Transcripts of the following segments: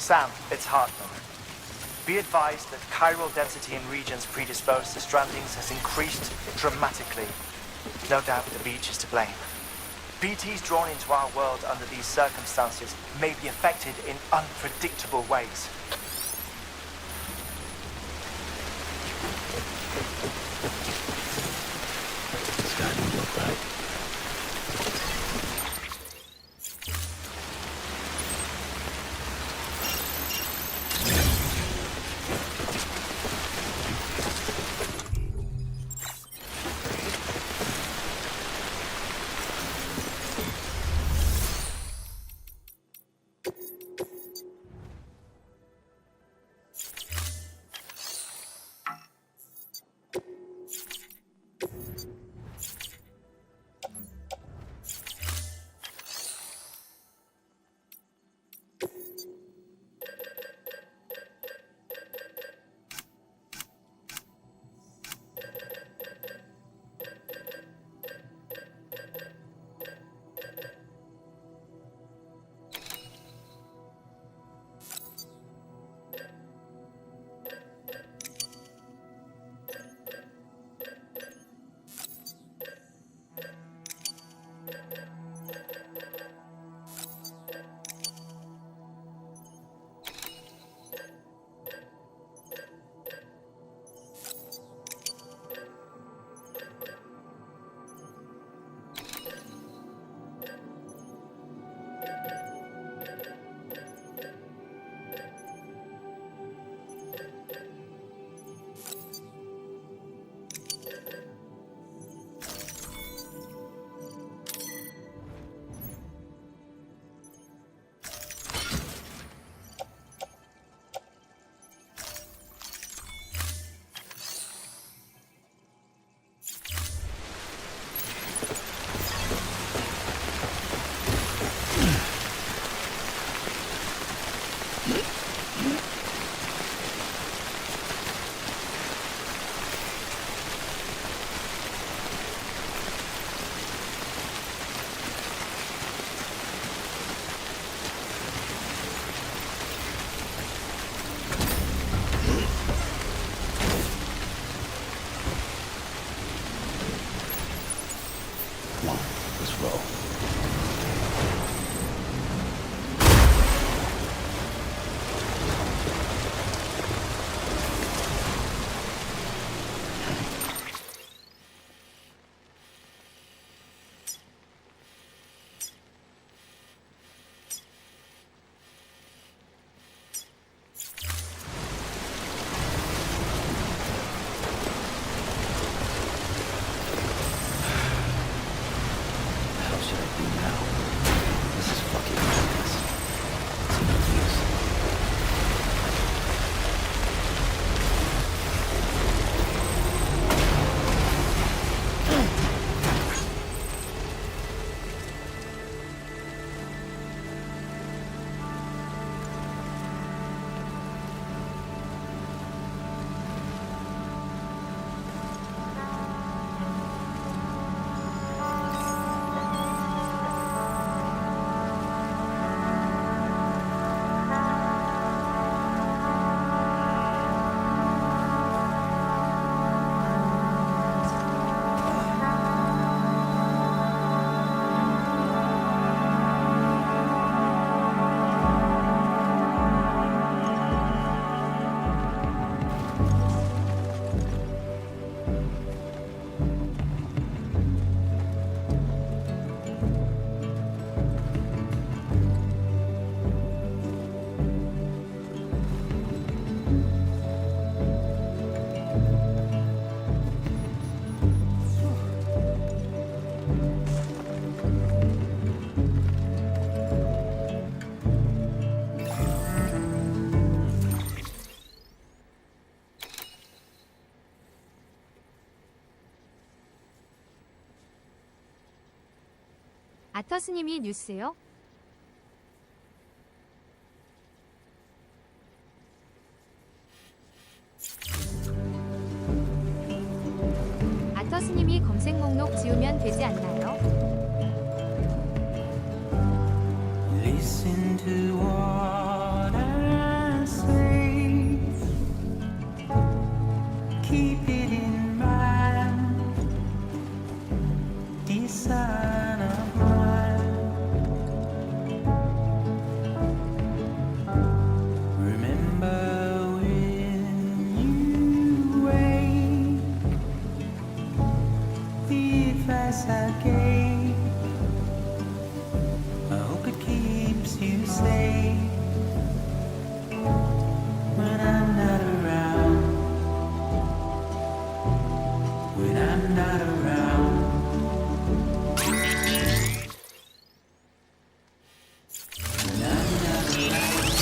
Sam, it's Hartman. Be advised that chiral density in regions predisposed to strandings has increased dramatically. No doubt the beach is to blame. BTs drawn into our world under these circumstances may be affected in unpredictable ways. This guy don't look right. 아터스님이 뉴스요? 아터스님이 검색 목록 지우면 되지 않나요? Listen to what I say. Keep it in mind. This sign of mine. Remember when you wake, the advice I gave. I hope it keeps you safe when I'm not around. When I'm not around. When I'm not around.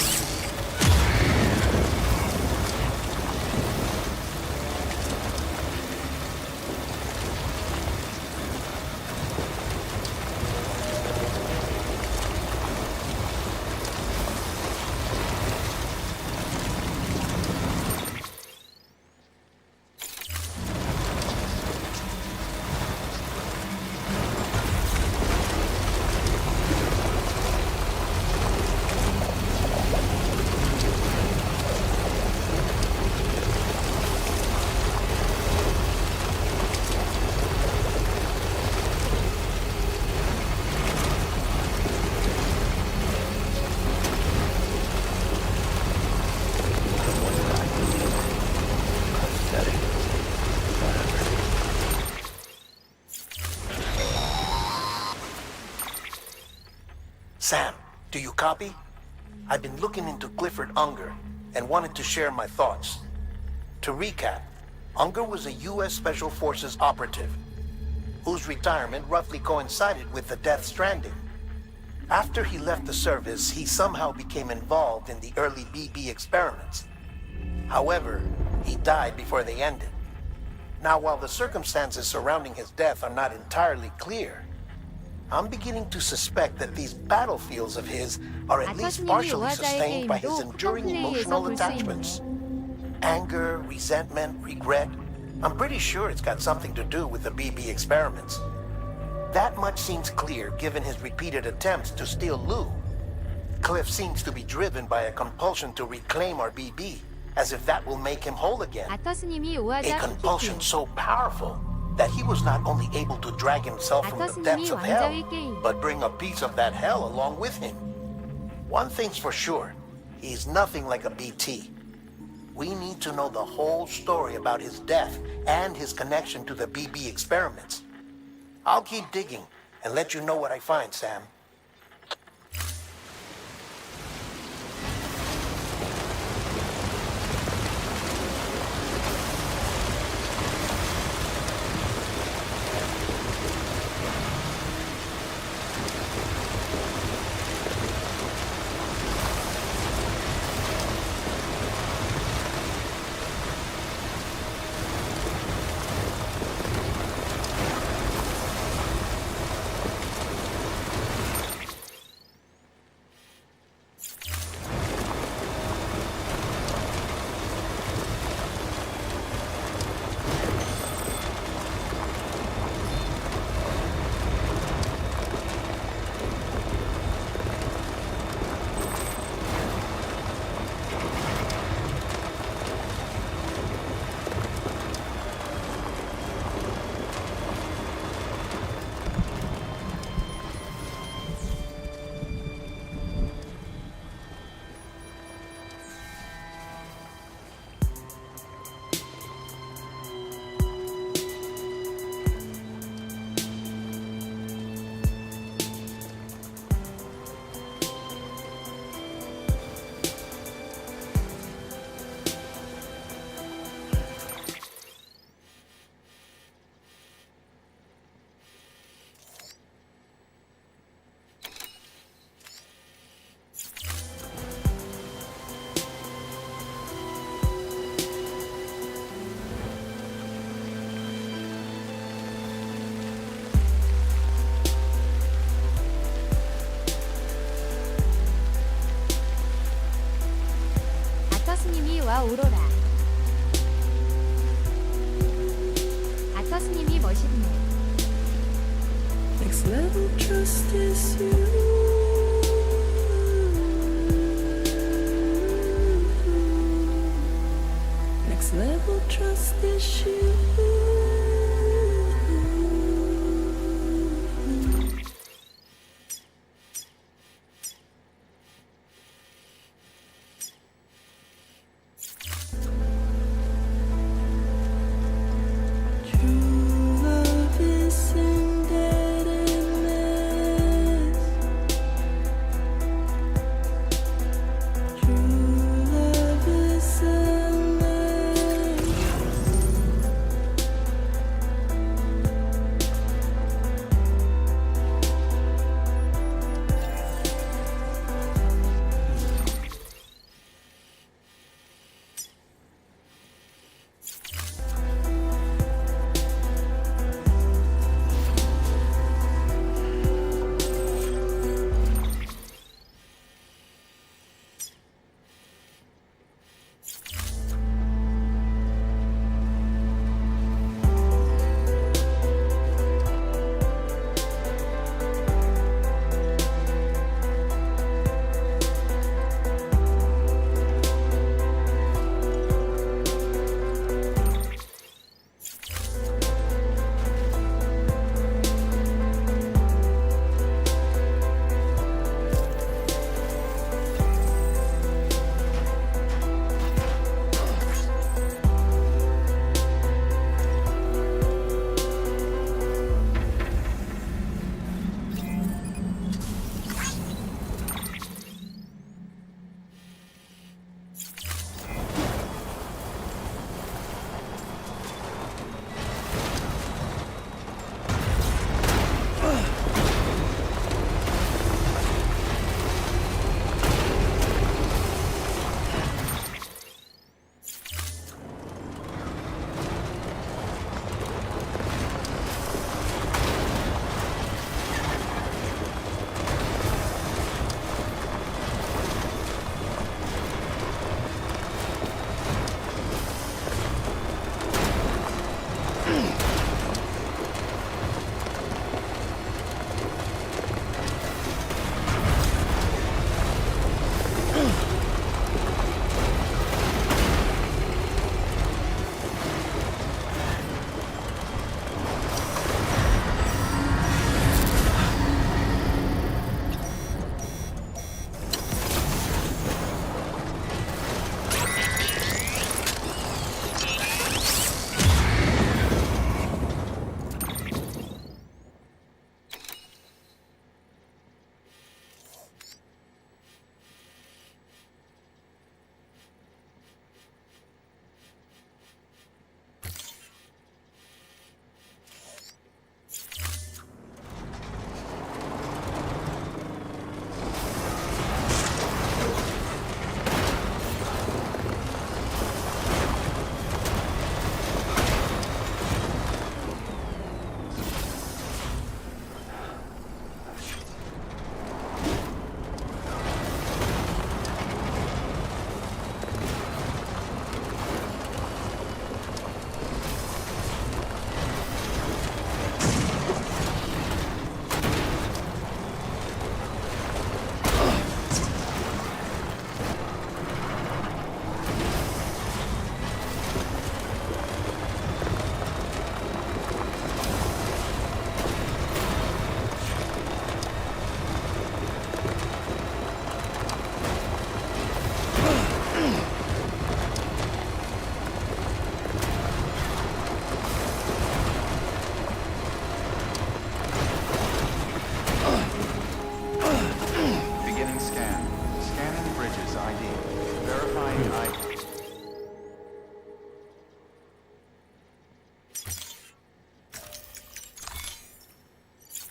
Sam, do you copy? I've been looking into Clifford Unger and wanted to share my thoughts. To recap, Unger was a U.S. Special Forces operative whose retirement roughly coincided with the Death-Stranding. After he left the service, he somehow became involved in the early BB experiments. However, he died before they ended. Now, while the circumstances surrounding his death are not entirely clear, I'm beginning to suspect that these battlefields of his are at least partially sustained by his enduring emotional attachments. Anger, resentment, regret. I'm pretty sure it's got something to do with the BB experiments. That much seems clear given his repeated attempts to steal Lou. Cliff seems to be driven by a compulsion to reclaim our BB, as if that will make him whole again. 아터스님이 A 오하자 compulsion PPT. so powerful that he was not only able to drag himself from the depths of hell, but bring a piece of that hell along with him. One thing's for sure, he's nothing like a BT. We need to know the whole story about his death and his connection to the BB experiments. I'll keep digging and let you know what I find, Sam. 오로라. 아터스님이 멋있네. Next level trust is you. Next level trust is you. True love is indebtedness. True love is a man.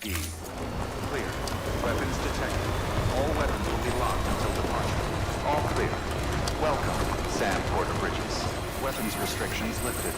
D. Clear. Weapons detected. All weapons will be locked until departure. All clear. Welcome, Sam Porter Bridges. Weapons restrictions lifted.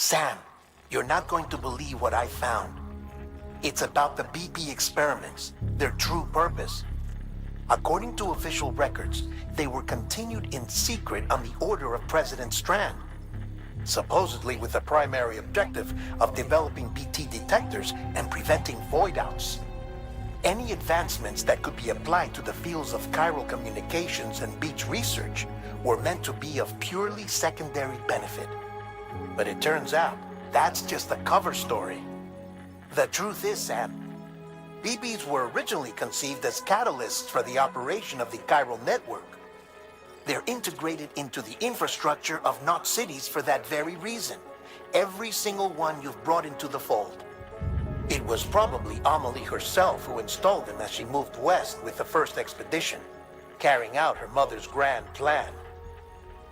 Sam, you're not going to believe what I found. It's about the BP experiments, their true purpose. According to official records, they were continued in secret on the order of President Strand, supposedly with the primary objective of developing BT detectors and preventing void-outs. Any advancements that could be applied to the fields of chiral communications and beach research were meant to be of purely secondary benefit. But it turns out, that's just a cover story. The truth is, Sam, BBs were originally conceived as catalysts for the operation of the chiral network. They're integrated into the infrastructure of Knot cities for that very reason. Every single one you've brought into the fold. It was probably Amelie herself who installed them as she moved west with the first expedition, carrying out her mother's grand plan,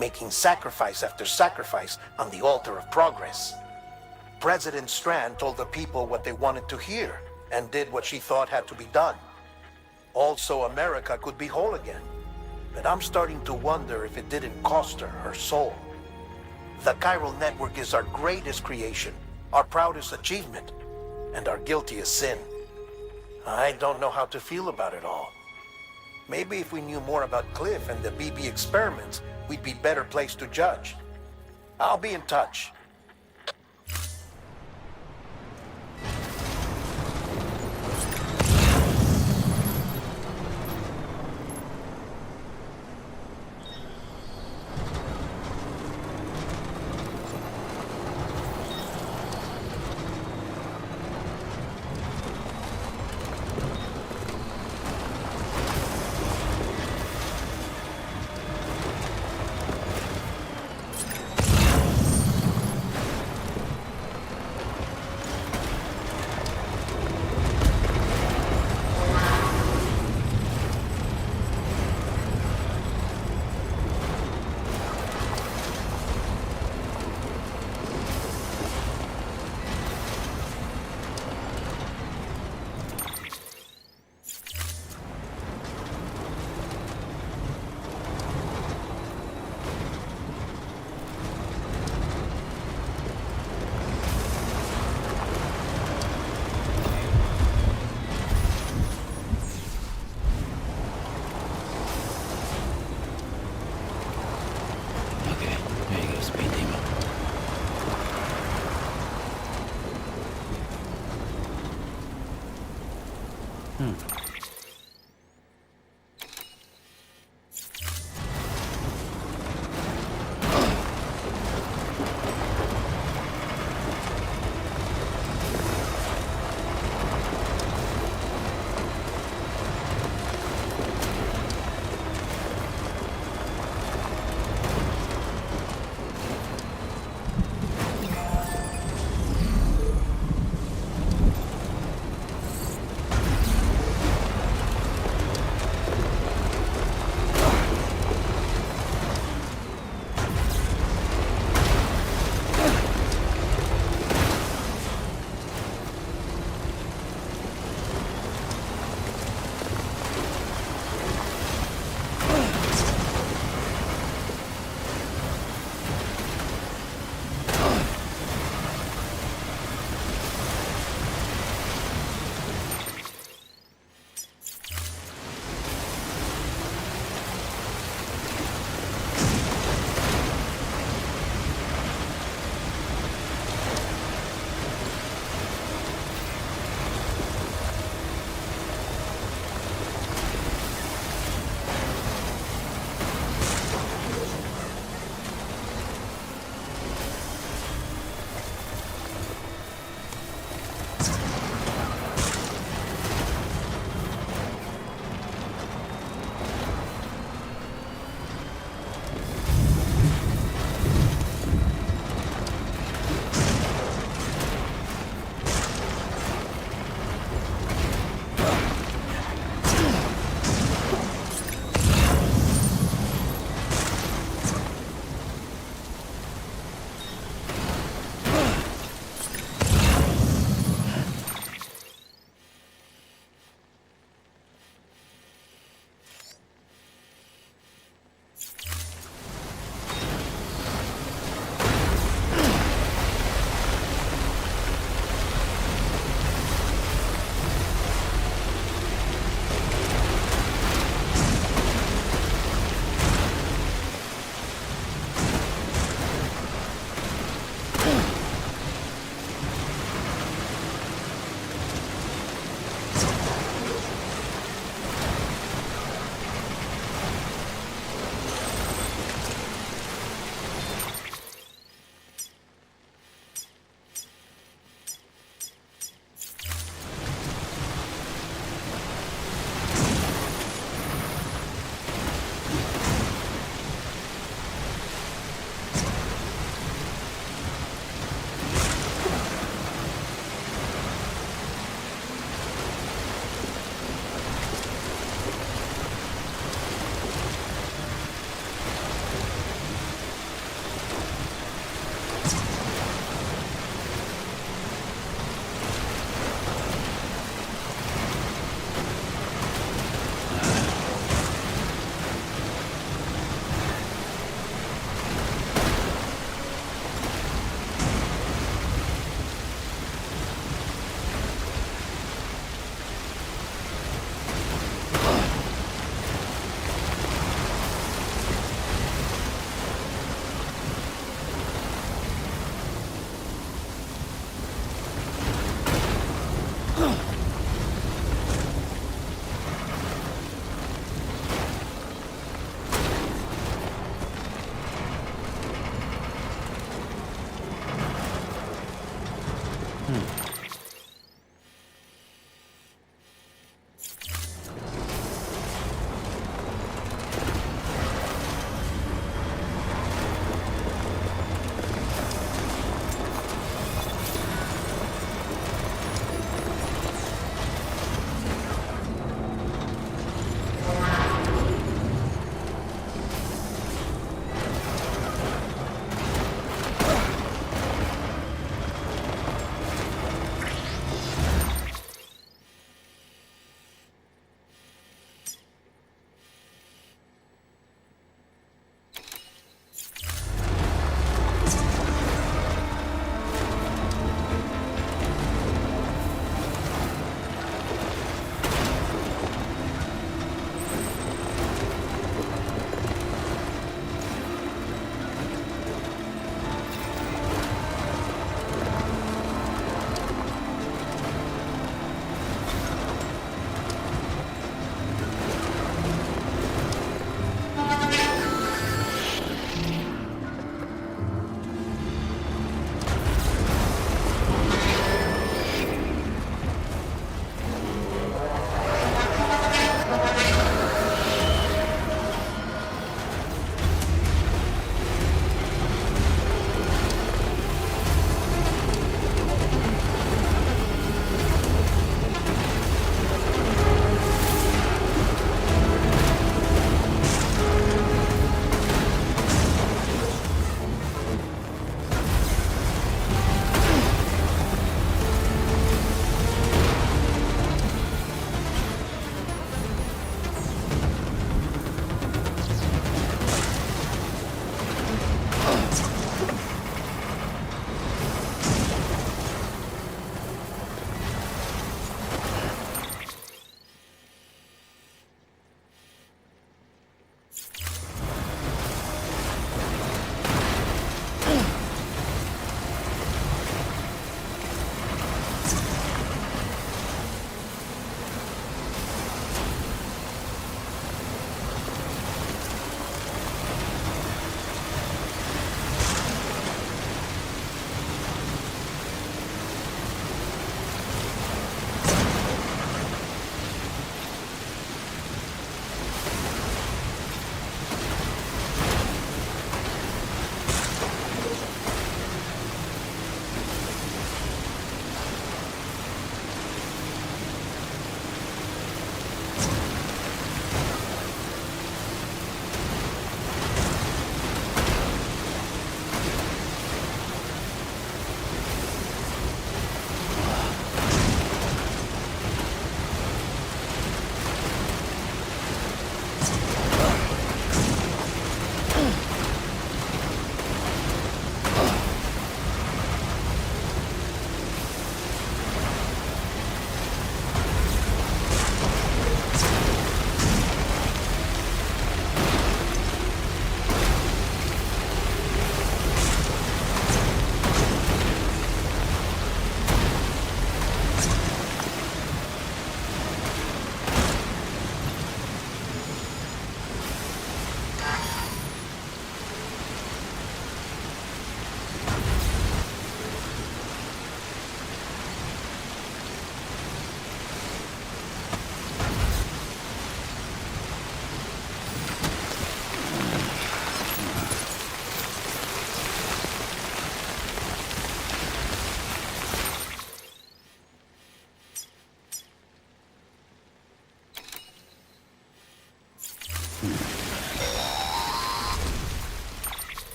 making sacrifice after sacrifice on the altar of progress. President Strand told the people what they wanted to hear and did what she thought had to be done. Also, America could be whole again. But I'm starting to wonder if it didn't cost her soul. The chiral network is our greatest creation, our proudest achievement, and our guiltiest sin. I don't know how to feel about it all. Maybe if we knew more about Cliff and the BB experiments, we'd be better placed to judge. I'll be in touch.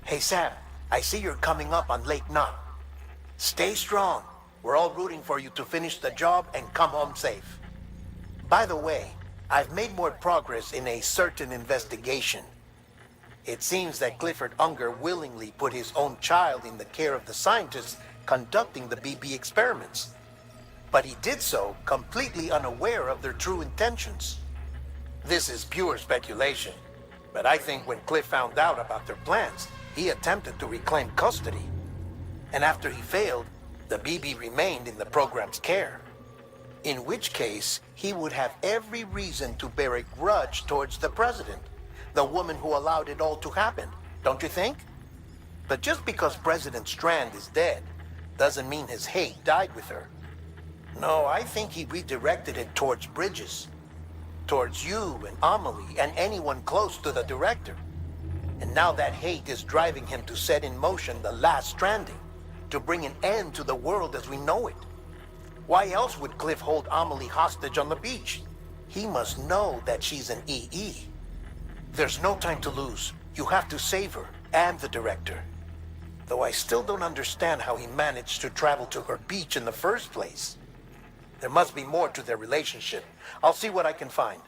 Hey, Sam, I see you're coming up on Lake Knot. Stay strong. We're all rooting for you to finish the job and come home safe. By the way, I've made more progress in a certain investigation. It seems that Clifford Unger willingly put his own child in the care of the scientists conducting the BB experiments. But he did so completely unaware of their true intentions. This is pure speculation, but I think when Cliff found out about their plans, he attempted to reclaim custody. And after he failed, the BB remained in the program's care. In which case, he would have every reason to bear a grudge towards the president, the woman who allowed it all to happen, don't you think? But just because President Strand is dead, doesn't mean his hate died with her. No, I think he redirected it towards Bridges. Towards you and Amelie and anyone close to the director. And now that hate is driving him to set in motion the last stranding, to bring an end to the world as we know it. Why else would Cliff hold Amelie hostage on the beach? He must know that she's an EE. There's no time to lose. You have to save her and the director. Though I still don't understand how he managed to travel to her beach in the first place. There must be more to their relationship. I'll see what I can find.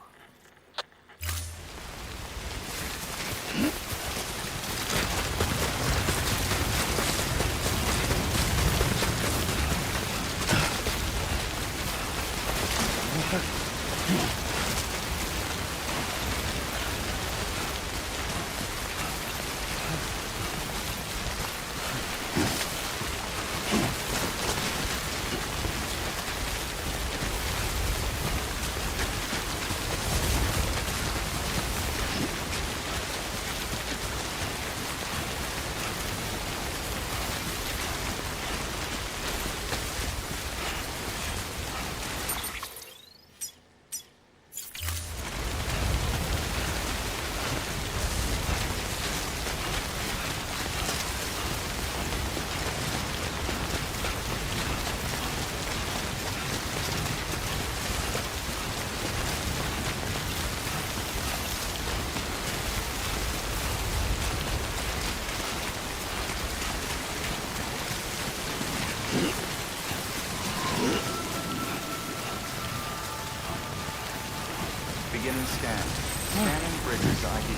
Beginning scan. Scanning Bridges ID.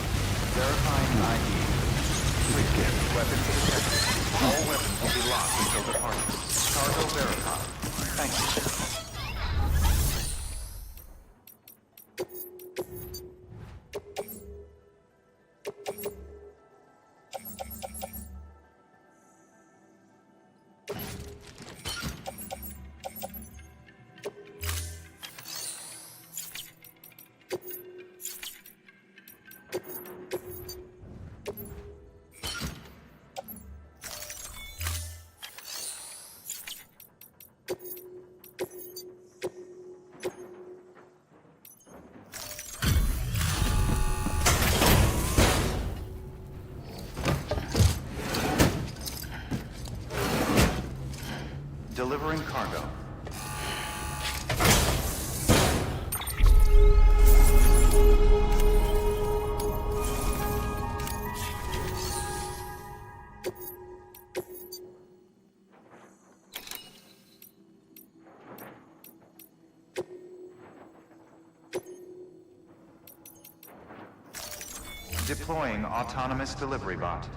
Verifying ID. Clear. Weapons detected. All weapons will be locked until departure. Cargo verified. Thank you. Delivering cargo. Deploying autonomous delivery bot.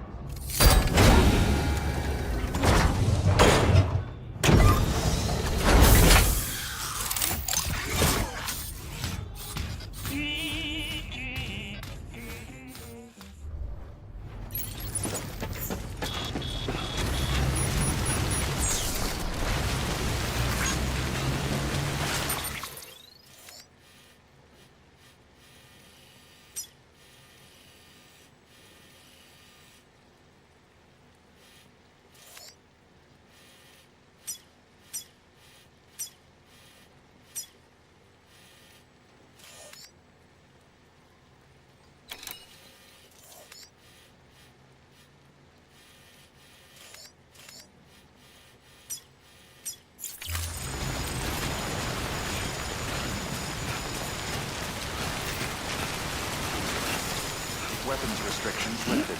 Weapons restrictions lifted.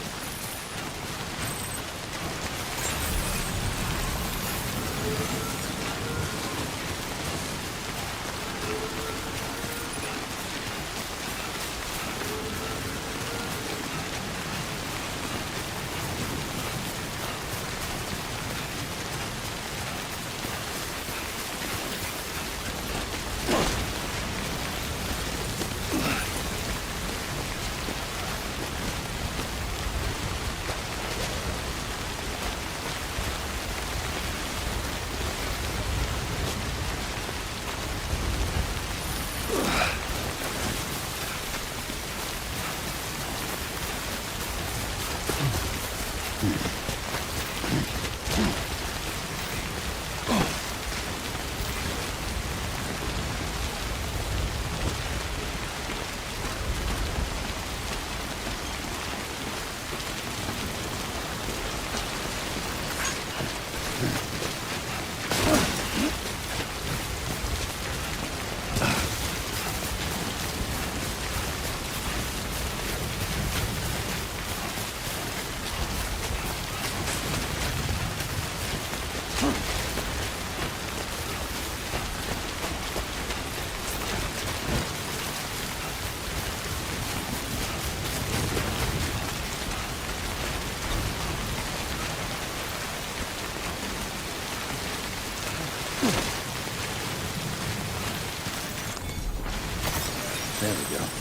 There we go.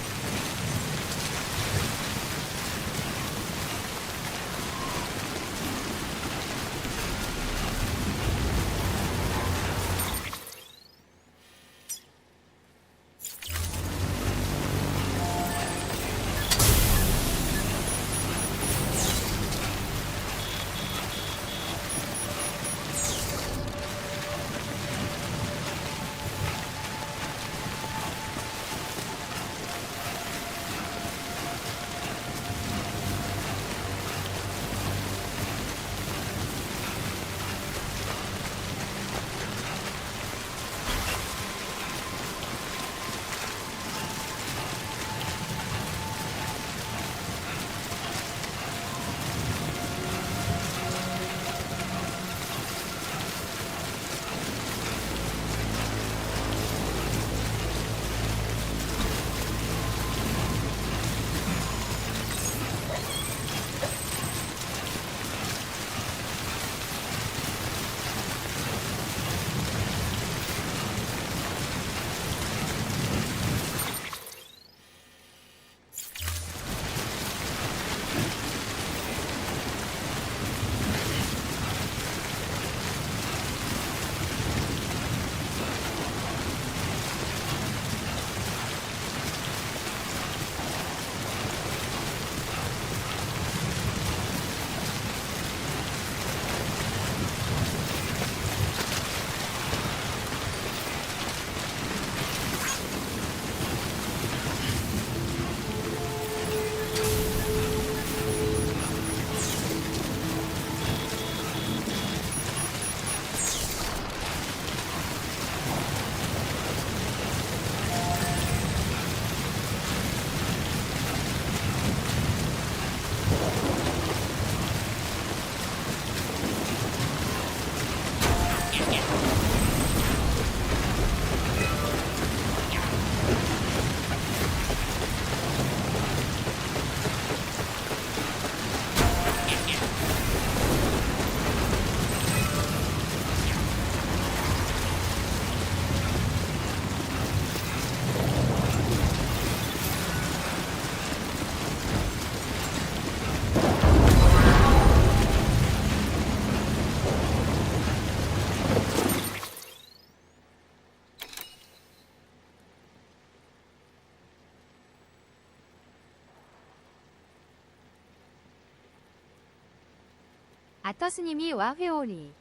아터스님이 와 회오리.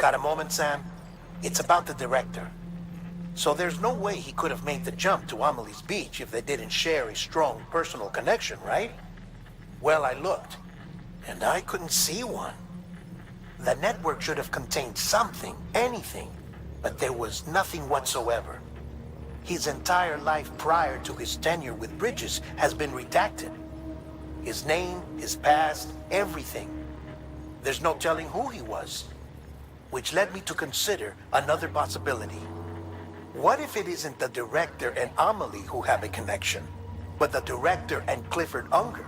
Got a moment, Sam? It's about the director. So there's no way he could have made the jump to Amelie's Beach if they didn't share a strong personal connection, right? Well, I looked, and I couldn't see one. The network should have contained something, anything, but there was nothing whatsoever. His entire life prior to his tenure with Bridges has been redacted. His name, his past, everything. There's no telling who he was. Which led me to consider another possibility. What if it isn't the director and Amelie who have a connection, but the director and Clifford Unger?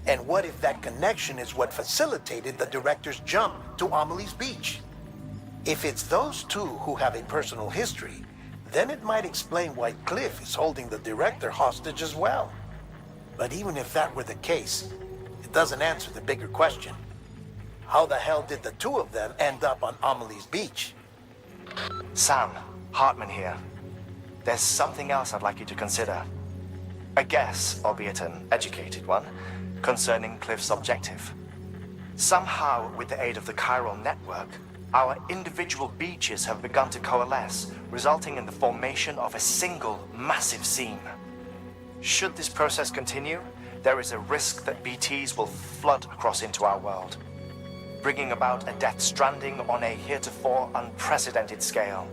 And what if that connection is what facilitated the director's jump to Amelie's Beach? If it's those two who have a personal history, then it might explain why Cliff is holding the director hostage as well. But even if that were the case, it doesn't answer the bigger question. How the hell did the two of them end up on Amelie's Beach? Sam, Hartman here. There's something else I'd like you to consider. A guess, albeit an educated one, concerning Cliff's objective. Somehow, with the aid of the chiral network, our individual beaches have begun to coalesce, resulting in the formation of a single massive seam. Should this process continue, there is a risk that BTs will flood across into our world, bringing about a death stranding on a heretofore unprecedented scale.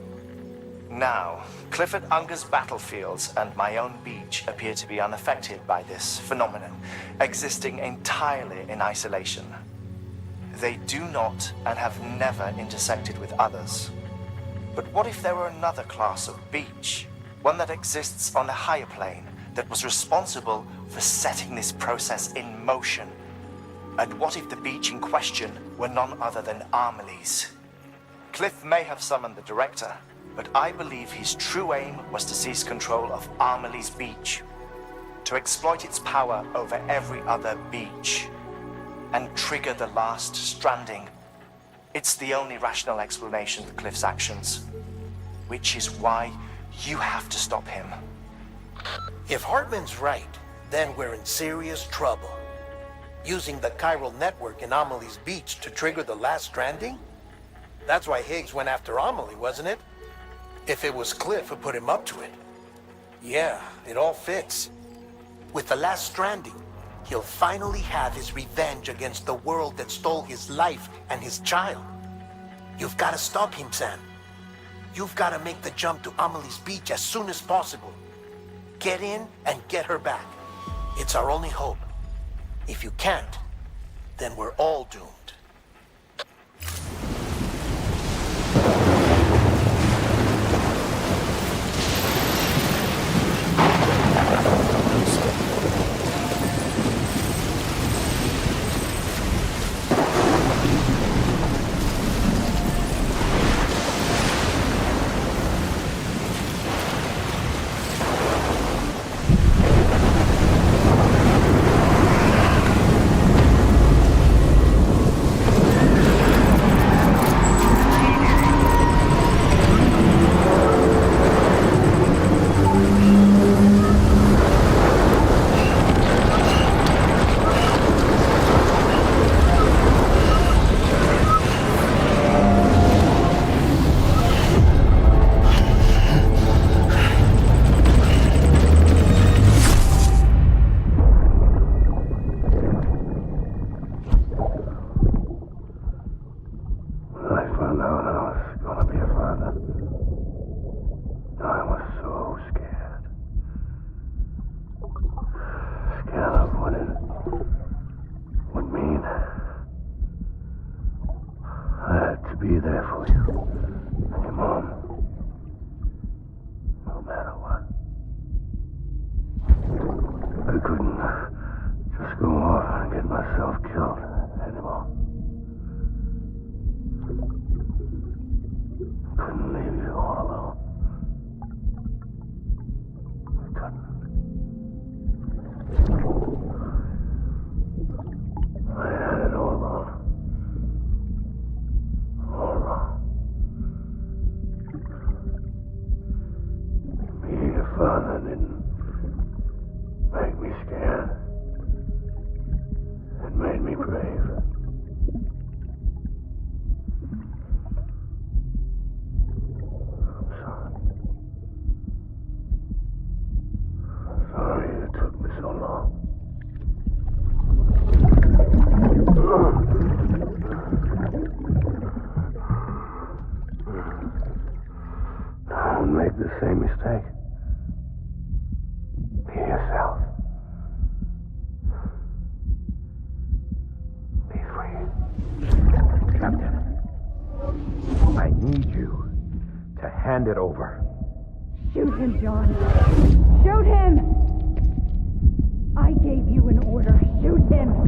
Now, Clifford Unger's battlefields and my own beach appear to be unaffected by this phenomenon, existing entirely in isolation. They do not and have never intersected with others. But what if there were another class of beach, one that exists on a higher plane, that was responsible for setting this process in motion? And what if the beach in question were none other than Amelie's? Cliff may have summoned the director, but I believe his true aim was to seize control of Amelie's Beach, to exploit its power over every other beach, and trigger the last stranding. It's the only rational explanation for Cliff's actions, which is why you have to stop him. If Hartman's right, then we're in serious trouble. Using the chiral network in Amelie's Beach to trigger the last stranding? That's why Higgs went after Amelie, wasn't it? If it was Cliff who put him up to it. Yeah, it all fits. With the last stranding, he'll finally have his revenge against the world that stole his life and his child. You've got to stop him, Sam. You've got to make the jump to Amelie's Beach as soon as possible. Get in and get her back. It's our only hope. If you can't, then we're all doomed. Be there for you and your mom, no matter what. I couldn't just go off and get myself killed anymore. Couldn't leave you all alone. I couldn't. I had it all wrong. All wrong. Captain, I need you to hand it over. Shoot him, John. Shoot him! I gave you an order. Shoot him!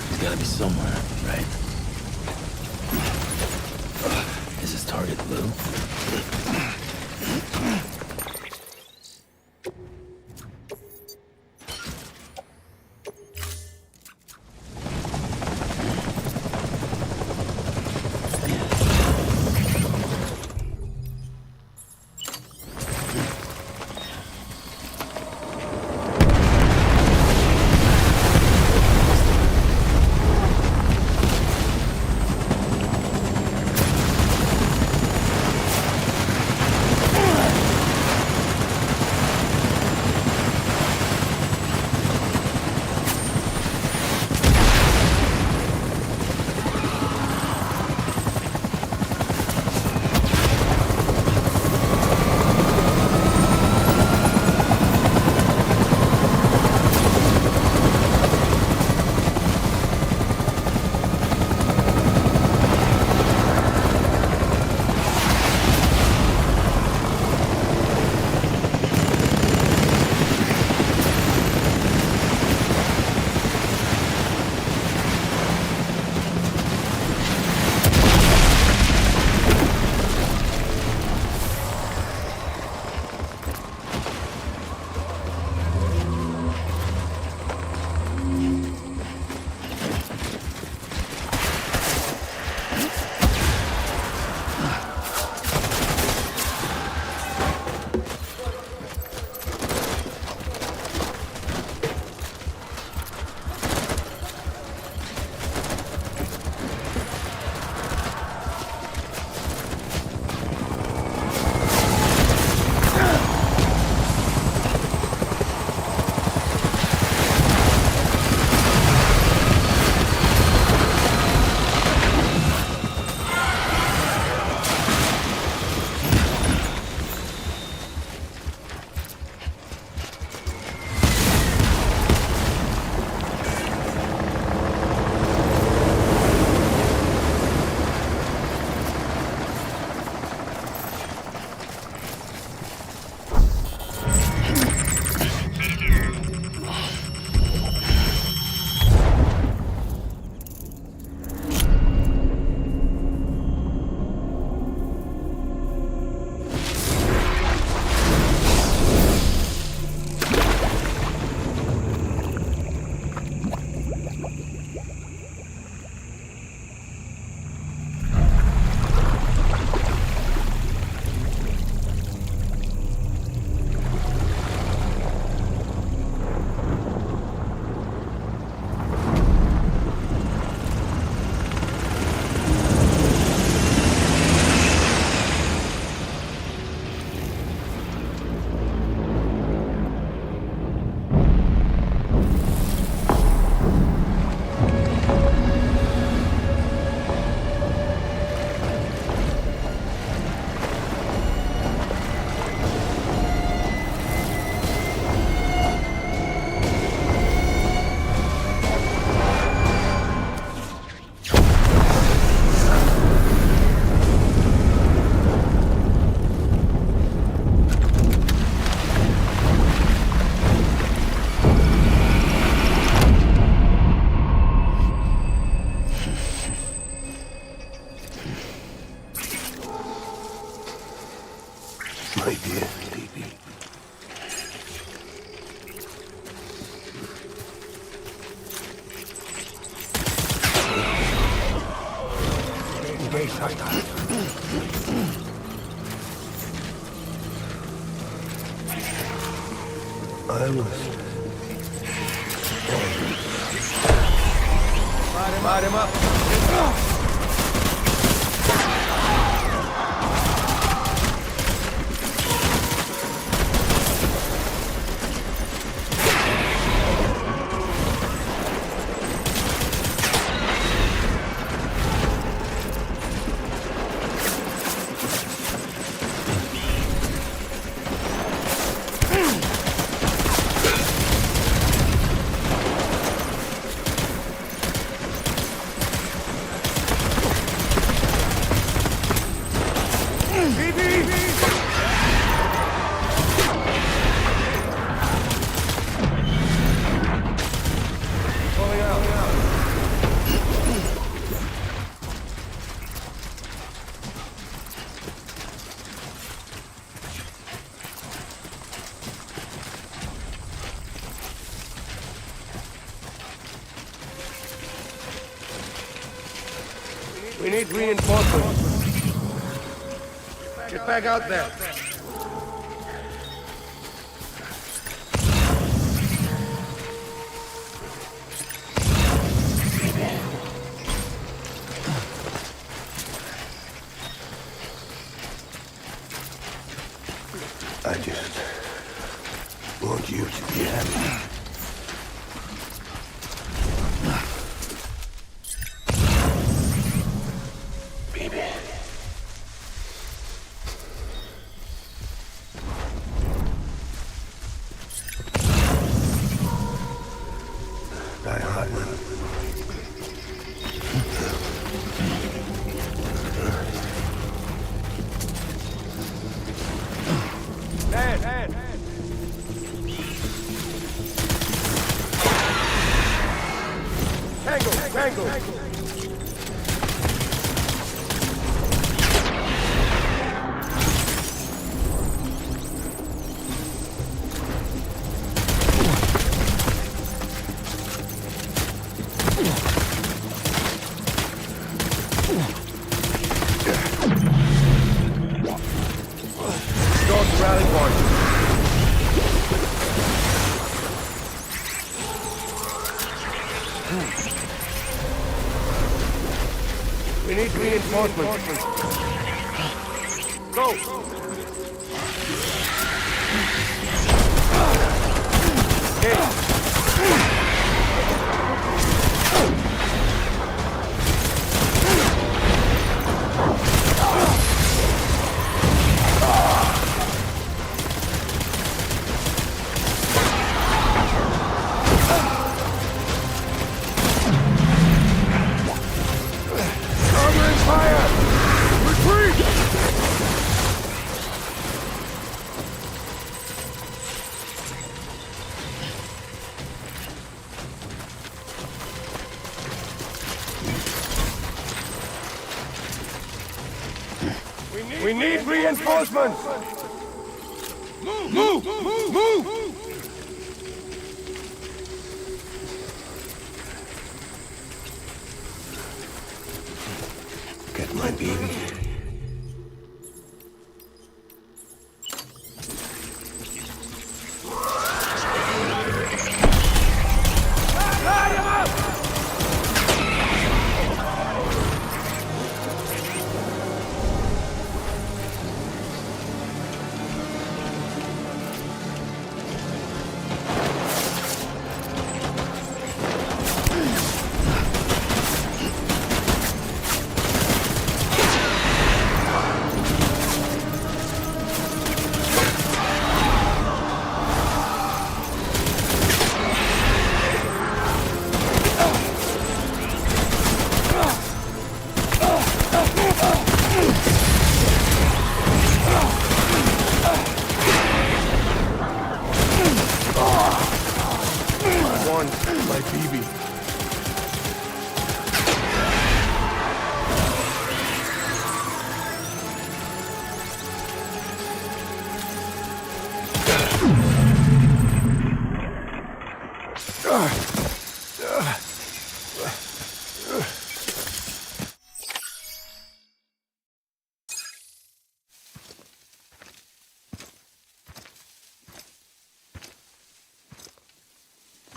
He's gotta be somewhere, right? Is his target blue? My dear baby. Engage hostile. I was... Light him up. We need reinforcements. Get back out there. I just want you to be happy. Baby. Daihadman. Head. Tango. Start the rally point. We need reinforcements. Go! Okay. Fire! Retreat! We need reinforcements! Move! Get my baby.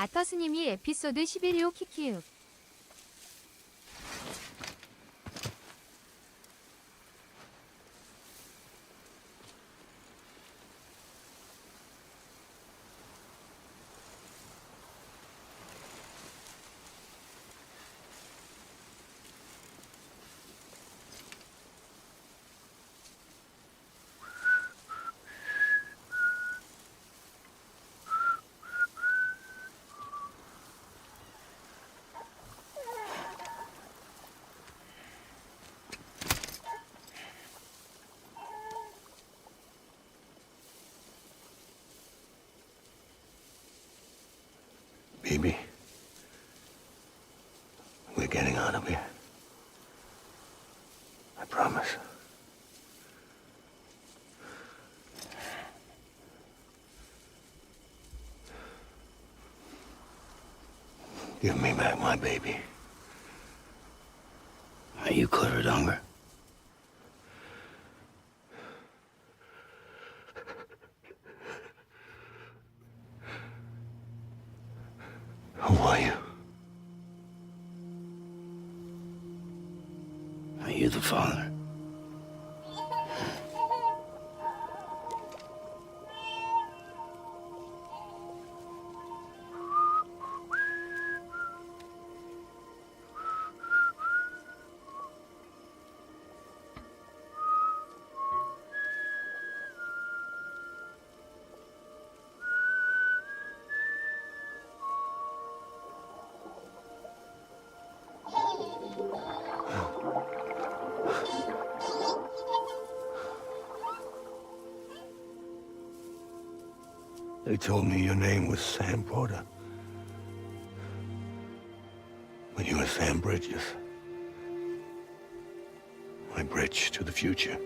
아터스님이 에피소드 11요 키키우. Baby, we're getting out of here. I promise. Give me back my baby. Are you Clifford Unger? Who are you? Are you the father? They told me your name was Sam Porter. But you were Sam Bridges. My bridge to the future.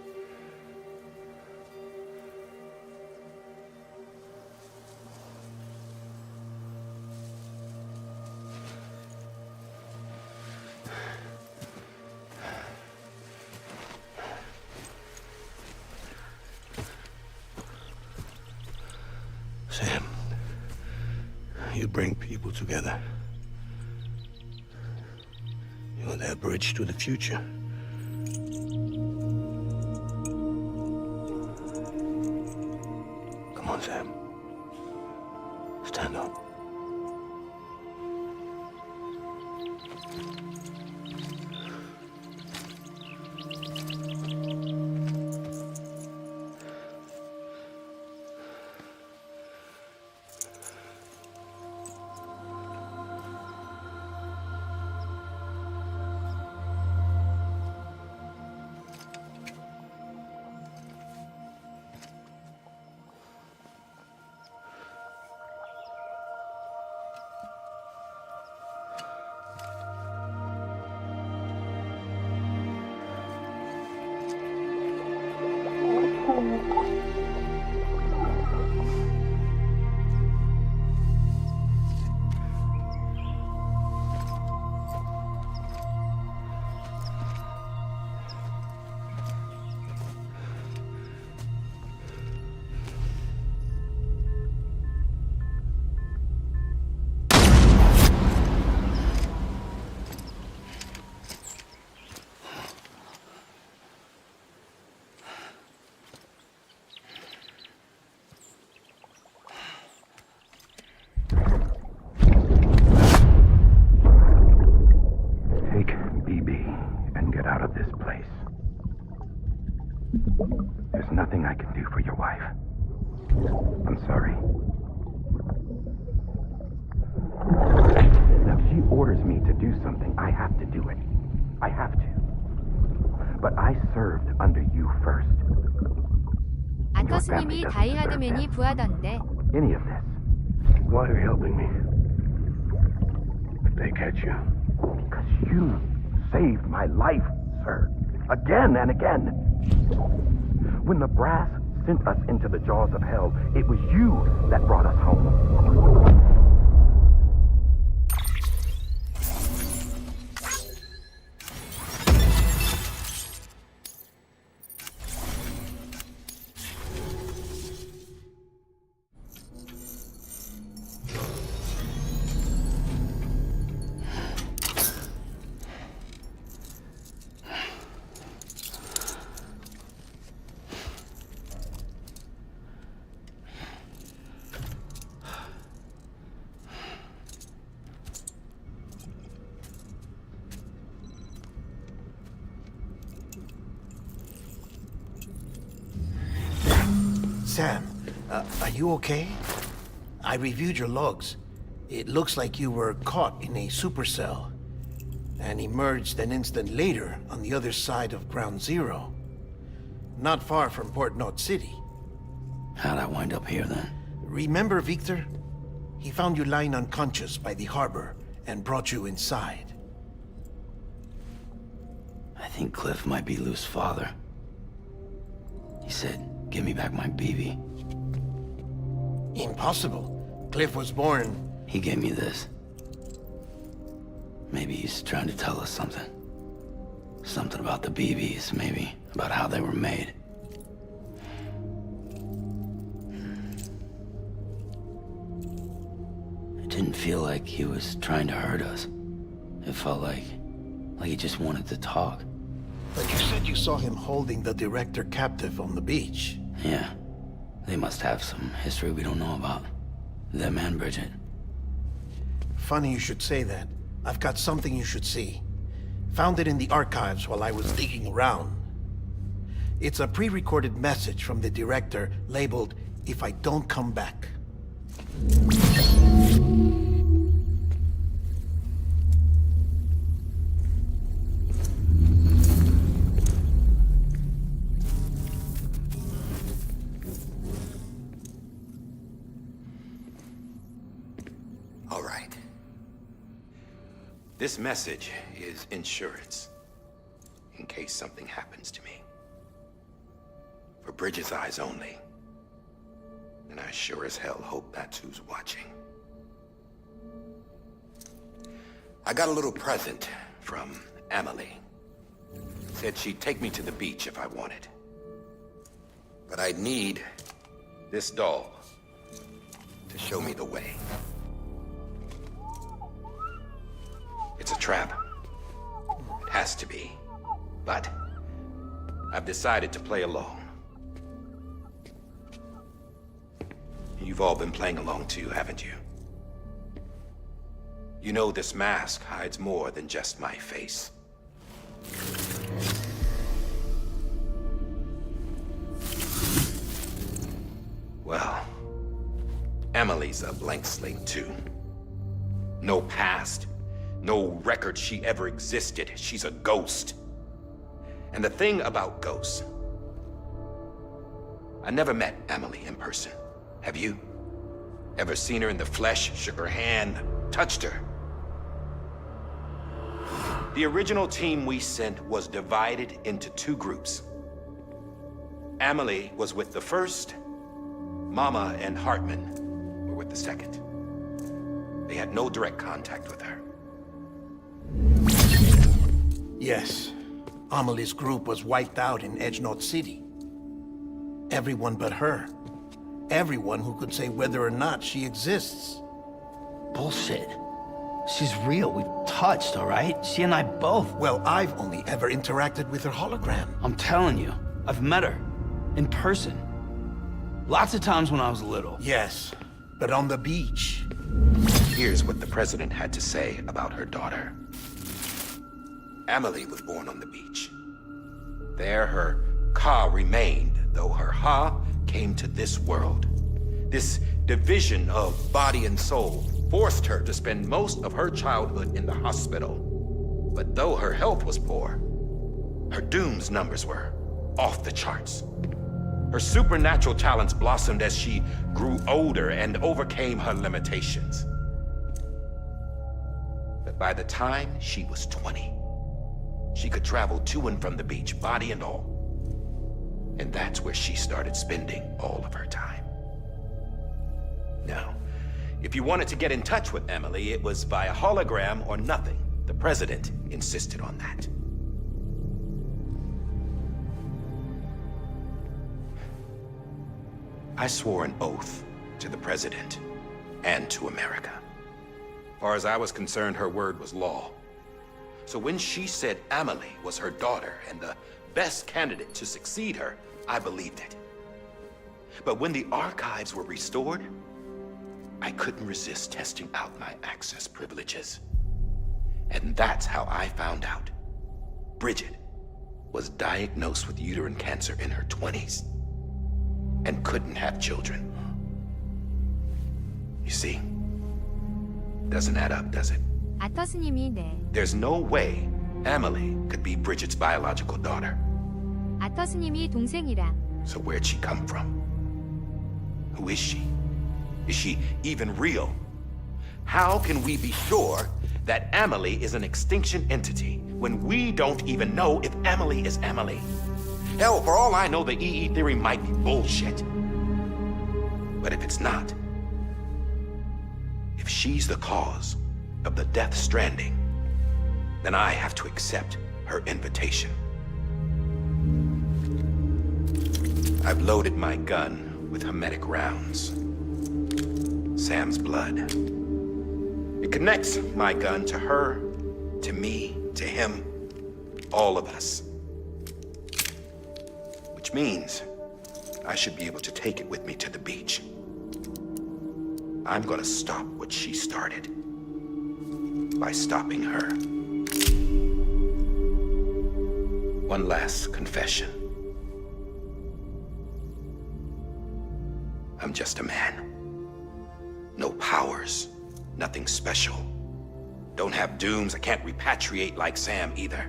Sam, you bring people together. You're their bridge to the future. Come on, Sam. Stand up. There's nothing I can do for your wife. I'm sorry. Now, if she orders me to do something, I have to do it. I have to. But I served under you first. 아터스님이 다이하드맨이 부하던데. Any of this. Why are you helping me? If they catch you. Because you saved my life, sir. Again and again. When the brass sent us into the jaws of hell, it was you that brought us home. Sam, are you okay? I reviewed your logs. It looks like you were caught in a supercell and emerged an instant later on the other side of Ground Zero. Not far from Port Knot City. How'd I wind up here then? Remember Victor? He found you lying unconscious by the harbor and brought you inside. I think Cliff might be Lou's father. He said, give me back my BB. Impossible. Cliff was born... He gave me this. Maybe he's trying to tell us something. Something about the BBs, maybe. About how they were made. It didn't feel like he was trying to hurt us. It felt like he just wanted to talk. But you said you saw him holding the director captive on the beach. Yeah. They must have some history we don't know about. Them and Bridget. Funny you should say that. I've got something you should see. Found it in the archives while I was digging around. It's a pre-recorded message from the director labeled, "If I don't come back." All right. This message is insurance, in case something happens to me. For Bridget's eyes only. And I sure as hell hope that's who's watching. I got a little present from Emily. Said she'd take me to the beach if I wanted. But I'd need this doll to show me the way. It's a trap. It has to be. But I've decided to play along. You've all been playing along too, haven't you? You know this mask hides more than just my face. Well, Emily's a blank slate too. No past. No record she ever existed. She's a ghost. And the thing about ghosts, I never met Emily in person. Have you? Ever seen her in the flesh, shook her hand, touched her? The original team we sent was divided into two groups. Emily was with the first. Mama and Hartman were with the second. They had no direct contact with her. Yes. Amelie's group was wiped out in Edge Knot City. Everyone but her. Everyone who could say whether or not she exists. Bullshit. She's real. We've touched, all right? She and I both. Well, I've only ever interacted with her hologram. I'm telling you, I've met her. In person. Lots of times when I was little. Yes, but on the beach. Here's what the president had to say about her daughter. Emily was born on the beach. There her Ka remained, though her Ha came to this world. This division of body and soul forced her to spend most of her childhood in the hospital. But though her health was poor, her Doom's numbers were off the charts. Her supernatural talents blossomed as she grew older and overcame her limitations. But by the time she was 20, she could travel to and from the beach, body and all. And that's where she started spending all of her time. Now, if you wanted to get in touch with Emily, it was via hologram or nothing. The president insisted on that. I swore an oath to the president and to America. As far as I was concerned, her word was law. So when she said Emily was her daughter and the best candidate to succeed her, I believed it. But when the archives were restored, I couldn't resist testing out my access privileges. And that's how I found out Bridget was diagnosed with uterine cancer in her 20s. and couldn't have children. You see? Doesn't add up, does it? 아터스님이 네. There's no way Emily could be Bridget's biological daughter. 아터스님이 동생이랑. So where'd she come from? Who is she? Is she even real? How can we be sure that Emily is an extinction entity when we don't even know if Emily is Emily? Hell, for all I know, the EE theory might be bullshit. But if it's not, if she's the cause of the Death Stranding, then I have to accept her invitation. I've loaded my gun with hermetic rounds. Sam's blood. It connects my gun to her, to me, to him, all of us. Which means I should be able to take it with me to the beach. I'm gonna stop what she started by stopping her. One last confession. I'm just a man. No powers, nothing special. Don't have dooms, I can't repatriate like Sam either.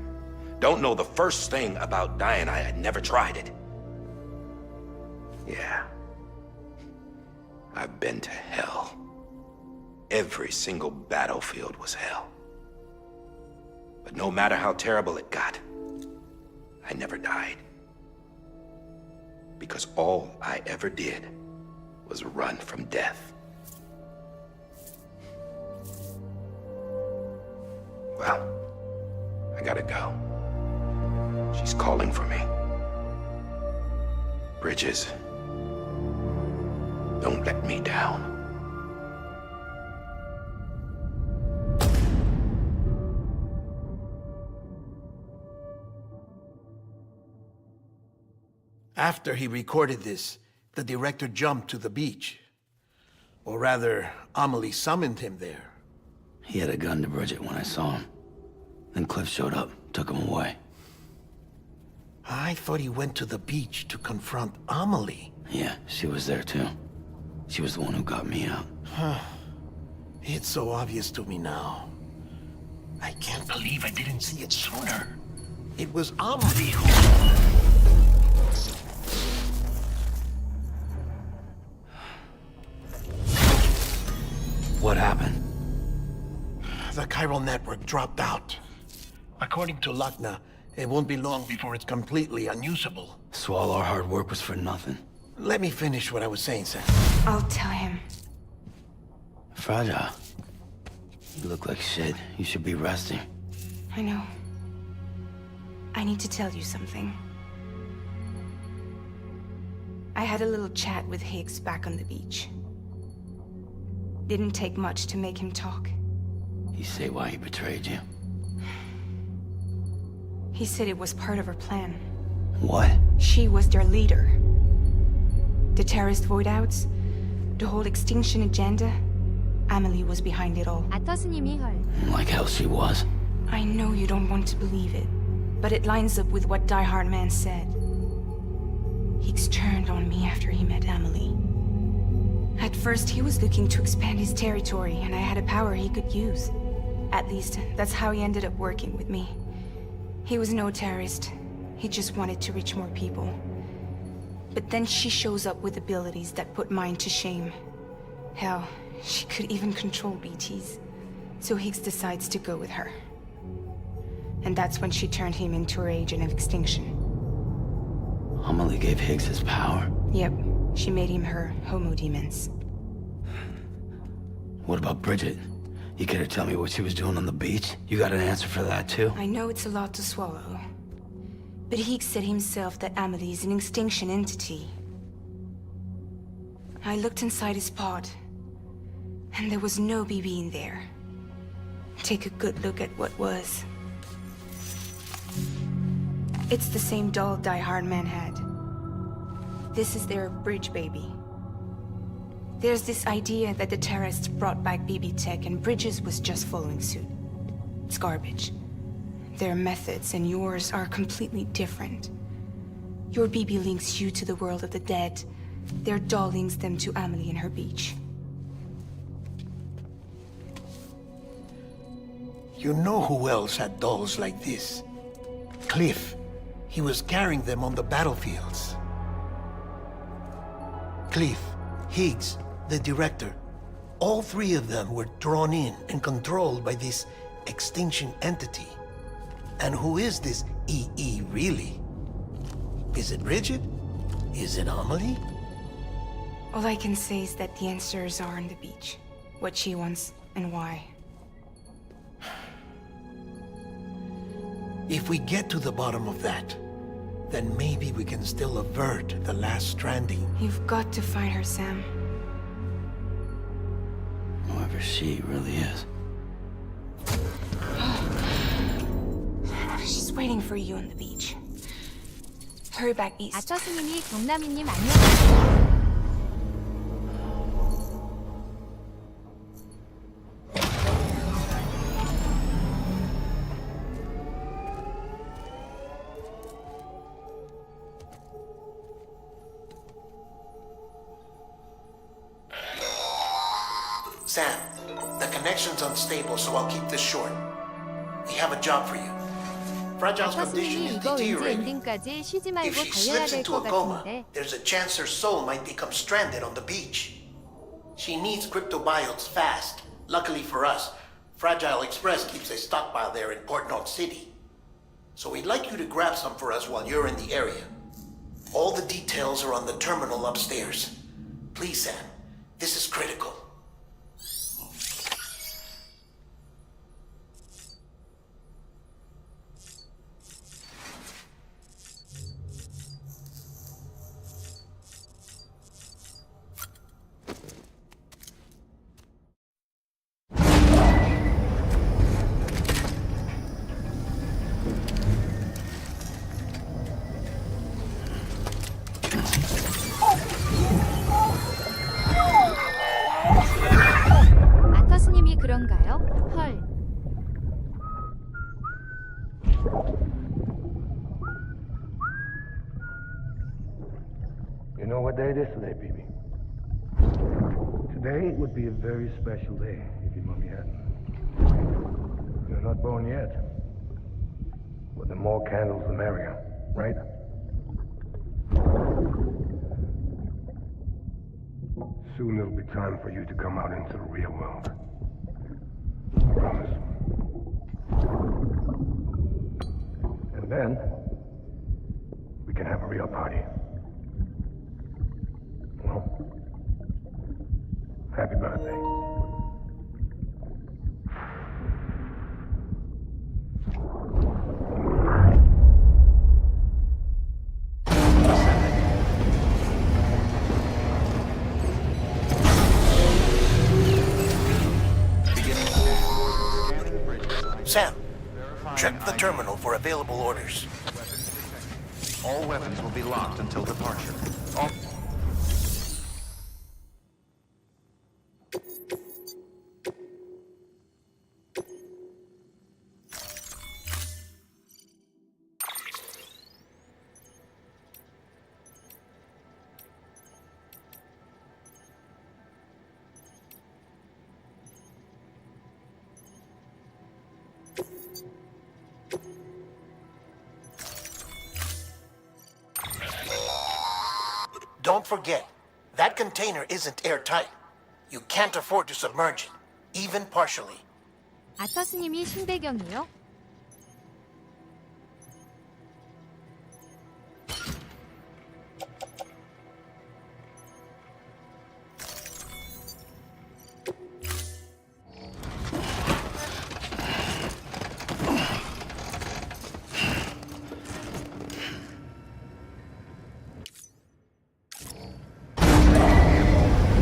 Don't know the first thing about dying, I had never tried it. Yeah. I've been to hell. Every single battlefield was hell. But no matter how terrible it got, I never died. Because all I ever did was run from death. Well, I gotta go. She's calling for me. Bridges, don't let me down. After he recorded this, the director jumped to the beach. Or rather, Amelie summoned him there. He had a gun to Bridget when I saw him. Then Cliff showed up, took him away. I thought he went to the beach to confront Amelie. Yeah, she was there too. She was the one who got me out. It's so obvious to me now. I can't believe I didn't see it sooner. It was Amelie who... What happened? The chiral network dropped out. According to Lakhna, it won't be long before it's completely unusable. So all our hard work was for nothing. Let me finish what I was saying, Sam. I'll tell him. Fragile. You look like shit. You should be resting. I know. I need to tell you something. I had a little chat with Higgs back on the beach. Didn't take much to make him talk. You say why he betrayed you? He said it was part of her plan. What? She was their leader. The terrorist voidouts, the whole extinction agenda, Amelie was behind it all. 아터스님이 헐. Like hell she was. I know you don't want to believe it, but it lines up with what Daihardman said. Higgs turned on me after he met Amelie. At first, he was looking to expand his territory, and I had a power he could use. At least, that's how he ended up working with me. He was no terrorist. He just wanted to reach more people. But then she shows up with abilities that put mine to shame. Hell, she could even control BTs. So Higgs decides to go with her. And that's when she turned him into her agent of extinction. Amelie gave Higgs his power? Yep. She made him her homo demons. What about Bridget? You care to tell me what she was doing on the beach? You got an answer for that too? I know it's a lot to swallow. But Higgs said himself that Amelie is an extinction entity. I looked inside his pod, and there was no BB in there. Take a good look at what was. It's the same doll Daihardman had. This is their bridge baby. There's this idea that the terrorists brought back BB tech and Bridges was just following suit. It's garbage. Their methods and yours are completely different. Your BB links you to the world of the dead, Their doll links them to Amelie and her beach. You know who else had dolls like this? Cliff. He was carrying them on the battlefields. Cliff, Higgs, the director. All three of them were drawn in and controlled by this extinction entity. And who is this EE really? Is it Bridget? Is it Amelie? All I can say is that the answers are on the beach. What she wants and why. If we get to the bottom of that, then maybe we can still avert the last stranding. You've got to find her, Sam. Whoever she really is. She's waiting for you on the beach. Hurry back east. 아터스님이 경남이님 안녕하세요. Sam, the connection's unstable, so I'll keep this short. We have a job for you. Fragile's condition 아터스님이 is 이거 왠지 deteriorating. 엔딩까지 쉬지 If 말고 she 달려야 slips 될 into 것 a coma, 같은데. there's a chance her soul might become stranded on the beach. She needs cryptobiotes fast. Luckily for us, Fragile Express keeps a stockpile there in Port North City. So we'd like you to grab some for us while you're in the area. All the details are on the terminal upstairs. Please, Sam, this is critical. 아터스님이 그런가요? 헐. You know what day it is today, baby? Today would be a very special day if your mommy hadn't. You're not born yet. But the more candles, the merrier, right? Soon it'll be time for you to come out into the real world. I promise. And then, we can have a real party. Well, happy birthday. Sam, check the terminal for available orders. All weapons will be locked until departure. All Don't forget, that container isn't airtight. You can't afford to submerge it, even partially. 아터스님이 신배경이요?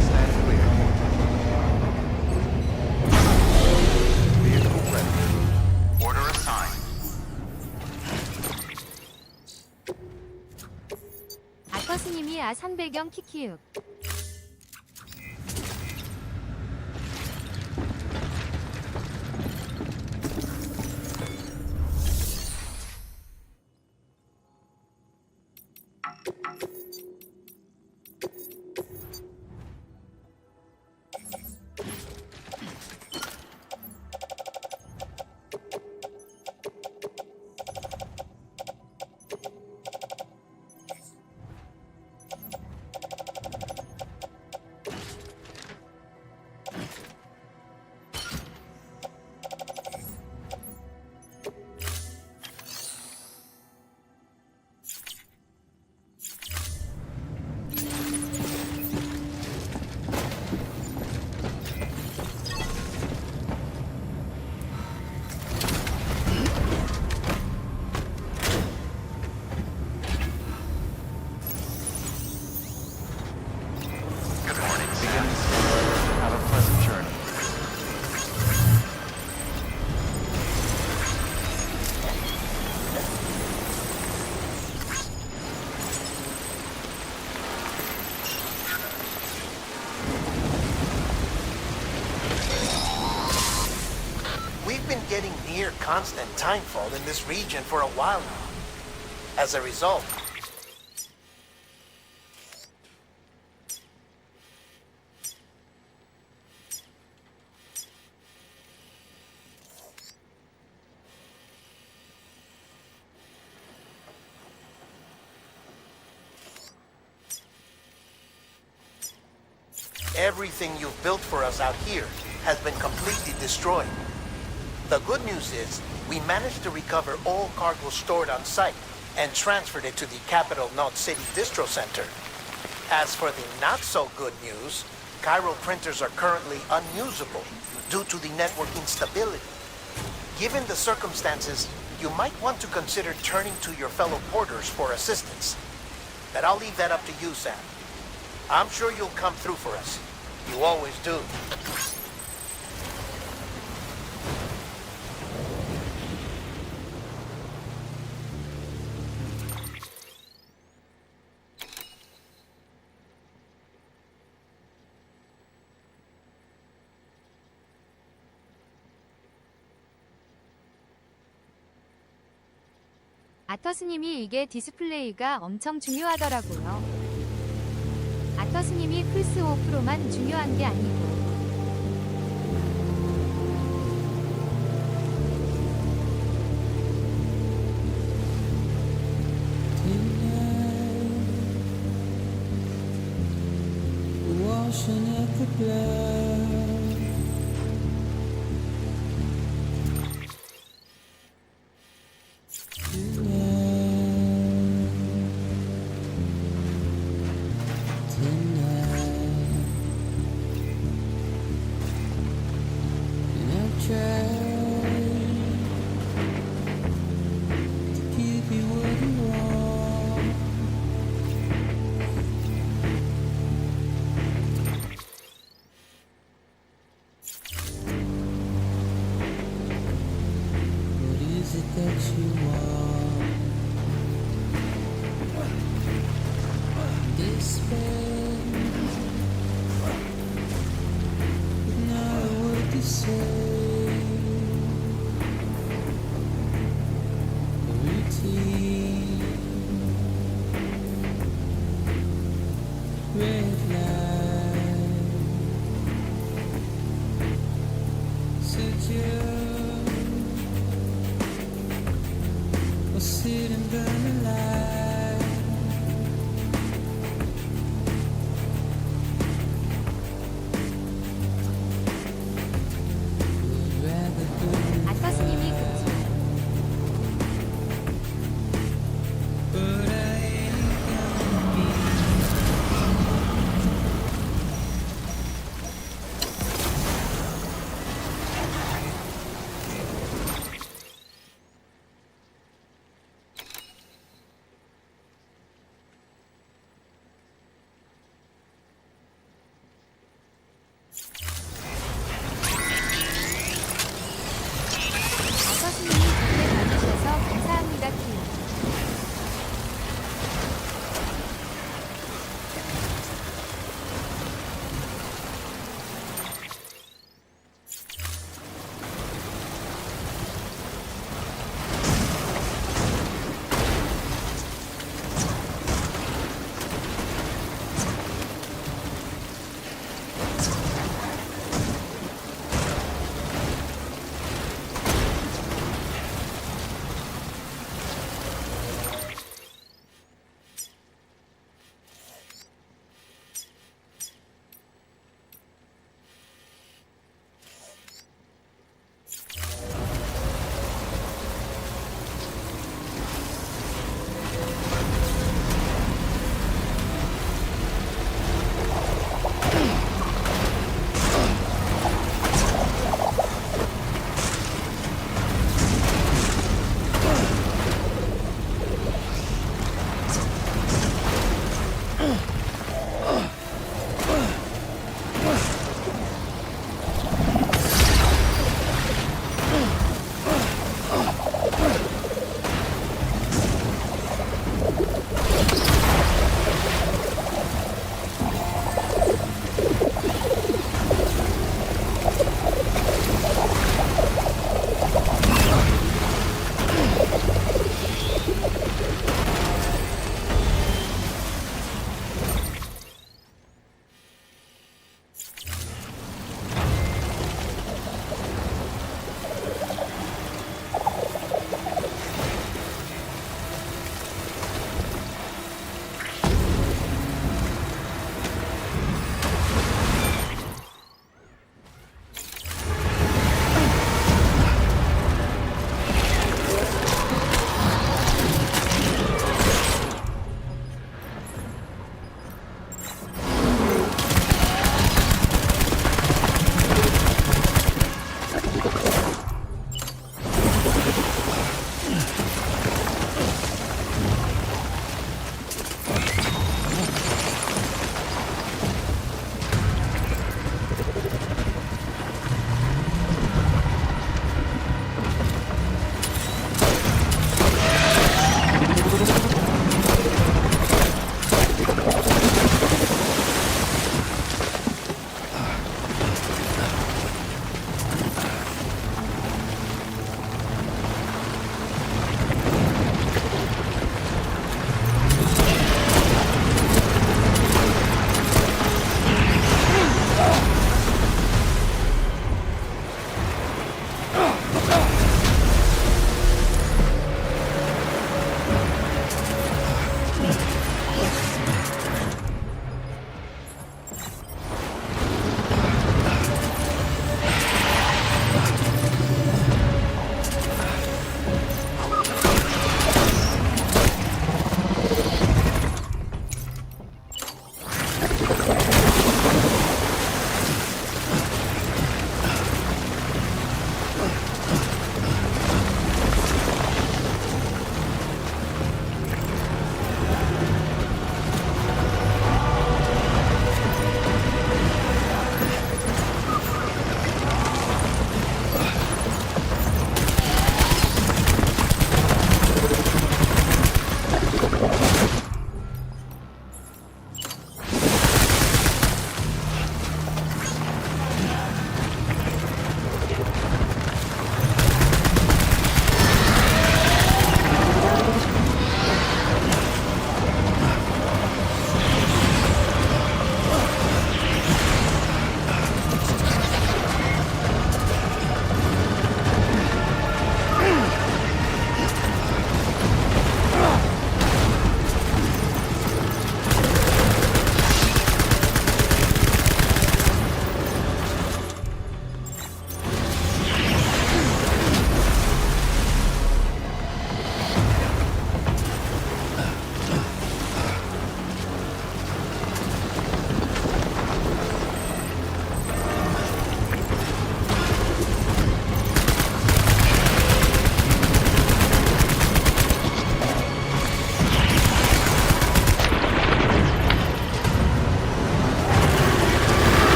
stand clear. Vehicle ready. Order assigned. 아터스님이 아산배경 키키육. getting near constant timefall in this region for a while now. As a result, everything you've built for us out here has been completely destroyed. The good news is, we managed to recover all cargo stored on site and transferred it to the Capital Knot City Distro Center. As for the not-so-good news, Cairo printers are currently unusable due to the network instability. Given the circumstances, you might want to consider turning to your fellow porters for assistance. But I'll leave that up to you, Sam. I'm sure you'll come through for us. You always do. 아터스님이 이게 디스플레이가 엄청 중요하더라고요. 아터스님이 플스5프로만 중요한 게 아니고 Washing at the blood.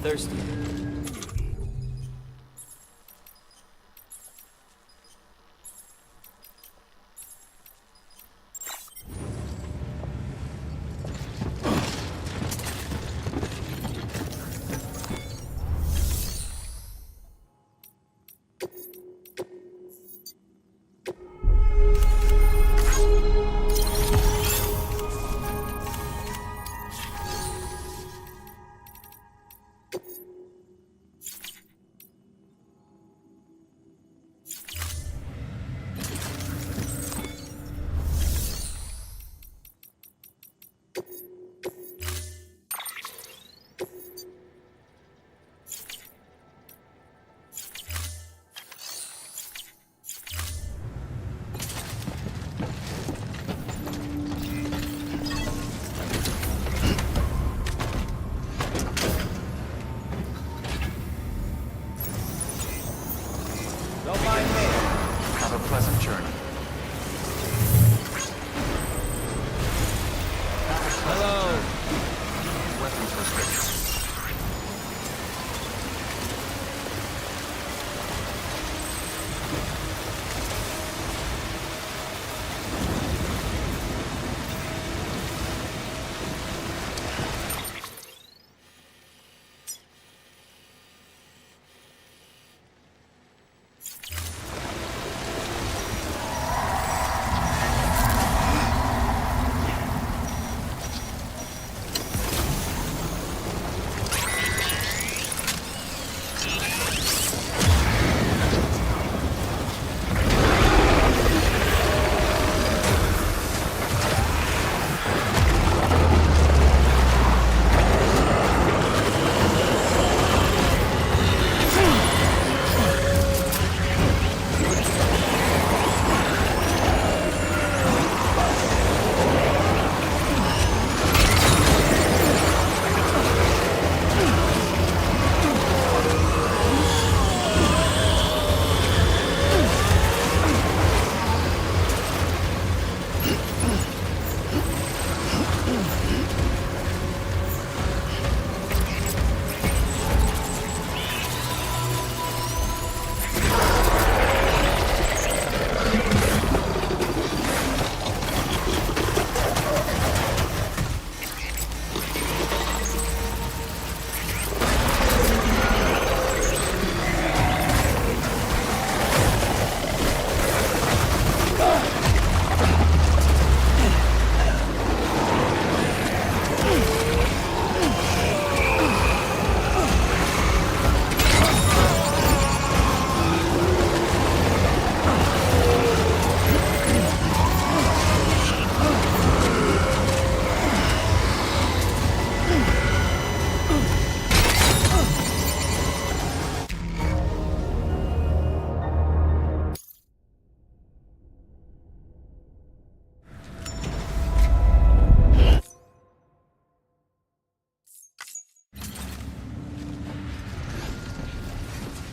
thirsty. Have a pleasant journey. Hello. Weapons restrictions.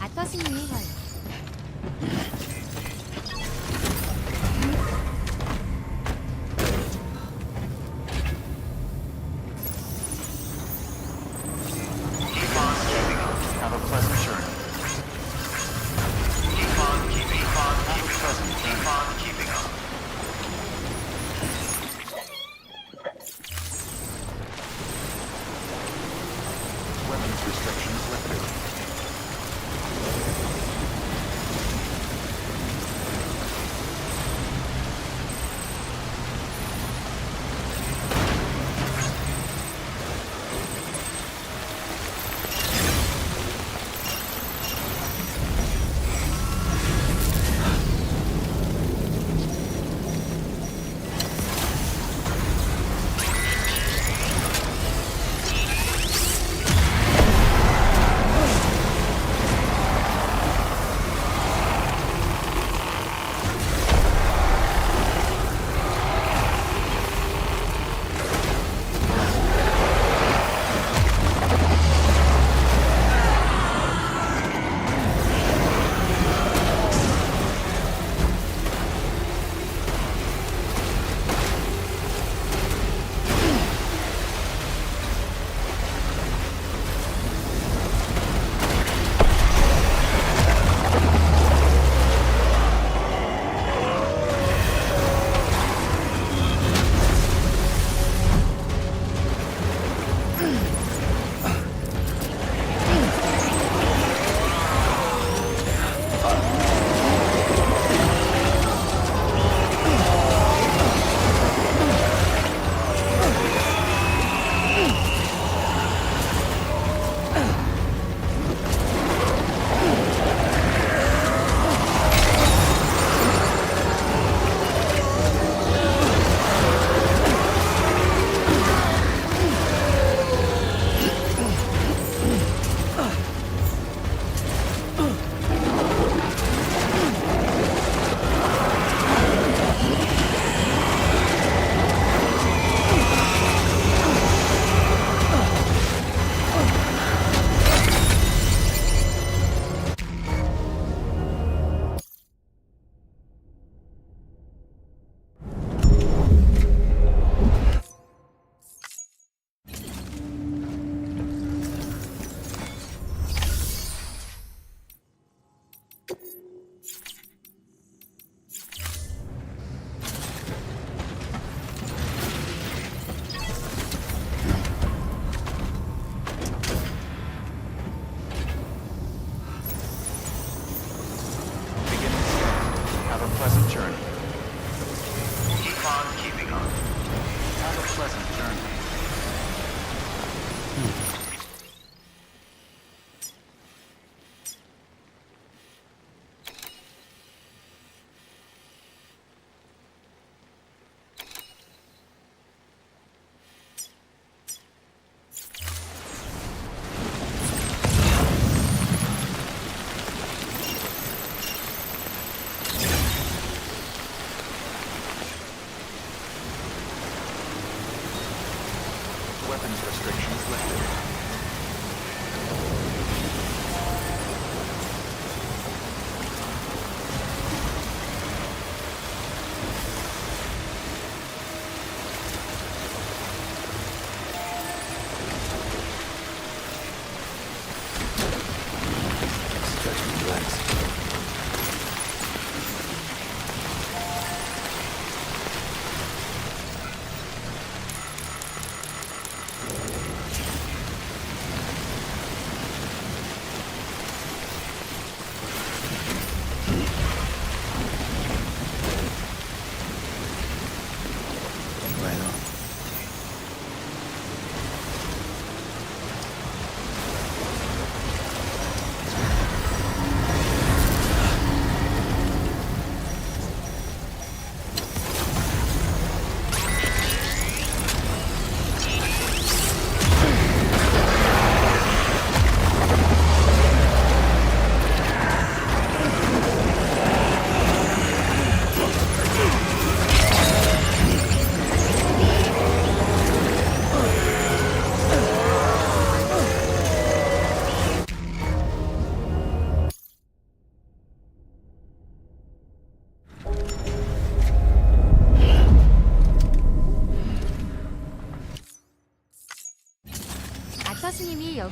아터스님이 와요. Have a pleasant journey. Keep on keeping up. Weapons restrictions lifted.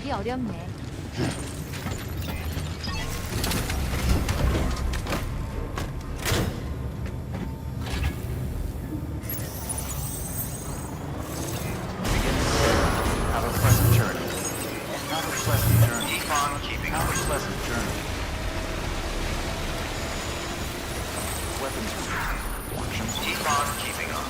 적이 어렵네. Have a pleasant journey. Have a pleasant journey. Keep on keeping up. Have a pleasant journey. Weapons removed. Keep on keeping up.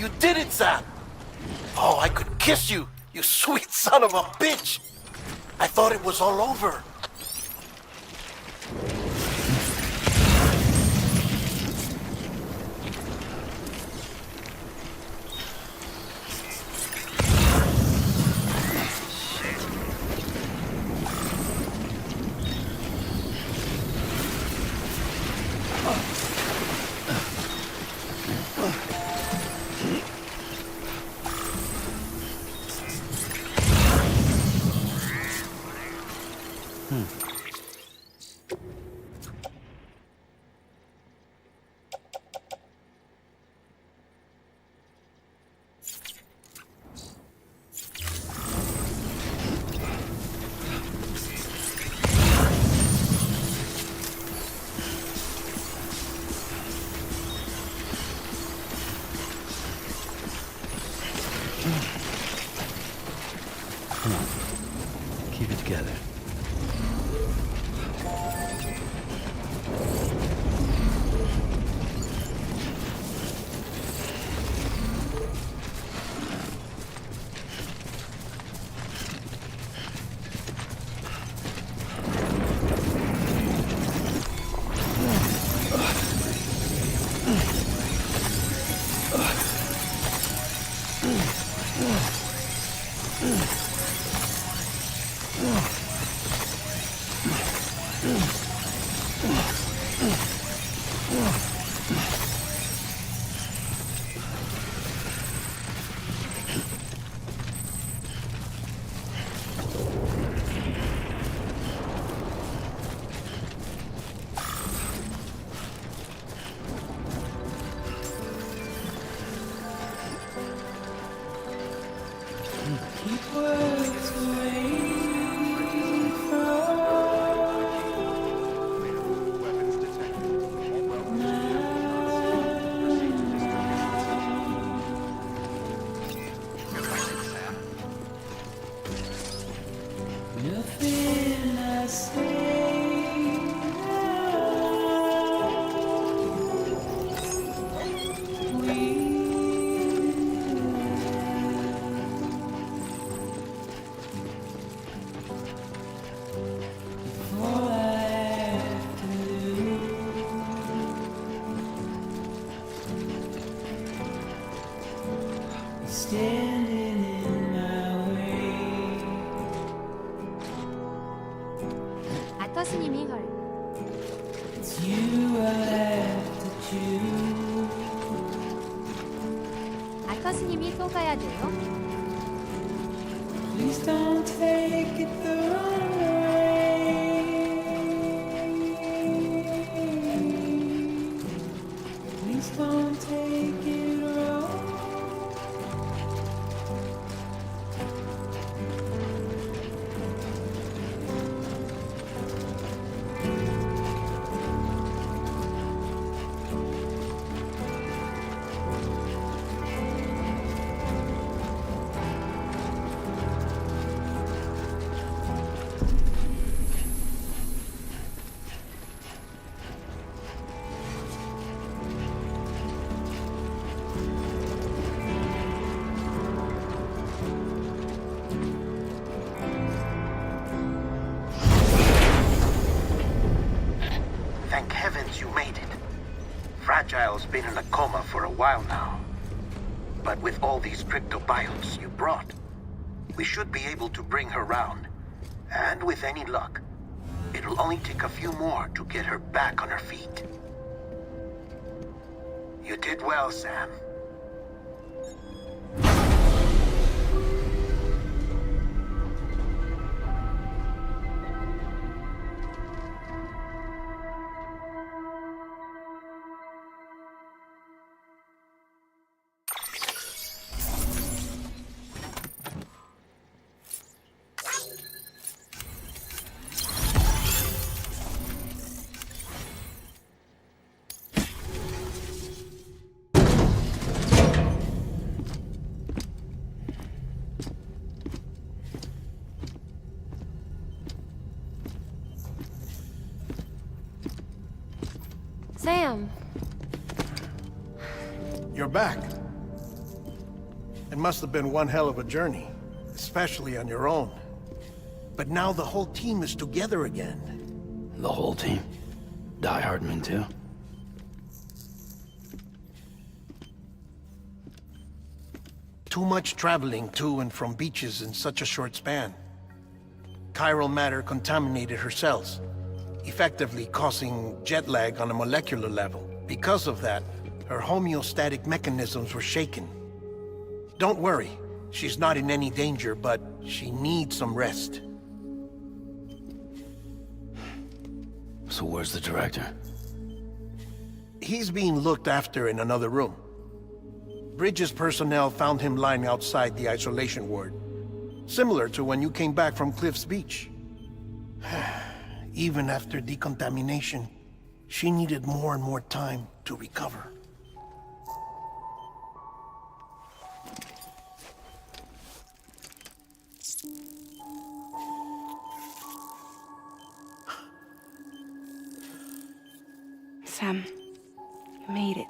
You did it, Sam! Oh, I could kiss you, you sweet son of a bitch! I thought it was all over. Come on. Keep it together. Weapons detected. All Nothing I say. Standing in my way. 아터스님이 걸. It's you I have to choose. 아터스님이 또 가야 돼요. Please don't take it the wrong way. Please don't take it wrong. Thank heavens you made it. Fragile's been in a coma for a while now. But with all these cryptobiotes you brought, we should be able to bring her round. And with any luck, it'll only take a few more to get her back on her feet. You did well, Sam. Sam, You're back. It must have been one hell of a journey, especially on your own. But now the whole team is together again. The whole team? Diehardman too? Too much traveling to and from beaches in such a short span. Chiral matter contaminated her cells, effectively causing jet lag on a molecular level. Because of that, her homeostatic mechanisms were shaken. Don't worry, she's not in any danger, but she needs some rest. So where's the director? He's being looked after in another room. Bridges personnel found him lying outside the isolation ward. Similar to when you came back from Cliff's Beach. Even after decontamination, she needed more and more time to recover. Sam, you made it.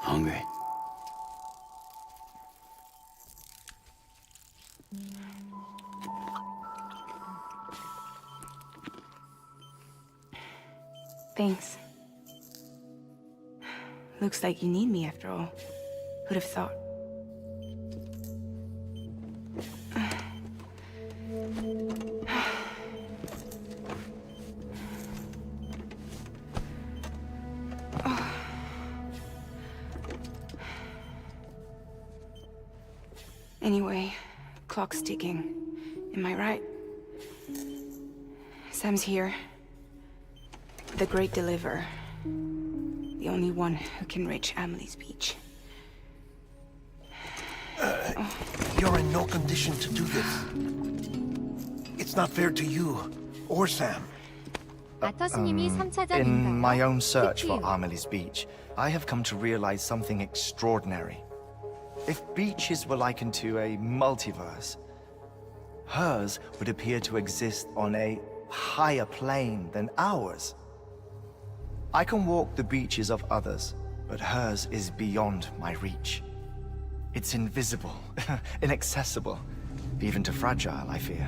Hungry? Thanks. Looks like you need me after all. Who'd have thought? Anyway, clock's ticking. Am I right? Sam's here. The Great Deliverer. The only one who can reach Amelie's beach. You're in no condition to do this. It's not fair to you or Sam. 아터스님이 In 3차전인가요? my own search for 특히요. Amelie's Beach, I have come to realize something extraordinary. If beaches were likened to a multiverse, hers would appear to exist on a higher plane than ours. I can walk the beaches of others, but hers is beyond my reach. It's invisible, inaccessible, even to fragile, I fear.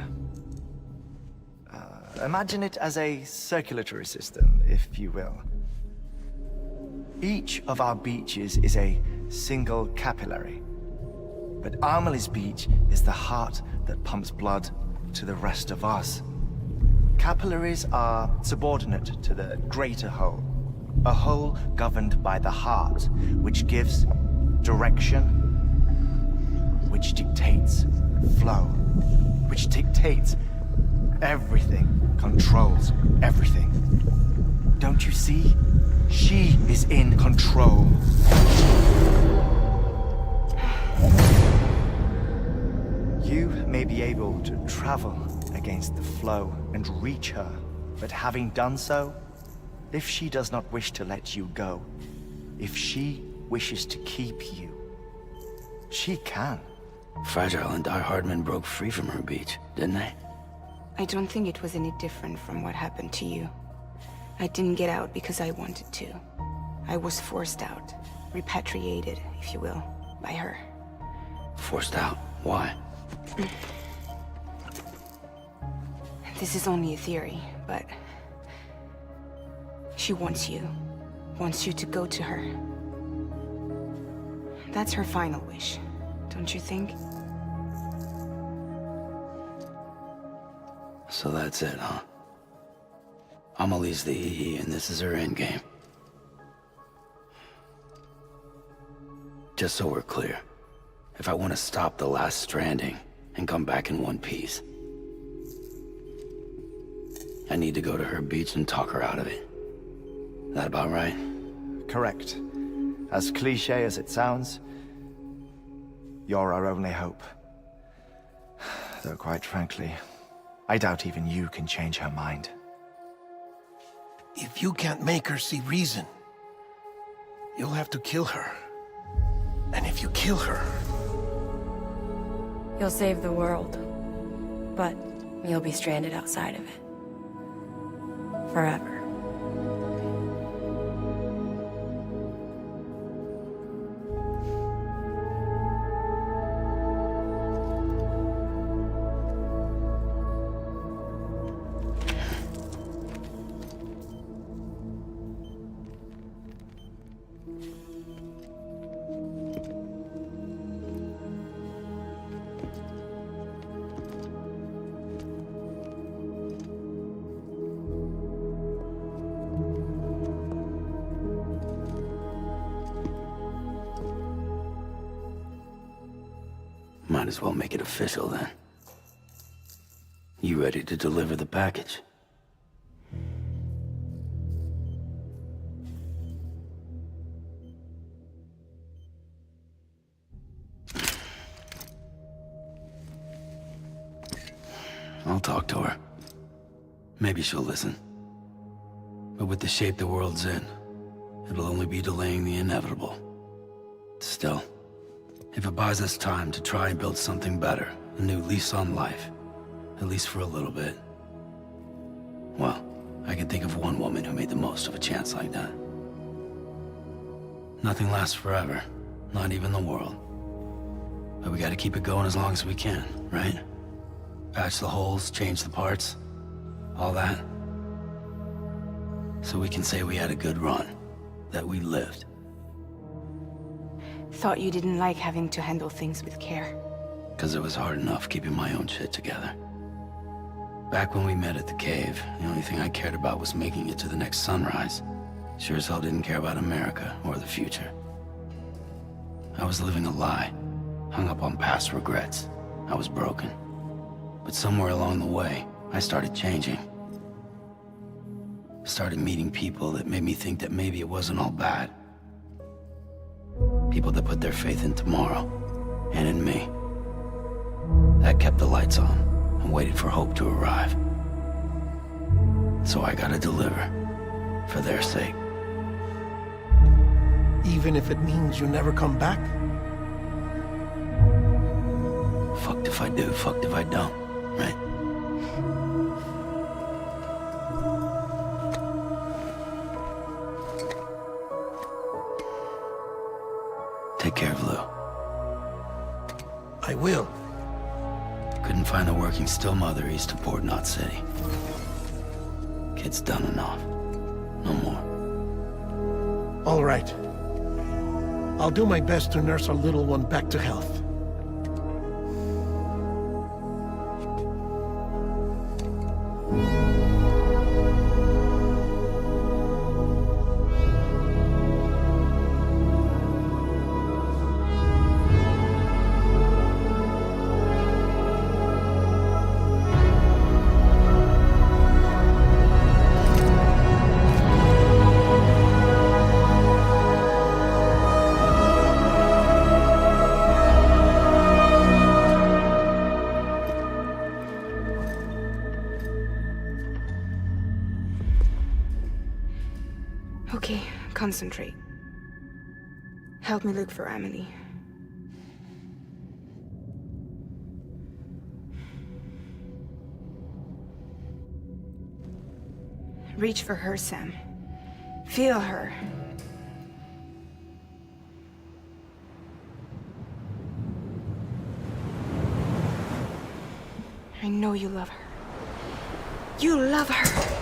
Imagine it as a circulatory system, if you will. Each of our beaches is a single capillary. But Amelie's beach is the heart that pumps blood to the rest of us. Capillaries are subordinate to the greater whole. A whole governed by the heart, which gives direction, which dictates flow, which dictates everything, controls everything. Don't you see? She is in control. You may be able to travel against the flow and reach her, but having done so, if she does not wish to let you go, if she wishes to keep you, she can. Fragile and Diehardman broke free from her beach, didn't they? I don't think it was any different from what happened to you. I didn't get out because I wanted to. I was forced out, repatriated, if you will, by her. Forced out? Why? This is only a theory, but she wants you to go to her. That's her final wish, don't you think? So that's it, huh? Amelie's the EE, and this is her endgame. Just so we're clear, if I want to stop the last stranding and come back in one piece, I need to go to her beach and talk her out of it. That about right? Correct. As cliche as it sounds, you're our only hope. Though quite frankly, I doubt even you can change her mind. If you can't make her see reason, you'll have to kill her. And if you kill her... You'll save the world, but you'll be stranded outside of it. Forever. might as well make it official then. You ready to deliver the package? I'll talk to her. Maybe she'll listen. But with the shape the world's in, it'll only be delaying the inevitable. Still, if it buys us time to try and build something better, a new lease on life, at least for a little bit, well, I can think of one woman who made the most of a chance like that. Nothing lasts forever, not even the world. But we gotta keep it going as long as we can, right? Patch the holes, change the parts, all that. So we can say we had a good run, that we lived. Thought you didn't like having to handle things with care. 'Cause it was hard enough keeping my own shit together. Back when we met at the cave, the only thing I cared about was making it to the next sunrise. Sure as hell didn't care about America or the future. I was living a lie, hung up on past regrets. I was broken. But somewhere along the way, I started changing. Started meeting people that made me think that maybe it wasn't all bad. People that put their faith in tomorrow, and in me. That kept the lights on, and waited for hope to arrive. So I gotta deliver, for their sake. Even if it means you never come back? Fucked if I do, fucked if I don't, right? Take care of Lou. I will. Couldn't find a working still mother east of Port Knot City. Kid's done enough. No more. All right. I'll do my best to nurse our little one back to health. Okay, concentrate. Help me look for Emily. Reach for her, Sam. Feel her. I know you love her. You love her!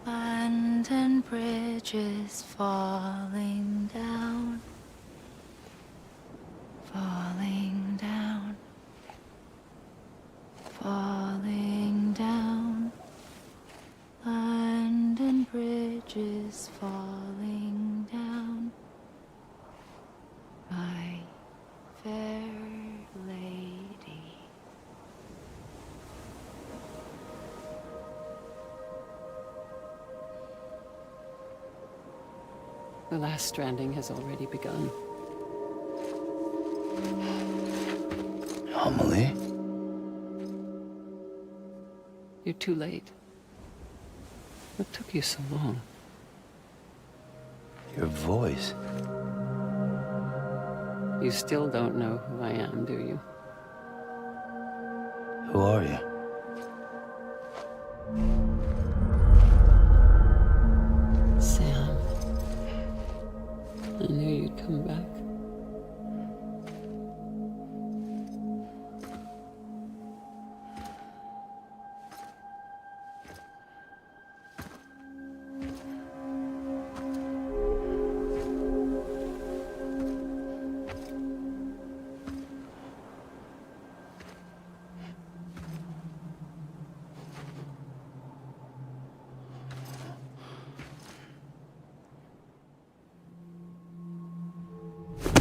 Land and bridges falling down, falling down, falling down. Land and bridges falling down, my fair lady. The last stranding has already begun. Amelie? You're too late. What took you so long? Your voice. You still don't know who I am, do you? Who are you? Sam. I knew you'd come back.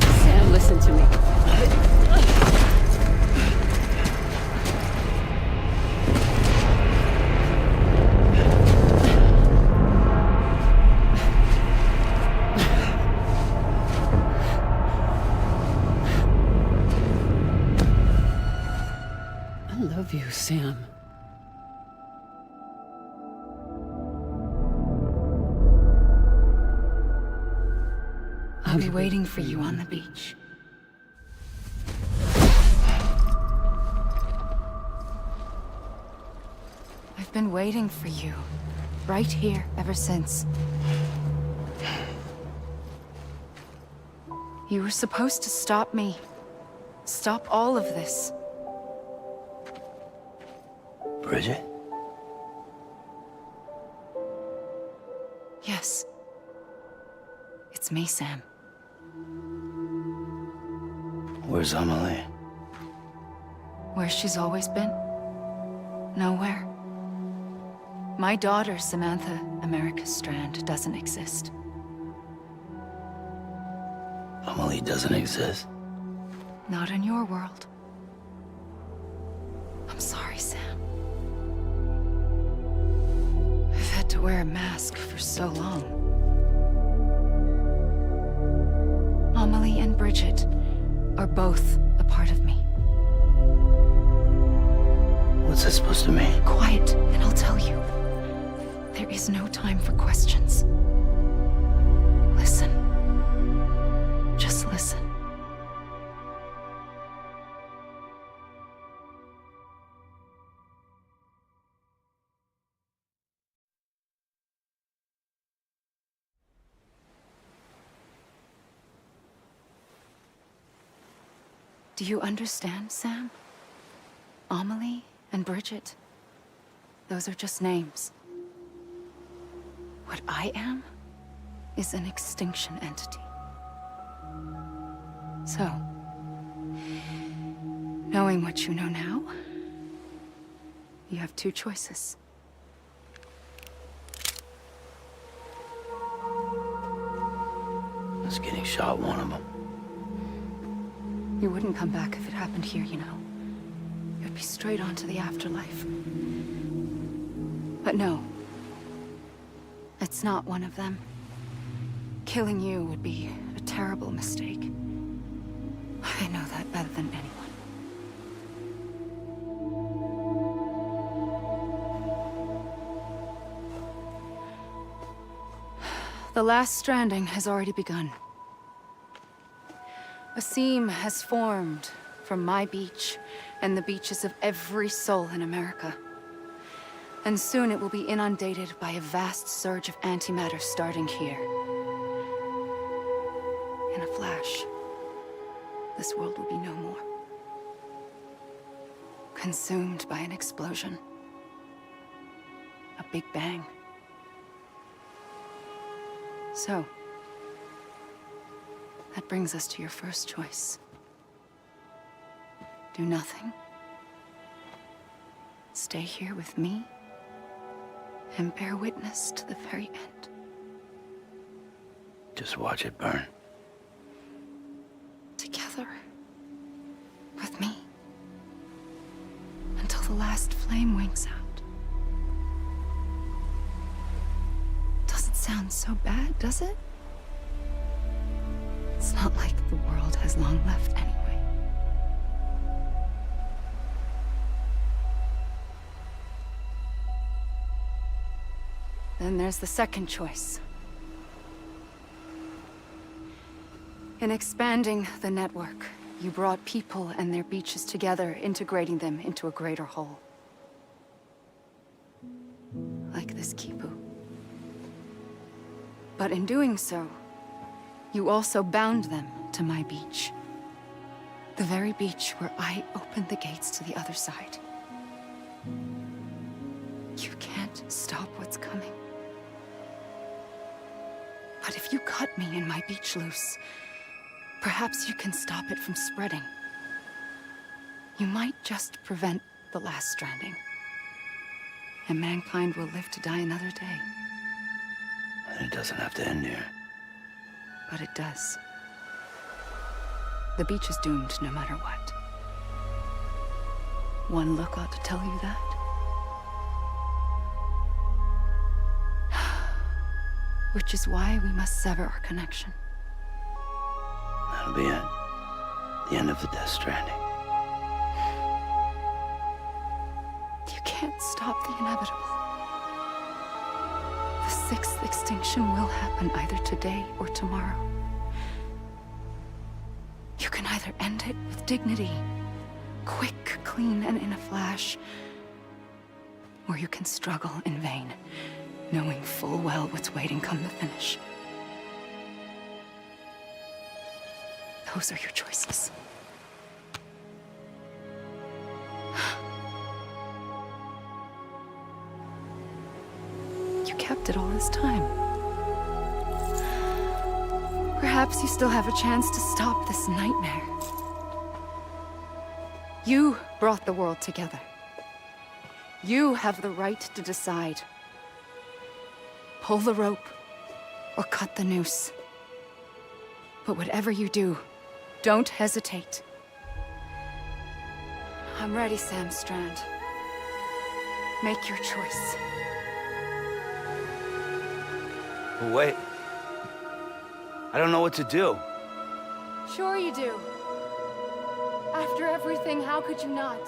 Sam, listen to me. I love you, Sam. I'll be waiting for you on the beach. I've been waiting for you, right here, ever since. You were supposed to stop me. Stop all of this. Bridget? Yes. It's me, Sam. Where's Amelie? Where she's always been. Nowhere. My daughter, Samantha America Strand, doesn't exist. Amelie doesn't exist? Not in your world. I'm sorry, Sam. I've had to wear a mask for so long. Amelie and Bridget are both a part of me. What's that supposed to mean? Quiet, and I'll tell you. There is no time for questions. Listen. Just listen. Do you understand, Sam? Amelie and Bridget, those are just names. What I am is an extinction entity. So, knowing what you know now, you have two choices. Is getting shot one of them? You wouldn't come back if it happened here, you know. You'd be straight on to the afterlife. But no. It's not one of them. Killing you would be a terrible mistake. I know that better than anyone. The last stranding has already begun. A seam has formed from my beach and the beaches of every soul in America. And soon it will be inundated by a vast surge of antimatter starting here. In a flash, this world will be no more. Consumed by an explosion. A big bang. So, that brings us to your first choice. Do nothing. Stay here with me and bear witness to the very end. Just watch it burn. Together. With me. Until the last flame winks out. Doesn't sound so bad, does it? It's not like the world has long left anyway. Then there's the second choice. In expanding the network, you brought people and their beaches together, integrating them into a greater whole. Like this Kipu. But in doing so, you also bound them to my beach. The very beach where I opened the gates to the other side. You can't stop what's coming. But if you cut me and my beach loose, perhaps you can stop it from spreading. You might just prevent the last stranding. And mankind will live to die another day. And it doesn't have to end here. But it does. The beach is doomed no matter what. One look ought to tell you that. Which is why we must sever our connection. That'll be it. The end of the Death Stranding. You can't stop the inevitable. The sixth extinction will happen either today or tomorrow. You can either end it with dignity, quick, clean, and in a flash, or you can struggle in vain, knowing full well what's waiting come the finish. Those are your choices. You kept it all this time. Perhaps you still have a chance to stop this nightmare. You brought the world together. You have the right to decide. Pull the rope or cut the noose. But whatever you do, don't hesitate. I'm ready, Sam Strand. Make your choice. Wait. I don't know what to do. Sure you do. After everything, how could you not?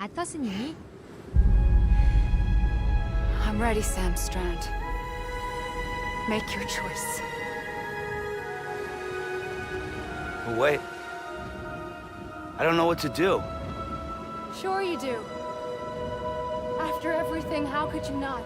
아터스님이 I'm ready, Sam Strand. Make your choice. But wait. I don't know what to do. Sure you do. After everything, how could you not?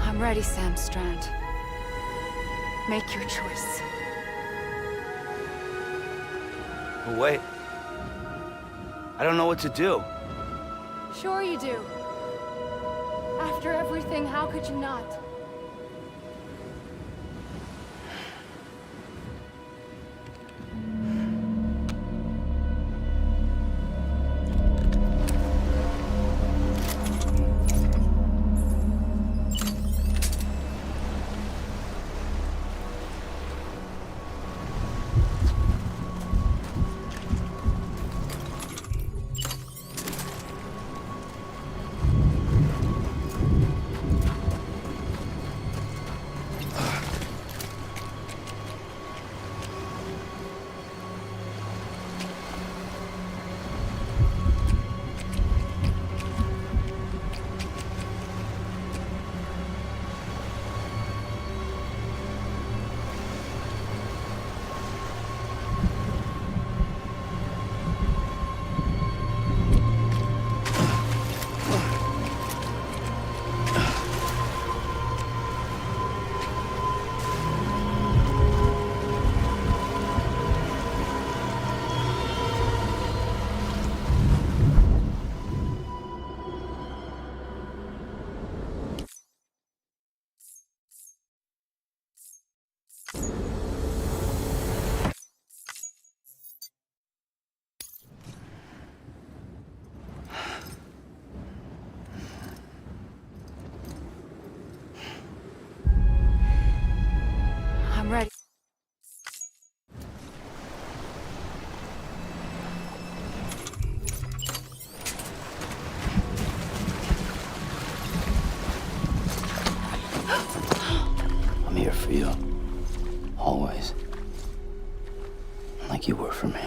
I'm ready, Sam Strand. Make your choice. But wait. I don't know what to do. Sure you do. After everything, how could you not? I'm ready. I'm here for you. Always. Like you were for me.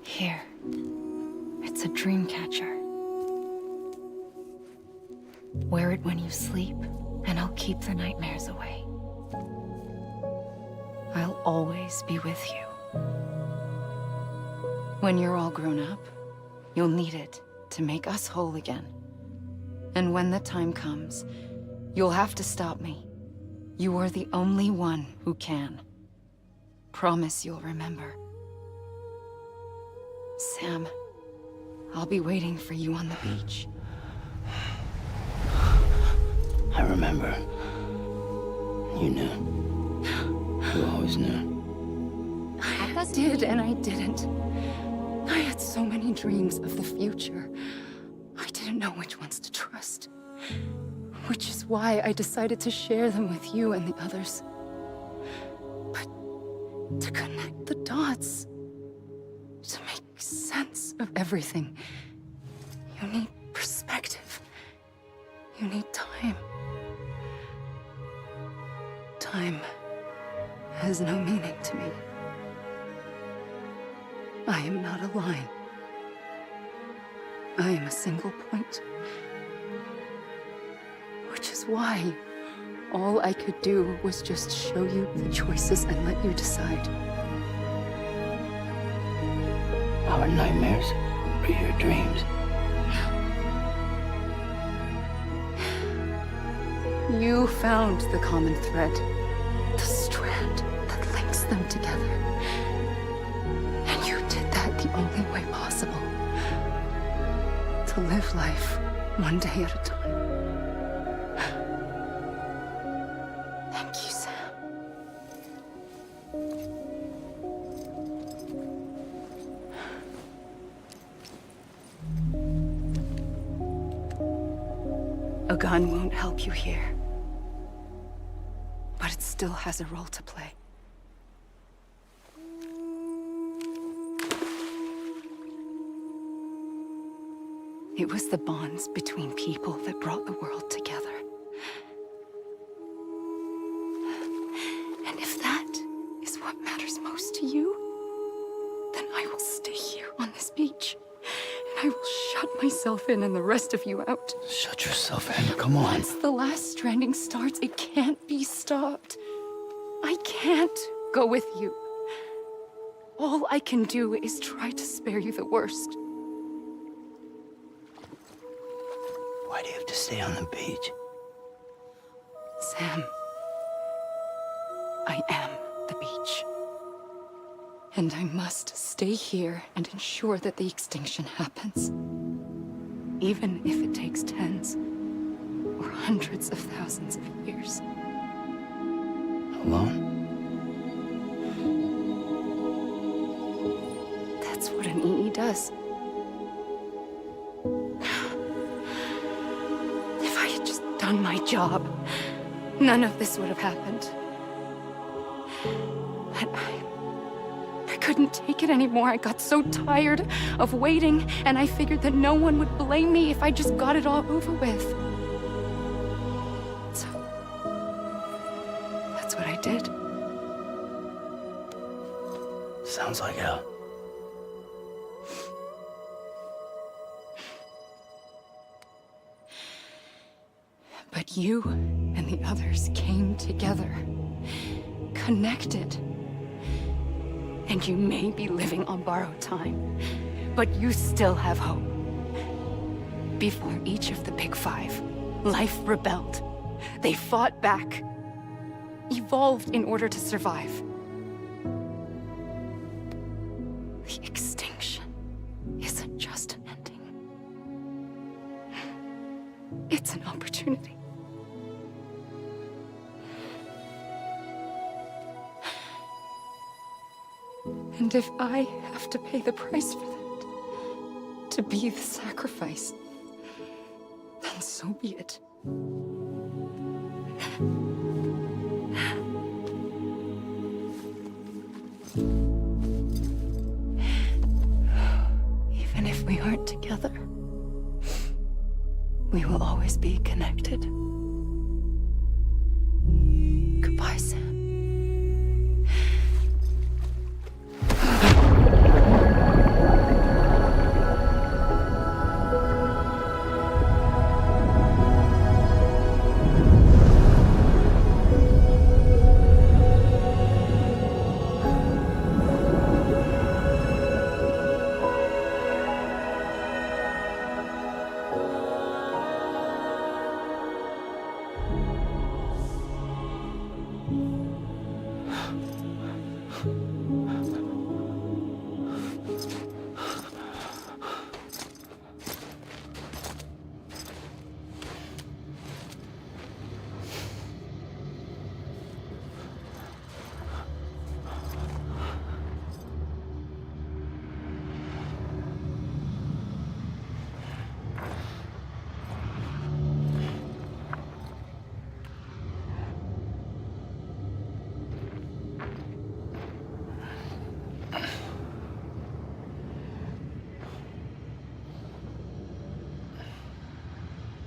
Here. It's a dream catcher. Wear it when you sleep, and I'll keep the nightmares away. I'll always be with you. When you're all grown up, you'll need it to make us whole again. And when the time comes, you'll have to stop me. You are the only one who can. Promise you'll remember. Sam, I'll be waiting for you on the beach. I remember. You knew. You always knew. I did and I didn't. I had so many dreams of the future. I didn't know which ones to trust. Which is why I decided to share them with you and the others. But to connect the dots, to make sense of everything, you need perspective. You need time. Time has no meaning to me. I am not a line. I am a single point. Which is why all I could do was just show you the choices and let you decide. Our nightmares or your dreams? You found the common thread, the strand that links them together. And you did that the only way possible. To live life one day at a time. Thank you, Sam. A gun won't help you here. But it still has a role to play. It was the bonds between people that brought the world together. And if that is what matters most to you, then I will stay here on this beach. And I will shut myself in and the rest of you out. Shut yourself in, come on. Once the last stranding starts, it can't be stopped. I can't go with you. All I can do is try to spare you the worst. Why do you have to stay on the beach? Sam, I am the beach. And I must stay here and ensure that the extinction happens. Even if it takes tens or hundreds of thousands of years. Alone? That's what an EE does. If I had just done my job, none of this would have happened. But I couldn't take it anymore. I got so tired of waiting, and I figured that no one would blame me if I just got it all over with. So, that's what I did. Sounds like hell. But you and the others came together, connected. And you may be living on borrowed time, but you still have hope. Before each of the Big Five, life rebelled. They fought back, evolved in order to survive. The extinction isn't just an ending. It's an opportunity. And if I have to pay the price for that, to be the sacrifice, then so be it. Even if we aren't together, we will always be connected. Goodbye, Sam.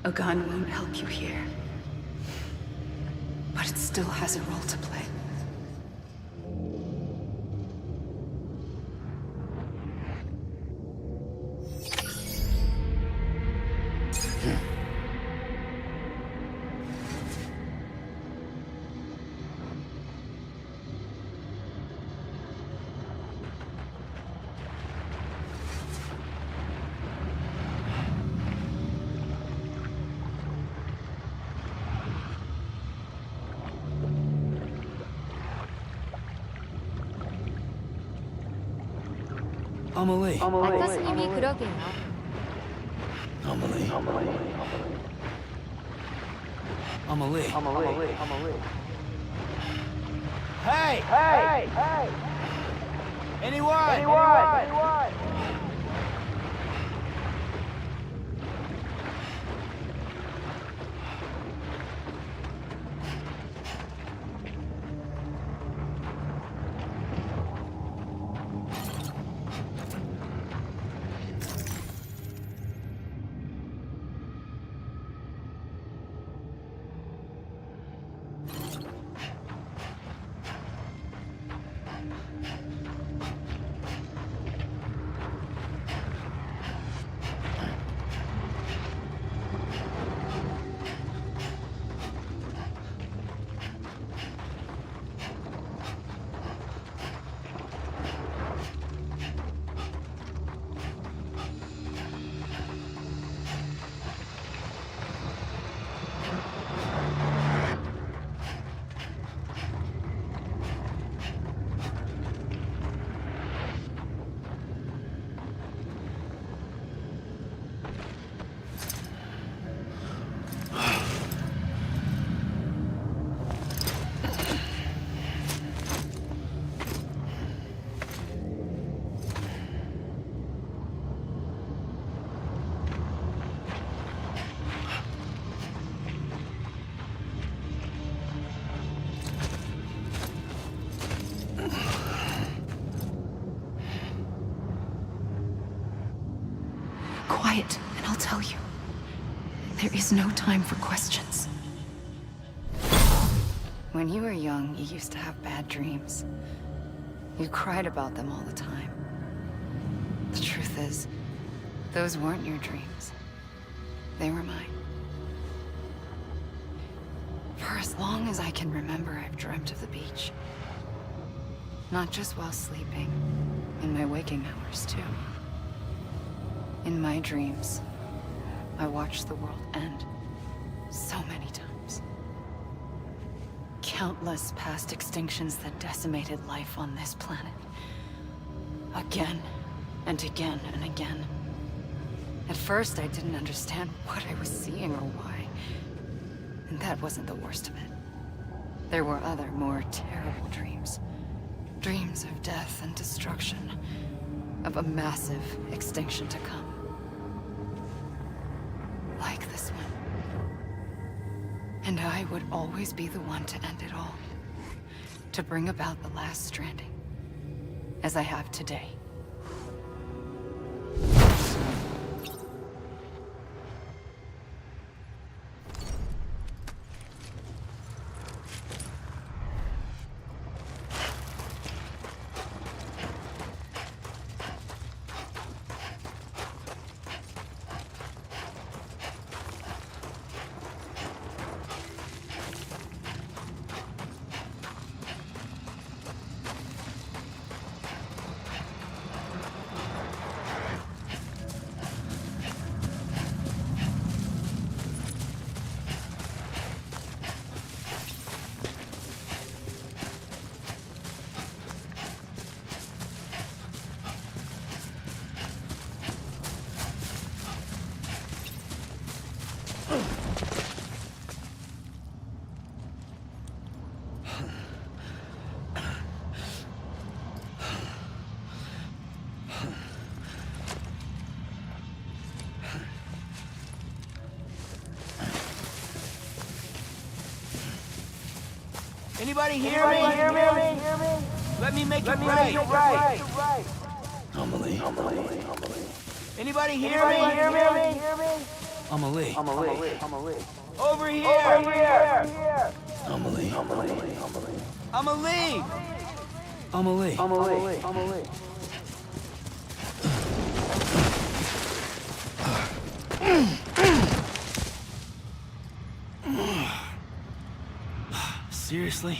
A gun won't help you here. But it still has a role to play. Amelie. 아타스님이 그러게요. Amelie. Amelie. Hey! Hey! Hey! Anyone? Quiet, and I'll tell you. There is no time for questions. When you were young, you used to have bad dreams. You cried about them all the time. The truth is, those weren't your dreams. They were mine. For as long as I can remember, I've dreamt of the beach. Not just while sleeping, in my waking hours, too. In my dreams, I watched the world end so many times. Countless past extinctions that decimated life on this planet. Again and again and again. At first, I didn't understand what I was seeing or why. And that wasn't the worst of it. There were other, more terrible dreams. Dreams of death and destruction. Of a massive extinction to come. Like this one. And I would always be the one to end it all. To bring about the last stranding. As I have today. Anybody hear me? Let me make it right. Amelie. Anybody hear me? Amelie. Over here! Amelie. Amelie! Amelie. Seriously?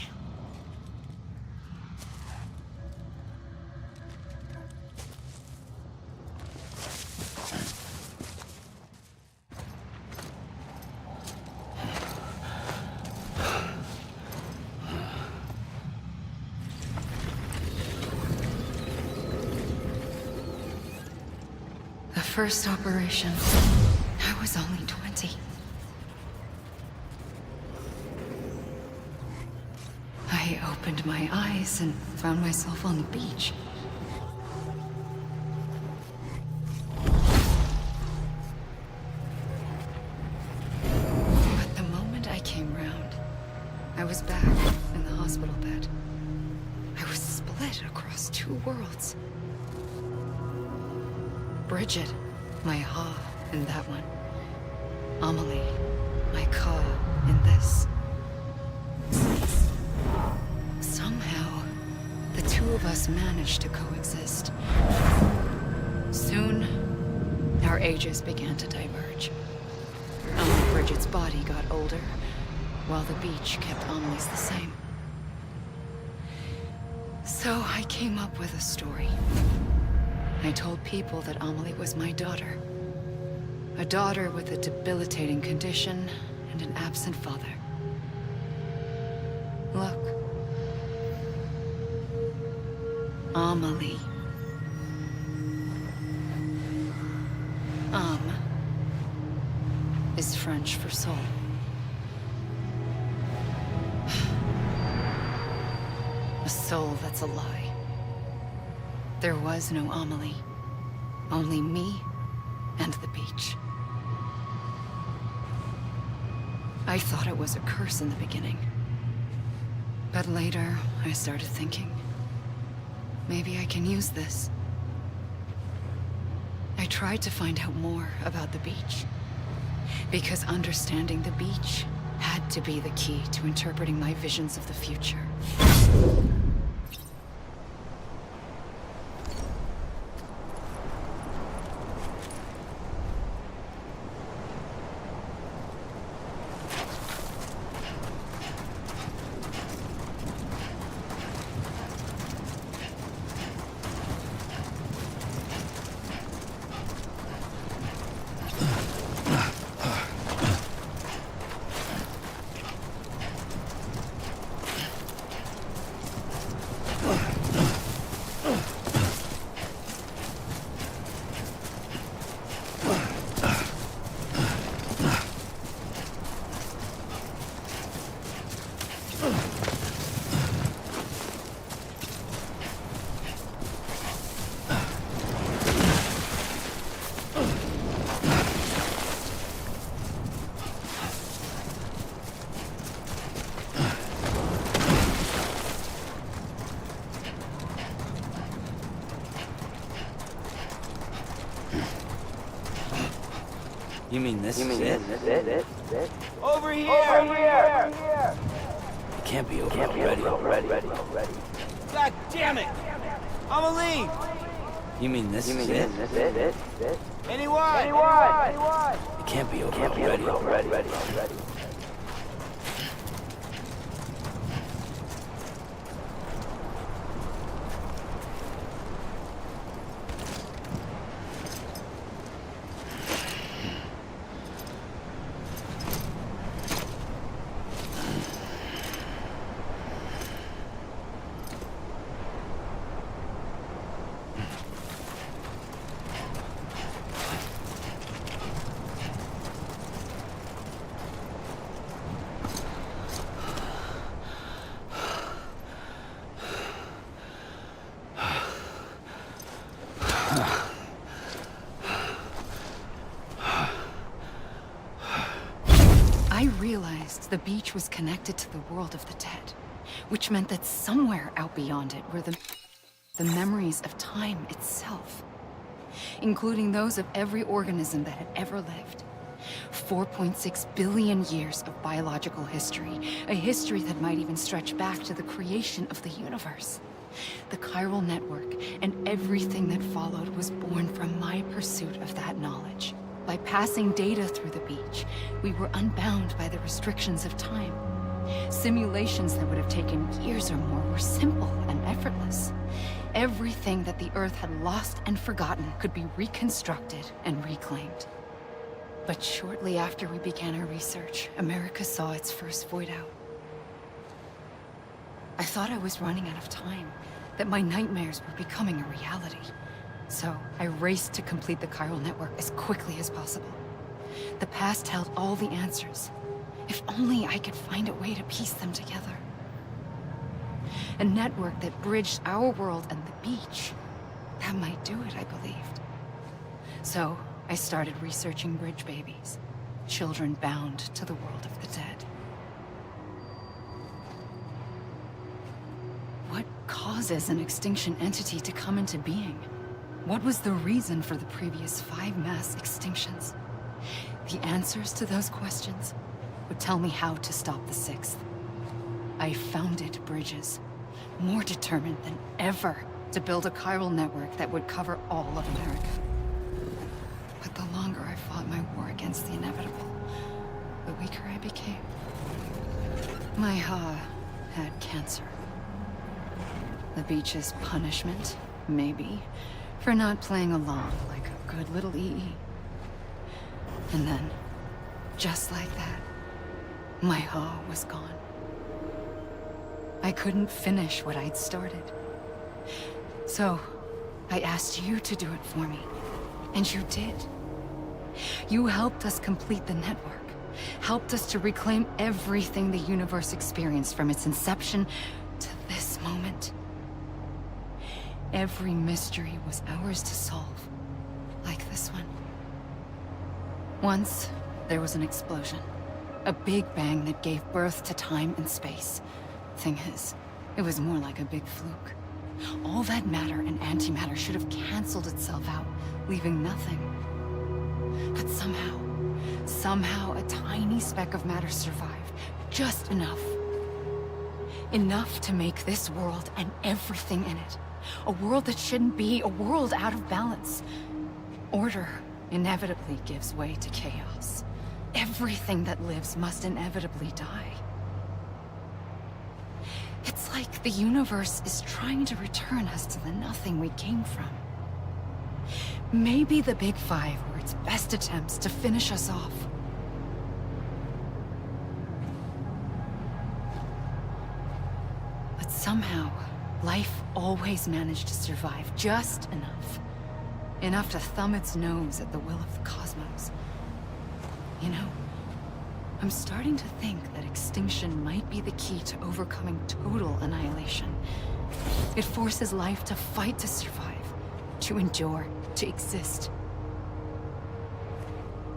The first operation, I was only 20. I opened my eyes and found myself on the beach. But the moment I came round, I was back in the hospital bed. I was split across two worlds. Bridget, my Ha in that one. Amelie, my Ka in this. Somehow, the two of us managed to coexist. Soon, our ages began to diverge. Only Bridget's body got older, while the beach kept Amelie's the same. So I came up with a story. I told people that Amelie was my daughter. A daughter with a debilitating condition and an absent father. Look. Amelie. Is French for soul. A soul that's a lie. There was no Amelie. Only me and the beach. I thought it was a curse in the beginning. But later, I started thinking, maybe I can use this. I tried to find out more about the beach. Because understanding the beach had to be the key to interpreting my visions of the future. You mean this is it? Over here! It can't be over already. God damn it! Amelie! You mean this is it? Anyone? It can't be over already. I realized the beach was connected to the world of the dead, which meant that somewhere out beyond it were the memories of time itself, including those of every organism that had ever lived. 4.6 billion years of biological history, a history that might even stretch back to the creation of the universe. The chiral network and everything that followed was born from my pursuit of that knowledge. By passing data through the beach, we were unbound by the restrictions of time. Simulations that would have taken years or more were simple and effortless. Everything that the Earth had lost and forgotten could be reconstructed and reclaimed. But shortly after we began our research, America saw its first void out. I thought I was running out of time, that my nightmares were becoming a reality. So I raced to complete the chiral network as quickly as possible. The past held all the answers. If only I could find a way to piece them together. A network that bridged our world and the beach. That might do it, I believed. So I started researching bridge babies, children bound to the world of the dead. What causes an extinction entity to come into being? What was the reason for the previous 5 mass extinctions? The answers to those questions would tell me how to stop the 6th. I founded bridges, more determined than ever to build a chiral network that would cover all of America. But the longer I fought my war against the inevitable, the weaker I became. My Ha had cancer. The beach's punishment, maybe, for not playing along like a good little EE. And then, just like that, my Ha was gone. I couldn't finish what I'd started. So, I asked you to do it for me. And you did. You helped us complete the network. Helped us to reclaim everything the universe experienced from its inception to this moment. Every mystery was ours to solve. Like this one. Once, there was an explosion. A big bang that gave birth to time and space. Thing is, it was more like a big fluke. All that matter and antimatter should have canceled itself out, leaving nothing. But somehow a tiny speck of matter survived. Just enough. Enough to make this world and everything in it. A world that shouldn't be, a world out of balance. Order inevitably gives way to chaos. Everything that lives must inevitably die. It's like the universe is trying to return us to the nothing we came from. Maybe the Big Five were its best attempts to finish us off. But somehow, life always managed to survive just enough. Enough to thumb its nose at the will of the cosmos. You know, I'm starting to think that extinction might be the key to overcoming total annihilation. It forces life to fight to survive, to endure, to exist.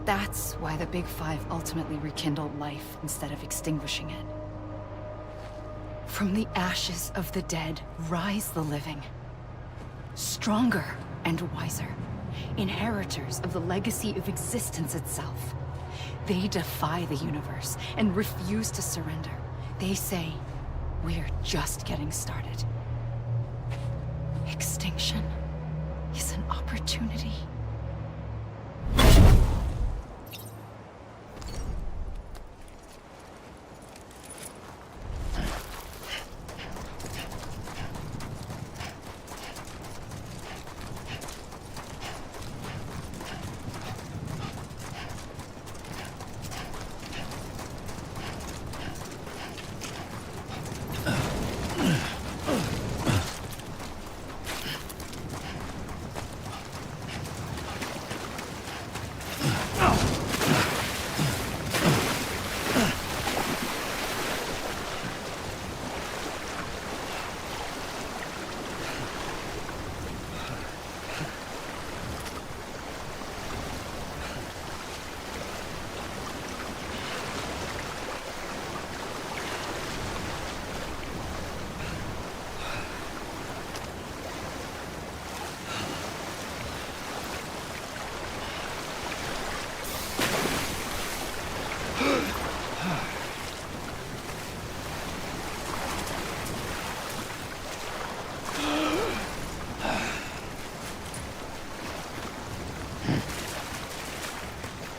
That's why the Big Five ultimately rekindled life instead of extinguishing it. From the ashes of the dead rise the living. Stronger and wiser. Inheritors of the legacy of existence itself. They defy the universe and refuse to surrender. They say, we're just getting started. Extinction is an opportunity.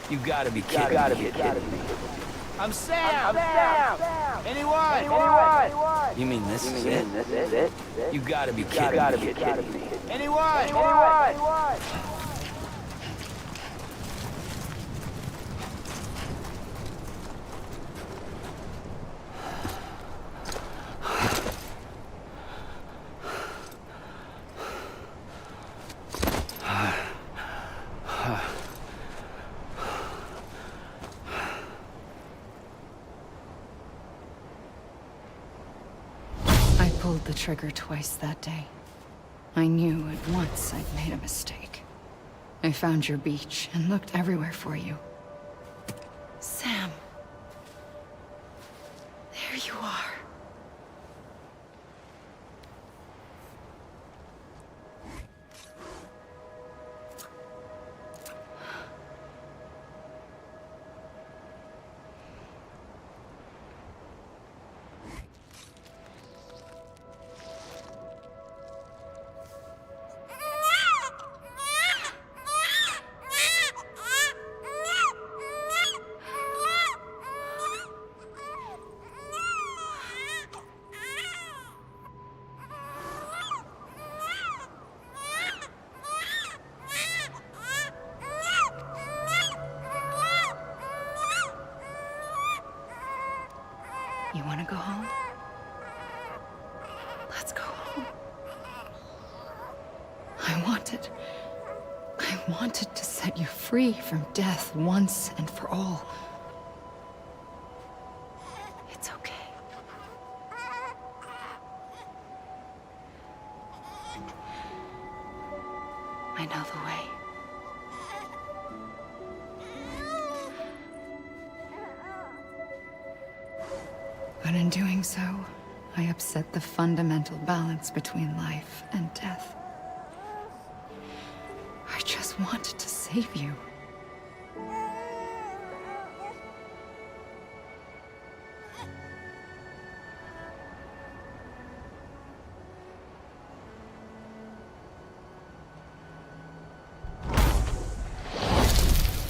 You gotta be kidding me. I'm Sam! Anyone? You mean this is it? You gotta be kidding me. Anyone? I pulled the trigger twice that day. I knew at once I'd made a mistake. I found your beach and looked everywhere for you. Sam. There you are. You want to go home? Let's go home. I wanted to set you free from death once and for all. It's okay. I know the way. But in doing so, I upset the fundamental balance between life and death. I just wanted to save you.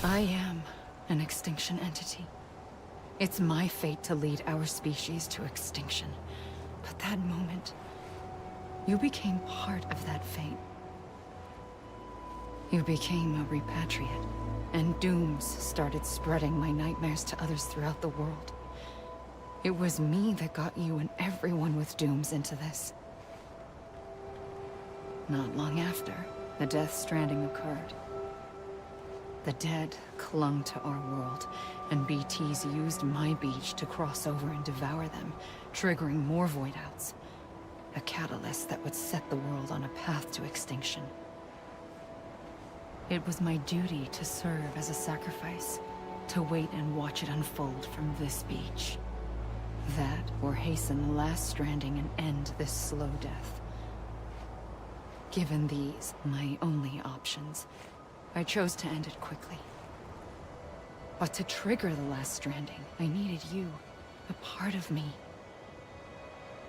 I am an extinction entity. It's my fate to lead our species to extinction. But that moment, you became part of that fate. You became a repatriate, and dooms started spreading my nightmares to others throughout the world. It was me that got you and everyone with dooms into this. Not long after, the Death-Stranding occurred. The dead clung to our world, and BTs used my beach to cross over and devour them, triggering more void outs. A catalyst that would set the world on a path to extinction. It was my duty to serve as a sacrifice, to wait and watch it unfold from this beach. That, or hasten the last stranding and end this slow death. Given these, my only options, I chose to end it quickly. But to trigger the last stranding, I needed you, a part of me.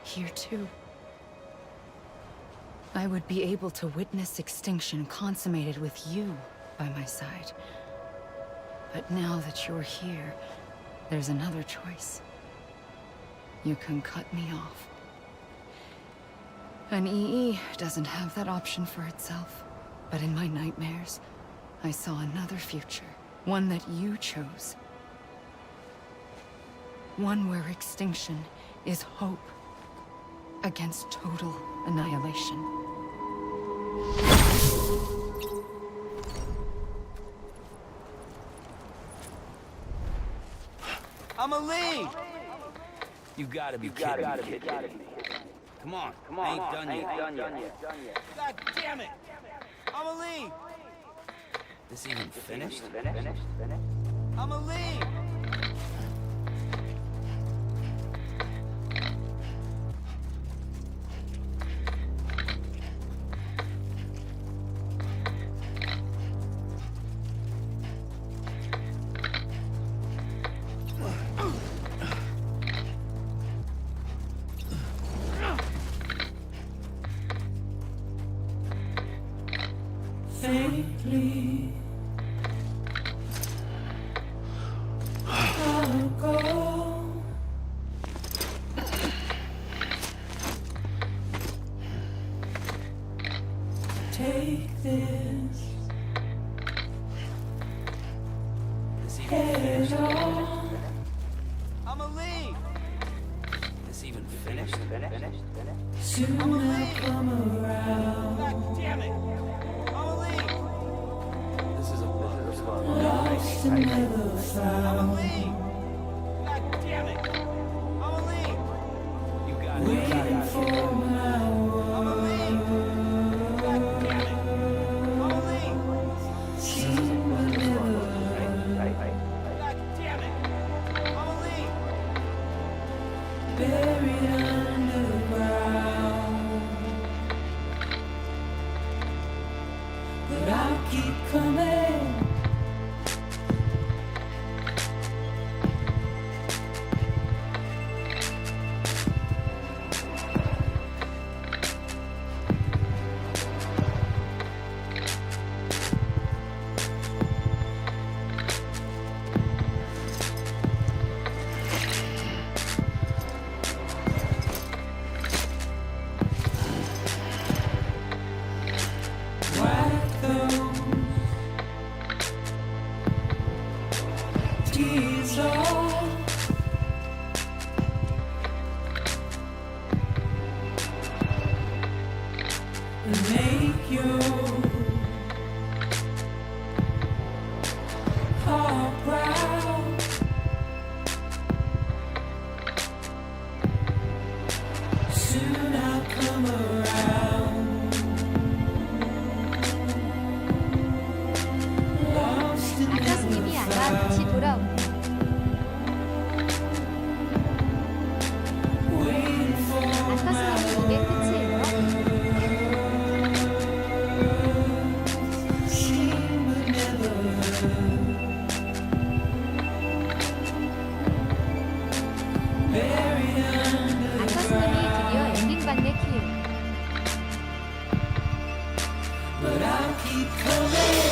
Here too. I would be able to witness extinction consummated with you by my side. But now that you're here, there's another choice. You can cut me off. An EE doesn't have that option for itself. But in my nightmares, I saw another future. One that you chose. One where extinction is hope against total annihilation. Amelie! You gotta be kidding me. Come on, I ain't done yet. God damn it! Amelie! This even finished? Amelie! Faintly head off. I'm a lead. This even finished? Soon I'll come around. God damn it! I'm a lead. This is a bug. Lost and never found. I'm a lead. God damn it! I'm a lead. You got it. Waiting for my I'm a lead. God damn it! I'm a lead. seem but never God damn it! I'm a lead. buried underground. But I'll keep coming. Wipe those tears off. And make your heart proud. Soon I'll come around. Lost and 아타스님이 never 아마 다시 found. 돌아온다. Waiting for 아타스님이 이게 끝이에요? seen but never buried 아타스님이 드디어 엔딩 받네 키. but I'll keep coming.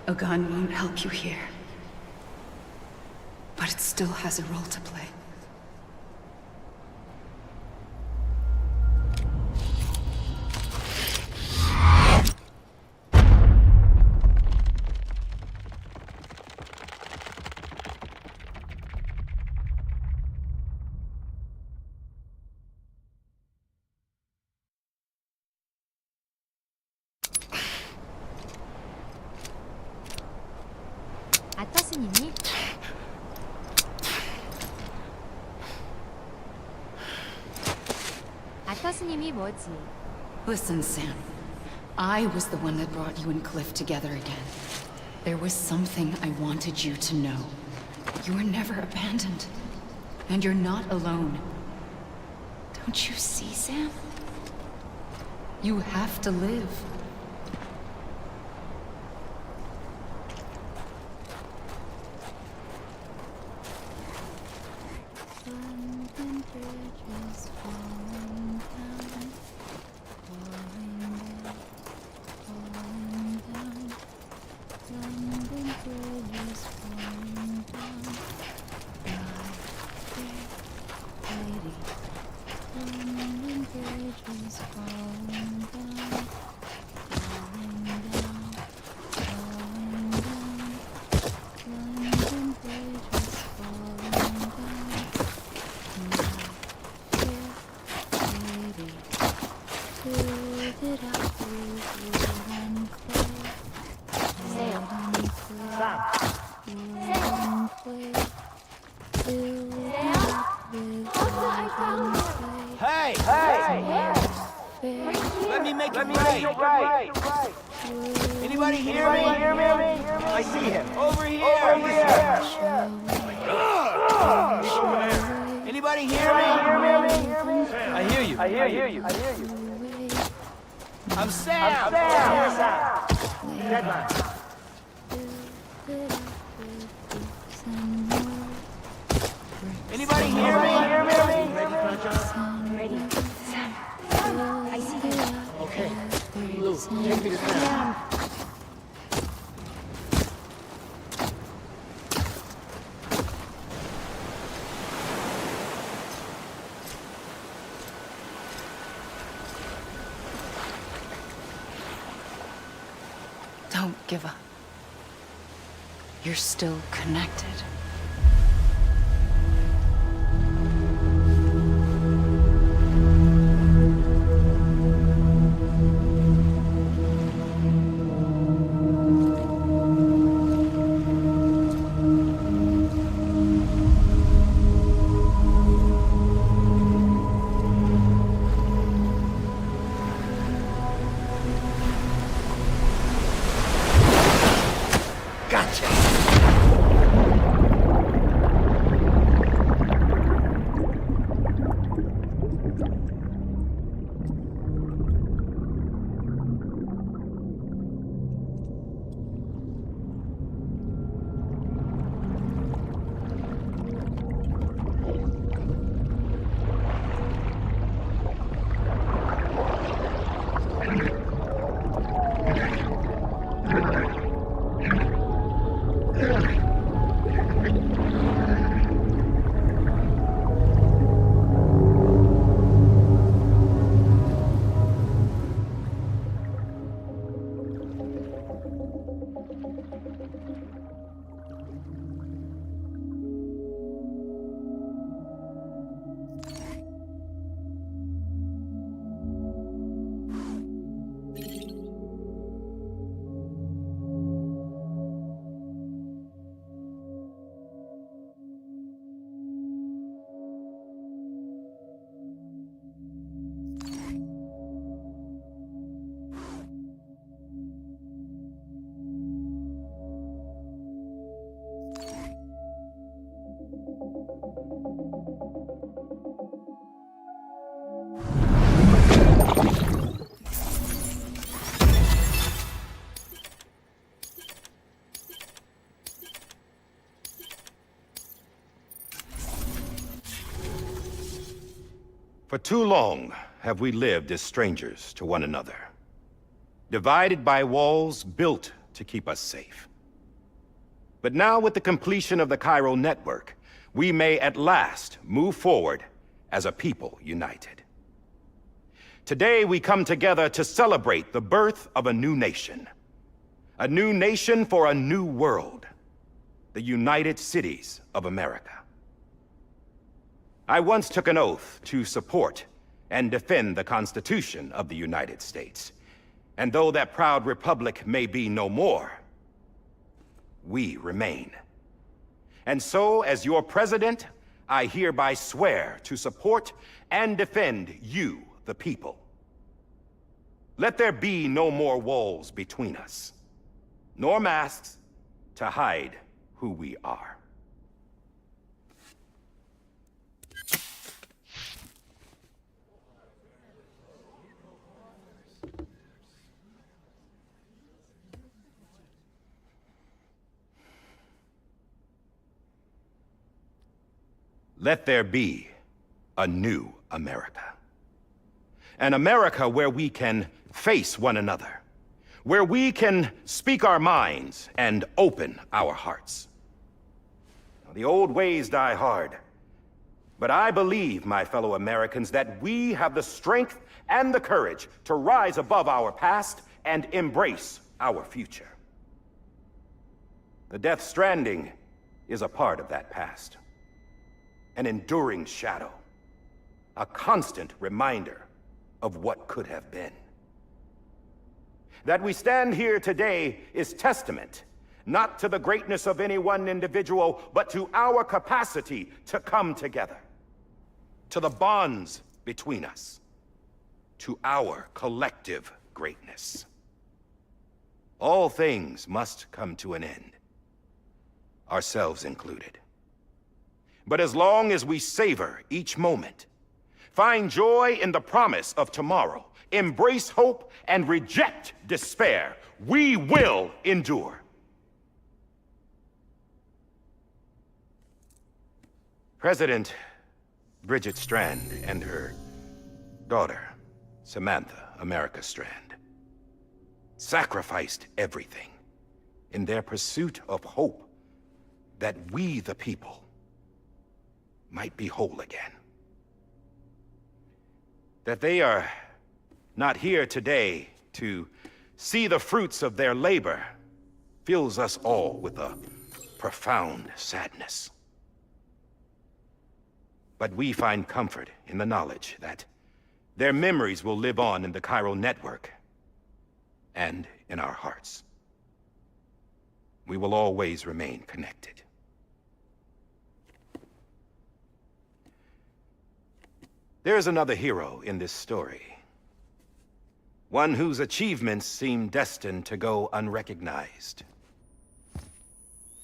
A gun won't help you here. But it still has a role to play. 아타스님이 아타스님이 뭐지? Listen, Sam. I was the one that brought you and Cliff together again. There was something I wanted you to know. You were never abandoned. And you're not alone. Don't you see, Sam? You have to live. Hey! Hey! Let me make it right. Anybody hear me? I see him. Over here. Anybody hear me? I hear you. I'm Sam. Deadline. Anybody hear me? Ready. Sam. I see you. Okay. Lou, take me to Sam. Don't give up. You're still connected. For too long have we lived as strangers to one another, divided by walls built to keep us safe. But now with the completion of the Cairo network, we may at last move forward as a people united. Today we come together to celebrate the birth of a new nation. A new nation for a new world. The United Cities of America. I once took an oath to support and defend the Constitution of the United States. And though that proud republic may be no more, we remain. And so, as your president, I hereby swear to support and defend you, the people. Let there be no more walls between us, nor masks to hide who we are. Let there be a new America. An America where we can face one another, where we can speak our minds and open our hearts. Now, the old ways die hard, but I believe, my fellow Americans, that we have the strength and the courage to rise above our past and embrace our future. The Death Stranding is a part of that past. An enduring shadow, a constant reminder of what could have been. That we stand here today is testament, not to the greatness of any one individual, but to our capacity to come together, to the bonds between us, to our collective greatness. All things must come to an end, ourselves included. But as long as we savor each moment, find joy in the promise of tomorrow, embrace hope, and reject despair, we will endure. President Bridget Strand and her daughter, Samantha America Strand, sacrificed everything in their pursuit of hope that we, the people, might be whole again. That they are not here today to see the fruits of their labor fills us all with a profound sadness. But we find comfort in the knowledge that their memories will live on in the Cairo network and in our hearts. We will always remain connected. There's another hero in this story. One whose achievements seem destined to go unrecognized.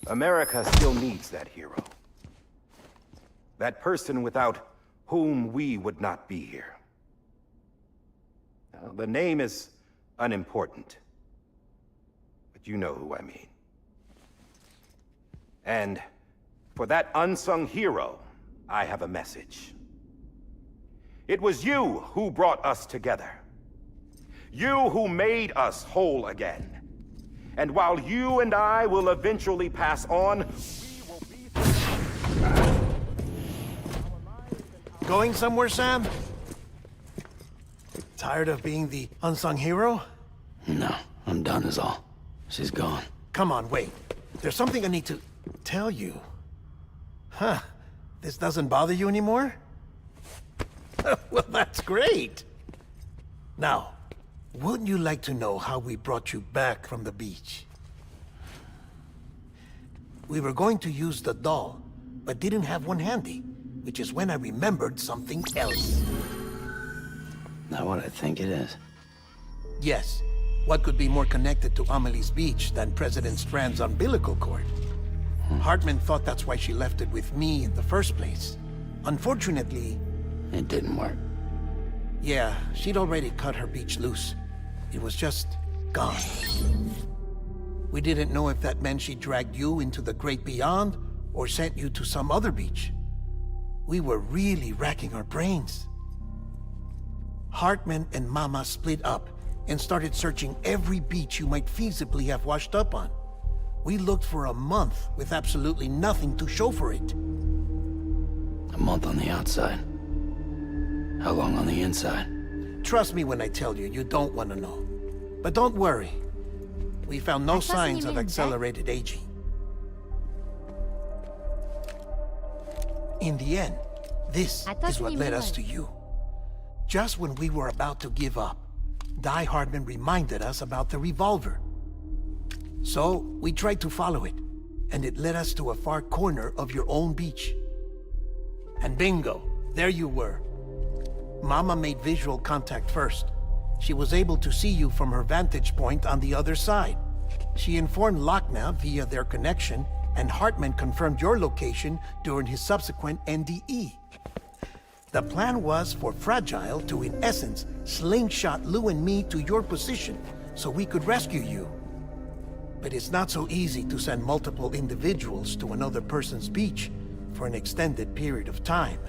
America still needs that hero. That person without whom we would not be here. Now, the name is unimportant, but you know who I mean. And for that unsung hero, I have a message. It was you who brought us together. You who made us whole again. And while you and I will eventually pass on, we will be... Going somewhere, Sam? Tired of being the unsung hero? No, I'm done is all. She's gone. Come on, wait. There's something I need to tell you. Huh. This doesn't bother you anymore? Well, that's great. Now, wouldn't you like to know how we brought you back from the beach? We were going to use the doll, but didn't have one handy, which is when I remembered something else. Not what I think it is. Yes. What could be more connected to Amelie's beach than President Strand's umbilical cord? Hartman thought that's why she left it with me in the first place. Unfortunately... It didn't work. Yeah, she'd already cut her beach loose. It was just gone. We didn't know if that meant she dragged you into the great beyond or sent you to some other beach. We were really racking our brains. Hartman and Mama split up and started searching every beach you might feasibly have washed up on. We looked for a month with absolutely nothing to show for it. A month on the outside. How long on the inside? Trust me when I tell you, you don't want to know. But don't worry. We found no signs of accelerated aging. In the end, this is what led us to you. Just when we were about to give up, Daihardman reminded us about the revolver. So, we tried to follow it, and it led us to a far corner of your own beach. And bingo, there you were. Mama made visual contact first. She was able to see you from her vantage point on the other side. She informed Lochna via their connection, and Hartman confirmed your location during his subsequent NDE. The plan was for Fragile to, in essence, slingshot Lou and me to your position so we could rescue you. But it's not so easy to send multiple individuals to another person's beach for an extended period of time.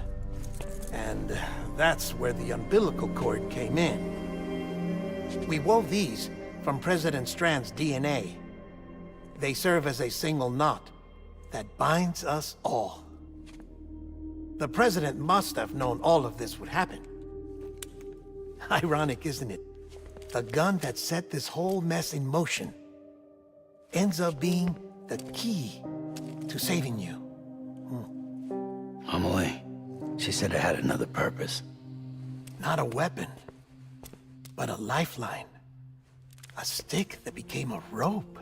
And that's where the umbilical cord came in. We wove these from President Strand's DNA. They serve as a single knot that binds us all. The President must have known all of this would happen. Ironic, isn't it? The gun that set this whole mess in motion ends up being the key to saving you. Amelie, she said it had another purpose. Not a weapon, but a lifeline. A stick that became a rope.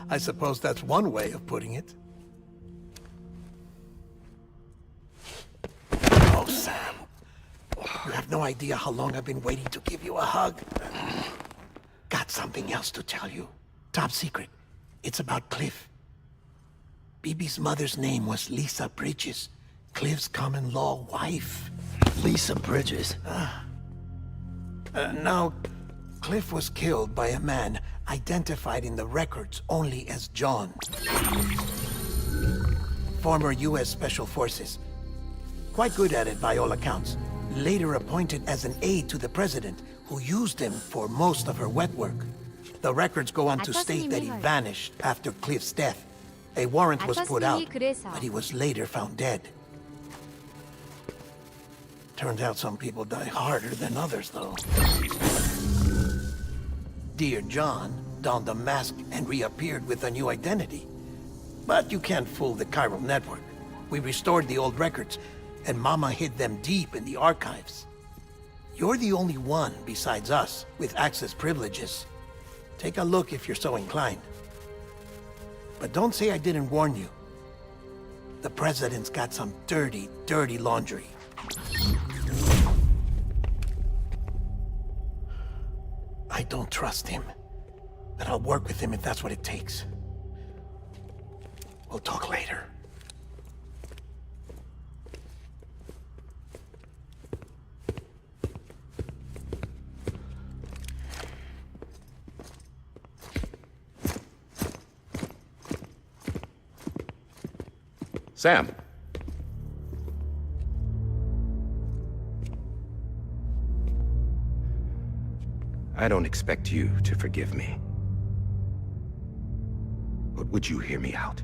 I suppose that's one way of putting it. Oh, Sam. You have no idea how long I've been waiting to give you a hug. Got something else to tell you. Top secret. It's about Cliff. Bibi's mother's name was Lisa Bridges, Cliff's common-law wife. Lisa Bridges? Now, Cliff was killed by a man identified in the records only as John. Former U.S. Special Forces. Quite good at it by all accounts. Later appointed as an aide to the president, who used him for most of her wet work. The records go on to state that he vanished after Cliff's death. A warrant was put out, but he was later found dead. Turns out some people die harder than others, though. Dear John donned a mask and reappeared with a new identity. But you can't fool the chiral network. We restored the old records, and Mama hid them deep in the archives. You're the only one, besides us, with access privileges. Take a look if you're so inclined. But don't say I didn't warn you. The President's got some dirty, dirty laundry. I don't trust him, but I'll work with him if that's what it takes. We'll talk later. Sam. I don't expect you to forgive me. But would you hear me out?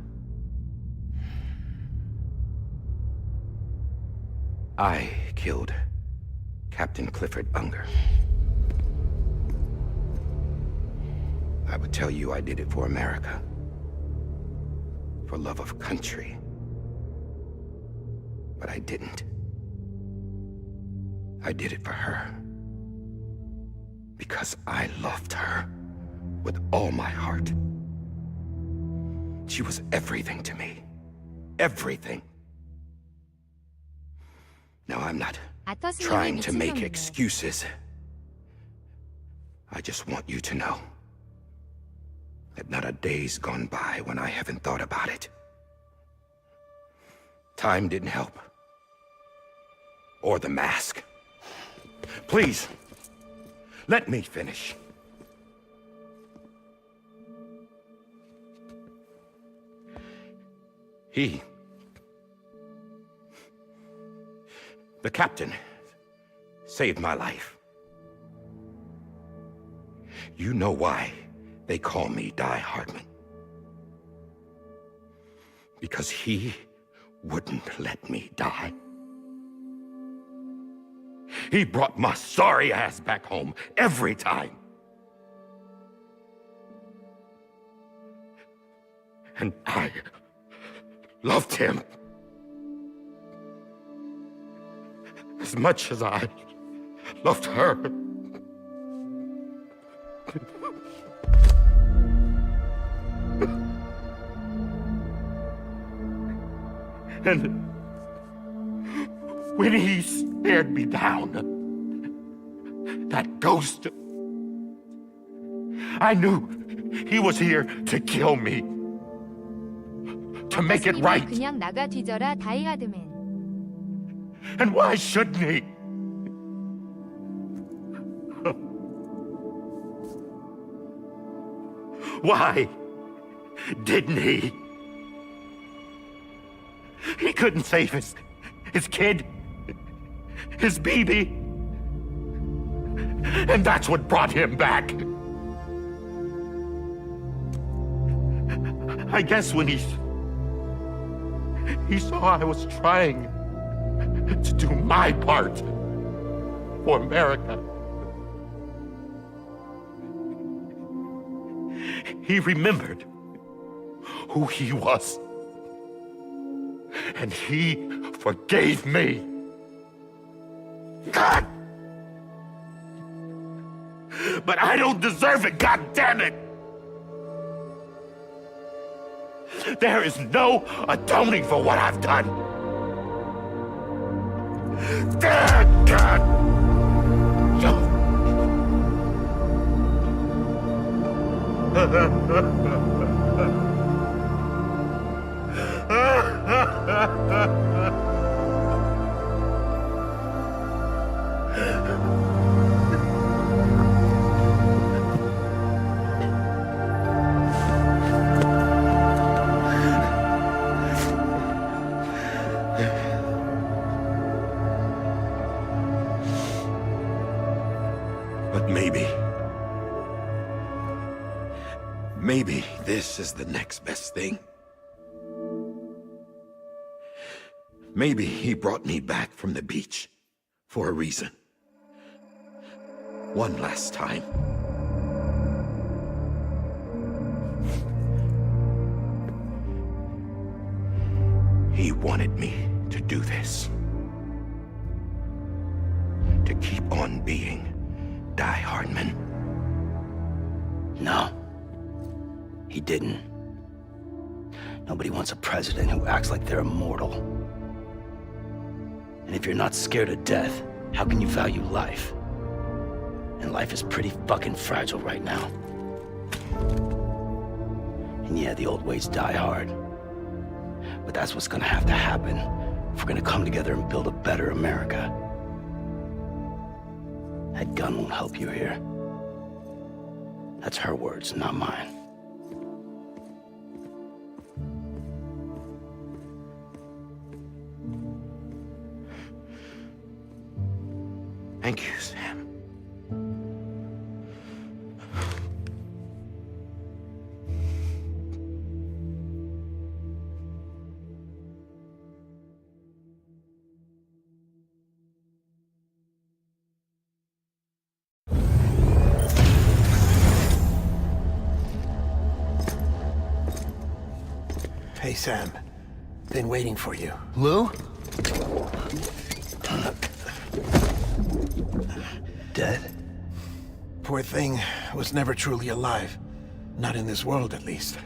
I killed Captain Clifford Unger. I would tell you I did it for America. For love of country. But I didn't. I did it for her. Because I loved her with all my heart. She was everything to me. Everything. Now, I'm not trying to make excuses. I just want you to know that not a day's gone by when I haven't thought about it. Time didn't help. Or the mask. Please, let me finish. The captain, saved my life. You know why they call me Daihardman. Because he wouldn't let me die. He brought my sorry ass back home every time. And I loved him as much as I loved her. And when he stared me down, that ghost, I knew he was here to kill me. To make it right. 그냥 나가 뒤져라 다이하드맨. And why shouldn't he? Why didn't he? He couldn't save his kid, his baby. And that's what brought him back. I guess when he saw I was trying to do my part for America, he remembered who he was. And he forgave me. God! But I don't deserve it, God damn it! There is no atoning for what I've done. God! But maybe this is the next best thing. Maybe he brought me back from the beach for a reason. One last time. He wanted me to do this. To keep on being Daihardman. No. He didn't. Nobody wants a president who acts like they're immortal. And if you're not scared of death, how can you value life? And life is pretty fucking fragile right now. And yeah, the old ways die hard. But that's what's gonna have to happen if we're gonna come together and build a better America. That gun won't help you here. That's her words, not mine. Thank you, Sam. Hey, Sam. Been waiting for you. Lou? Dead? Poor thing was never truly alive. Not in this world, at least.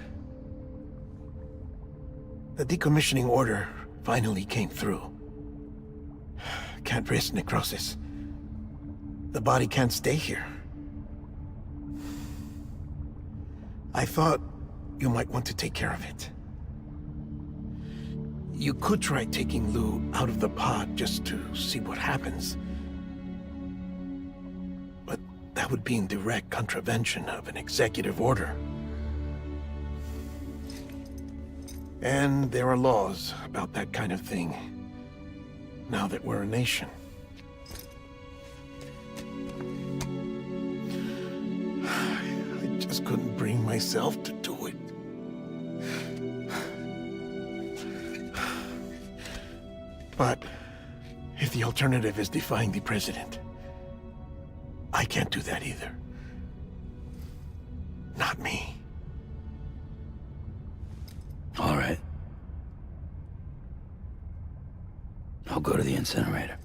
The decommissioning order finally came through. Can't risk necrosis. The body can't stay here. I thought you might want to take care of it. You could try taking Lou out of the pod just to see what happens. But that would be in direct contravention of an executive order. And there are laws about that kind of thing, now that we're a nation. I just couldn't bring myself to do it. But if the alternative is defying the president, I can't do that either. Not me. All right. I'll go to the incinerator.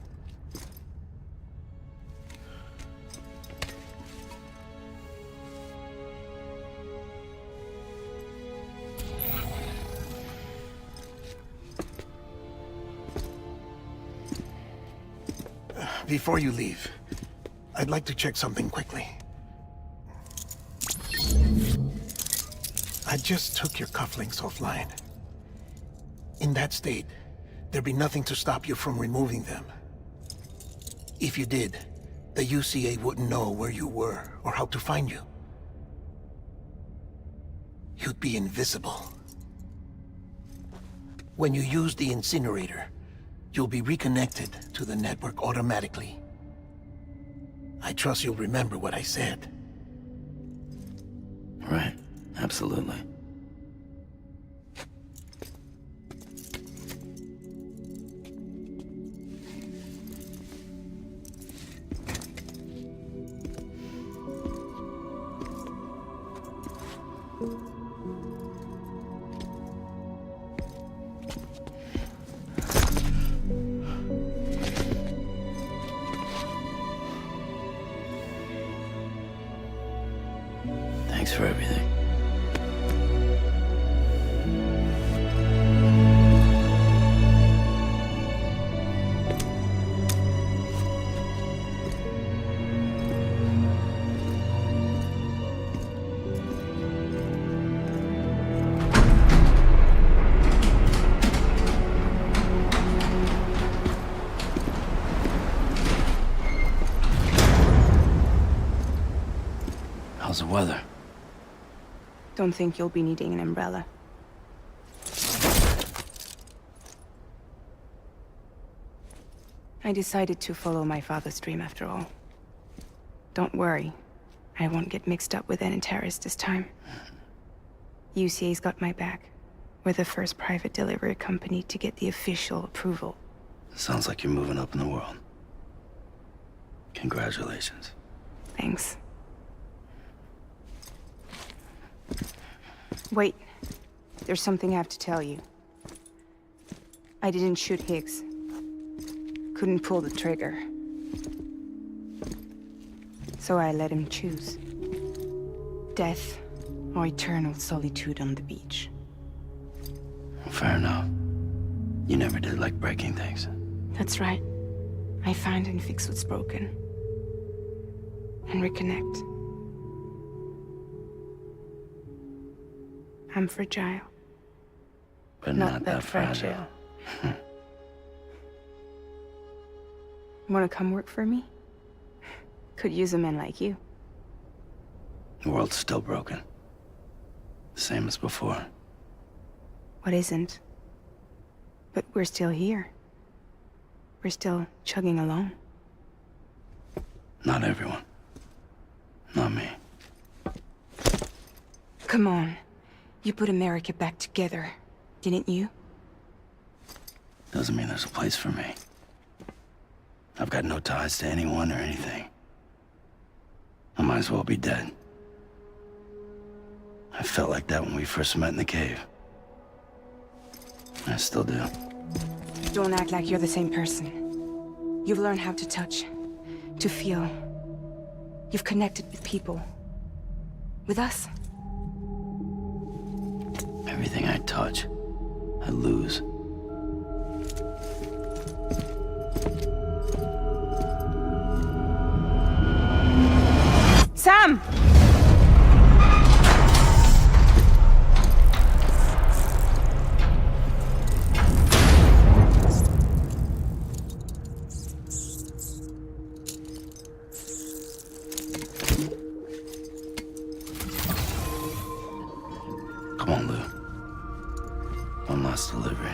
Before you leave, I'd like to check something quickly. I just took your cufflinks offline. In that state, there'd be nothing to stop you from removing them. If you did, the UCA wouldn't know where you were or how to find you. You'd be invisible. When you use the incinerator, you'll be reconnected to the network automatically. I trust you'll remember what I said. Right, absolutely. Thanks for everything. How's the weather? Don't think you'll be needing an umbrella. I decided to follow my father's dream after all. Don't worry, I won't get mixed up with any terrorists this time. UCA's got my back. We're the first private delivery company to get the official approval. Sounds like you're moving up in the world. Congratulations. Thanks. Wait, there's something I have to tell you. I didn't shoot Higgs. Couldn't pull the trigger. So I let him choose. Death or eternal solitude on the beach. Fair enough. You never did like breaking things. That's right. I find and fix what's broken. And reconnect. I'm fragile. But not that fragile. Wanna come work for me? Could use a man like you. The world's still broken. Same as before. What isn't? But we're still here. We're still chugging along. Not everyone. Not me. Come on. You put America back together, didn't you? Doesn't mean there's a place for me. I've got no ties to anyone or anything. I might as well be dead. I felt like that when we first met in the cave. I still do. Don't act like you're the same person. You've learned how to touch, to feel. You've connected with people. With us. Everything I touch, I lose. Sam! Come on, Lou. One last delivery.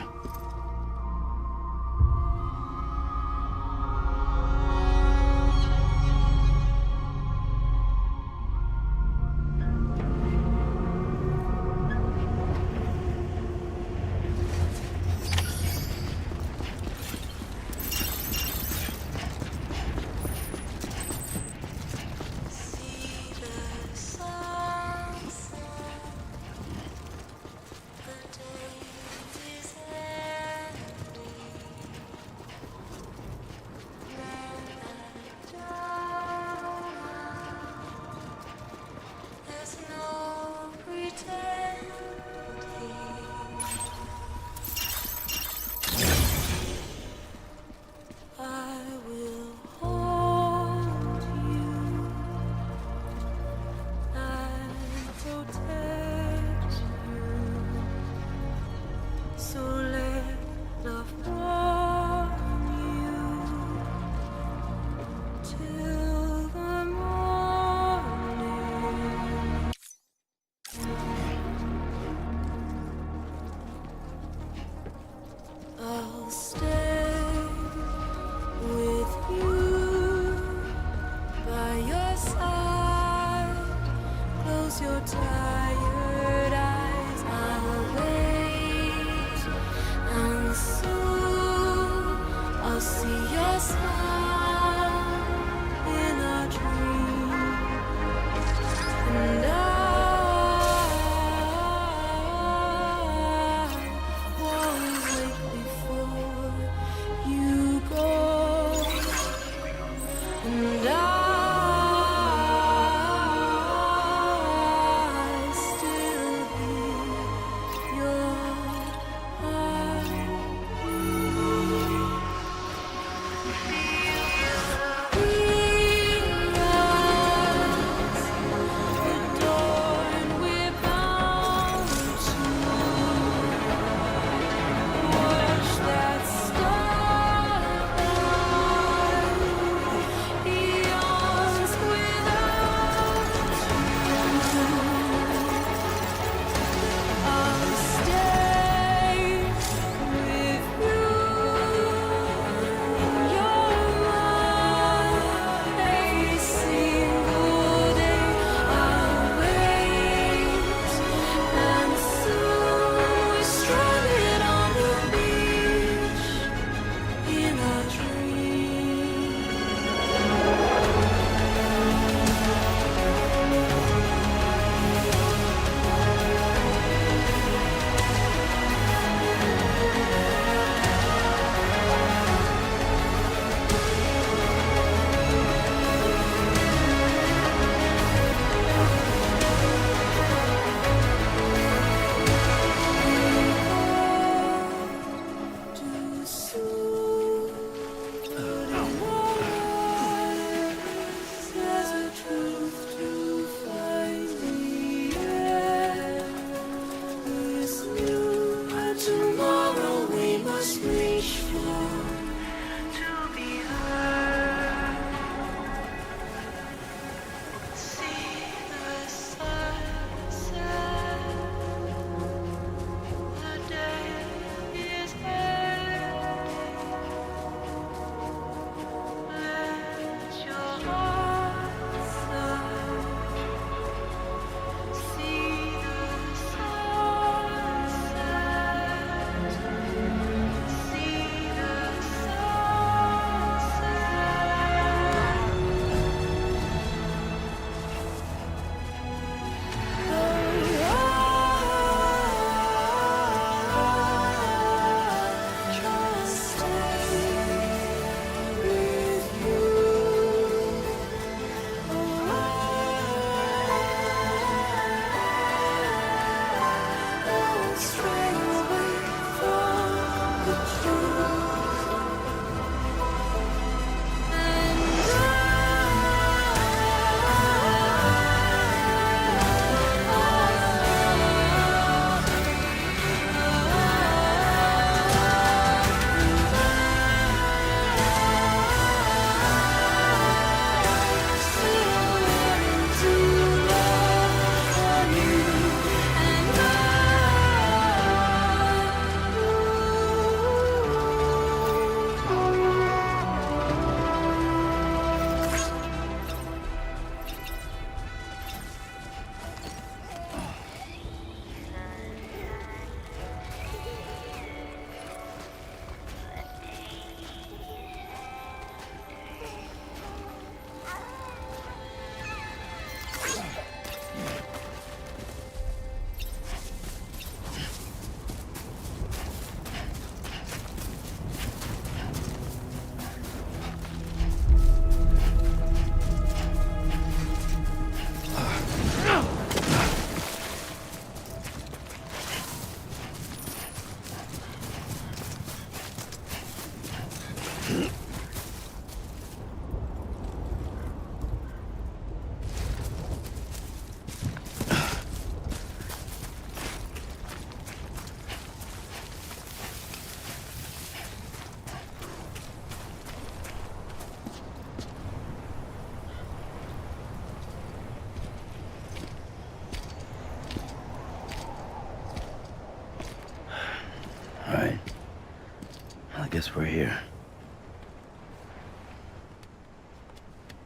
guess we're here.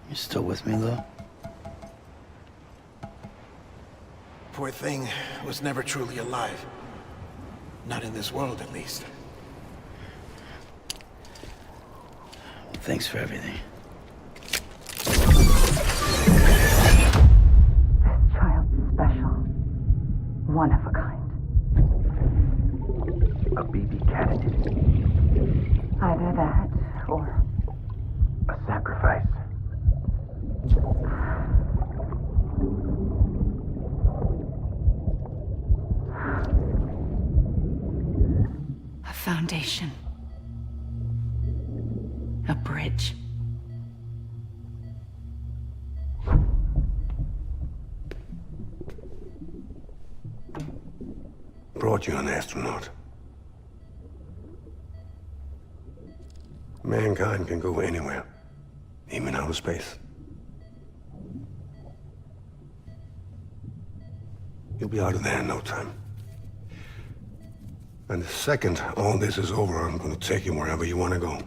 You still with me, though? Poor thing was never truly alive. Not in this world, at least. Thanks for everything. Child special. One of a kind. A BB candidate. Either that, or A sacrifice. A foundation. A bridge. Brought you an astronaut. Mankind can go anywhere, even outer space. You'll be out of there in no time. And the second all this is over, I'm gonna take you wherever you want to go.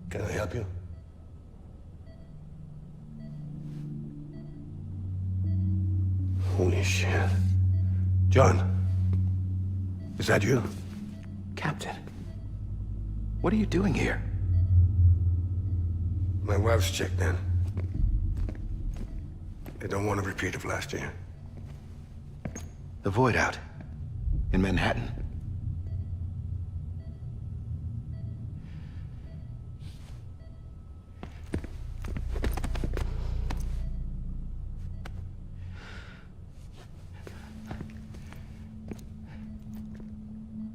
Can I help you? Holy shit. John, is that you? Captain, what are you doing here? My wife's checked in. They don't want a repeat of last year. The Void Out in Manhattan.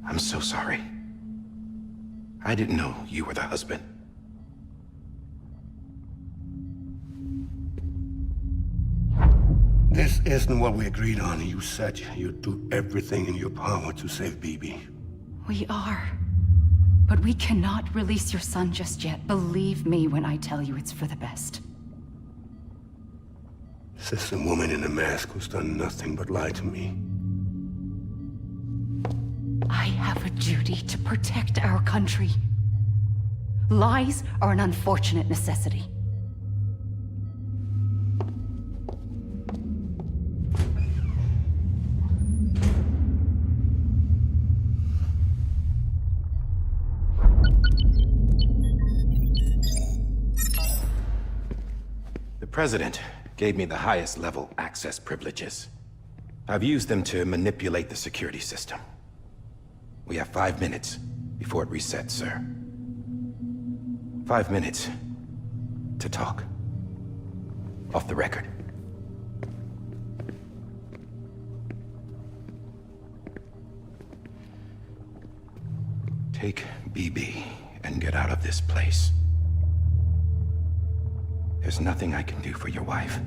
I'm so sorry. I didn't know you were the husband. This isn't what we agreed on. You said you'd do everything in your power to save BB. We are. But we cannot release your son just yet. Believe me when I tell you it's for the best. This is a woman in a mask who's done nothing but lie to me. I have a duty to protect our country. Lies are an unfortunate necessity. The President gave me the highest level access privileges. I've used them to manipulate the security system. We have 5 minutes before it resets, sir. 5 minutes to talk. Off the record. Take BB and get out of this place. There's nothing I can do for your wife.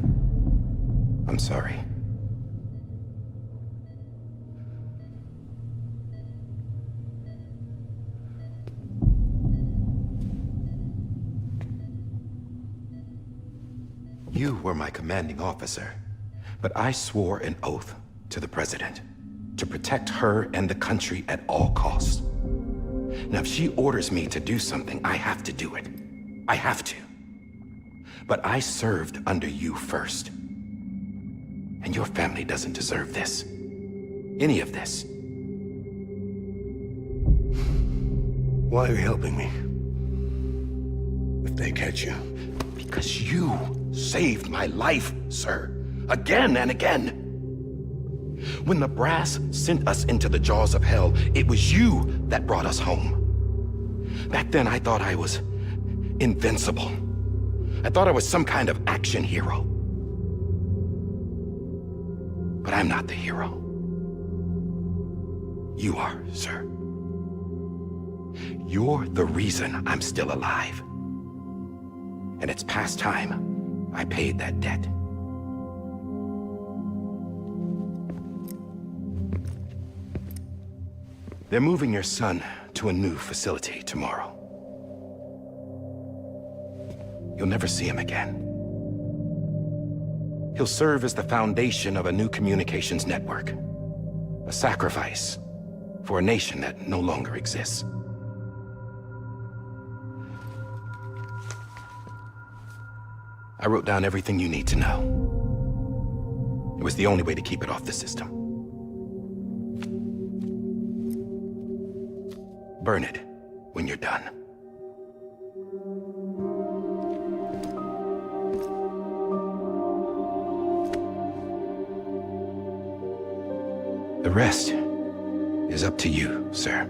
I'm sorry. You were my commanding officer, but I swore an oath to the President to protect her and the country at all costs. Now, if she orders me to do something, I have to do it. I have to. But I served under you first. And your family doesn't deserve this. Any of this. Why are you helping me? If they catch you. Because you saved my life, sir. Again and again. When the brass sent us into the jaws of hell, it was you that brought us home. Back then, I thought I was invincible. I thought I was some kind of action hero. But I'm not the hero. You are, sir. You're the reason I'm still alive. And it's past time I paid that debt. They're moving your son to a new facility tomorrow. You'll never see him again. He'll serve as the foundation of a new communications network. A sacrifice for a nation that no longer exists. I wrote down everything you need to know. It was the only way to keep it off the system. Burn it when you're done. The rest is up to you, sir.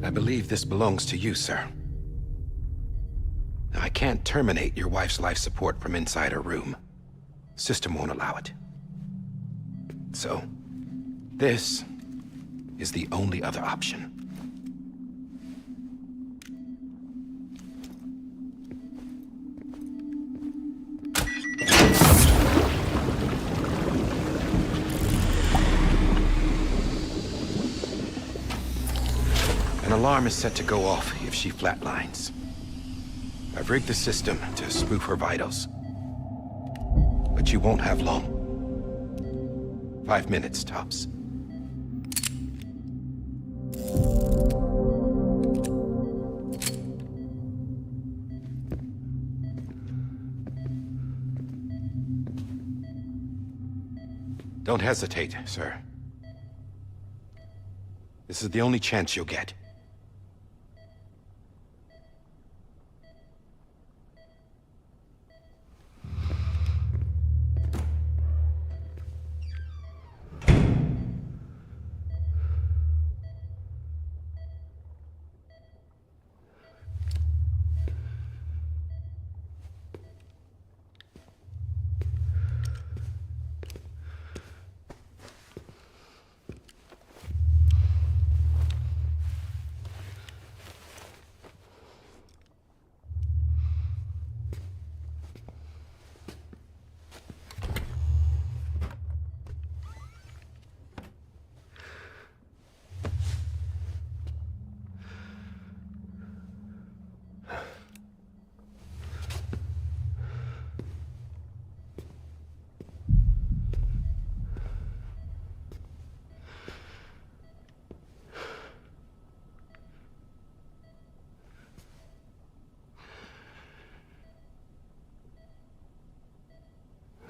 I believe this belongs to you, sir. I can't terminate your wife's life support from inside her room. System won't allow it. So, this is the only other option. An alarm is set to go off if she flatlines. I've rigged the system to spoof her vitals. But you won't have long. 5 minutes, tops. Don't hesitate, sir. This is the only chance you'll get.